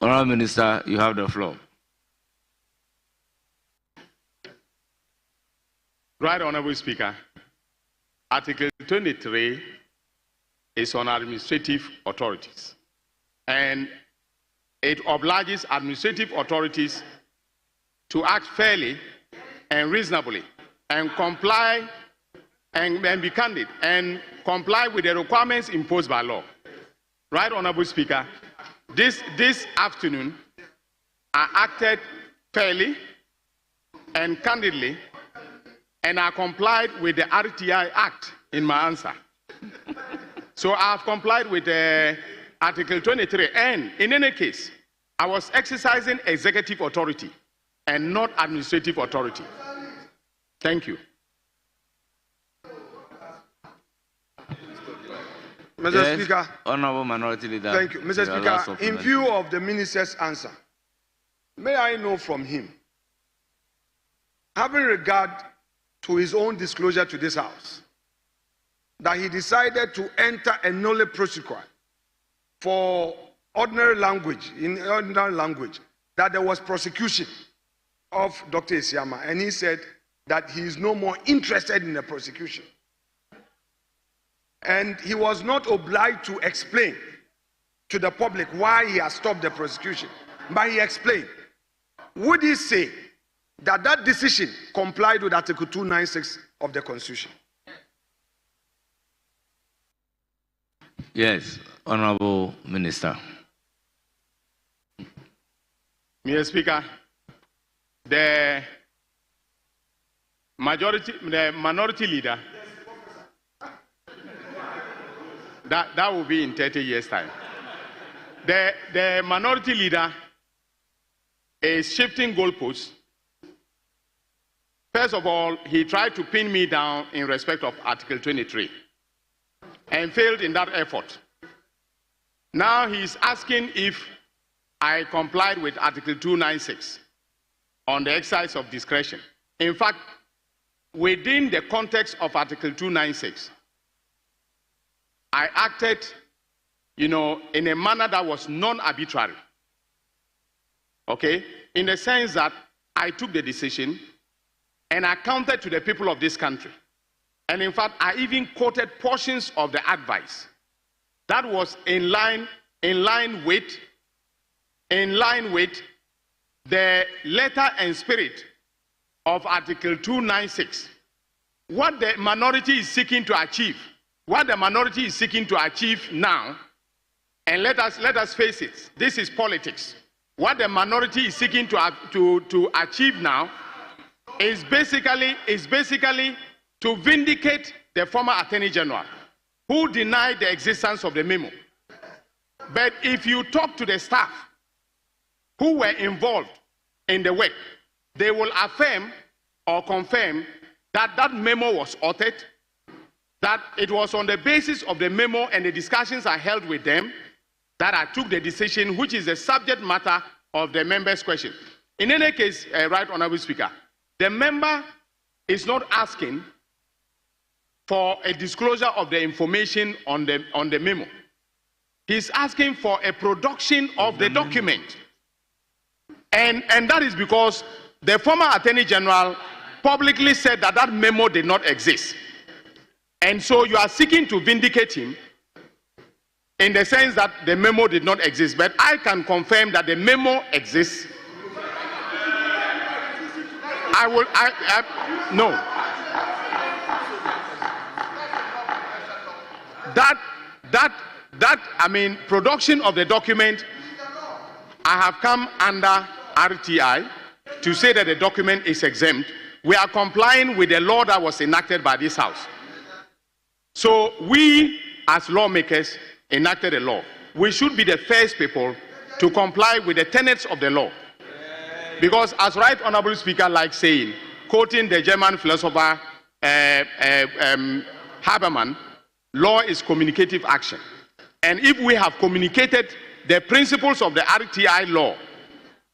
Honourable Minister, you have the floor. Right, Honourable Speaker. Article 23 is on administrative authorities, and it obliges administrative authorities to act fairly and reasonably and comply and be candid and comply with the requirements imposed by law. Right, Honourable Speaker, this afternoon I acted fairly and candidly, and I complied with the RTI Act in my answer. So I have complied with Article 23, and in any case, I was exercising executive authority and not administrative authority. Thank you. Mr. Speaker. Honourable Minority Leader. Thank you. Mr. Speaker, in view of the Minister's answer, may I know from him, having regard to his own disclosure to this House, that he decided to enter a nolle prosequi for ordinary language, in ordinary language, that there was prosecution of Dr. Isiama, and he said that he is no more interested in the prosecution. And he was not obliged to explain to the public why he has stopped the prosecution, but he explained. Would he say that that decision complied with Article 296 of the Constitution? Yes, Honourable Minister. Mr. Speaker, the minority leader, that will be in 30 years' time. The minority leader is shifting goalposts. First of all, he tried to pin me down in respect of Article 23 and failed in that effort. Now he's asking if I complied with Article 296 on the exercise of discretion. In fact, within the context of Article 296, I acted, in a manner that was non-arbitrary. Okay? In the sense that I took the decision and I counted to the people of this country. And in fact, I even quoted portions of the advice that was in line with the letter and spirit of Article 296. What the minority is seeking to achieve what the minority is seeking to achieve now, and let us face it, this is politics. What the minority is seeking to achieve now is basically to vindicate the former Attorney General, who denied the existence of the memo. But if you talk to the staff who were involved in the work, they will affirm or confirm that that memo was authored, that it was on the basis of the memo and the discussions I held with them that I took the decision, which is the subject matter of the member's question. In any case, Right Honorable Speaker, the member is not asking for a disclosure of the information on the memo. He's asking for a production of the document. And that is because the former Attorney General publicly said that that memo did not exist. And so you are seeking to vindicate him in the sense that the memo did not exist. But I can confirm that the memo exists. No. Production of the document, I have come under RTI to say that the document is exempt. We are complying with the law that was enacted by this House. So we, as lawmakers, enacted a law. We should be the first people to comply with the tenets of the law. Because as Right Honorable Speaker likes saying, quoting the German philosopher Habermas, law is communicative action. And if we have communicated the principles of the RTI law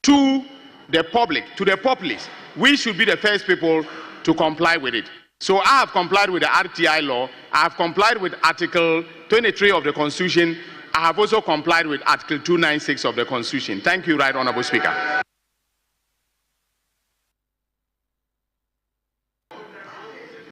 to the public, to the populace, we should be the first people to comply with it. So I have complied with the RTI law. I have complied with Article 23 of the Constitution. I have also complied with Article 296 of the Constitution. Thank you, Right Honorable Speaker.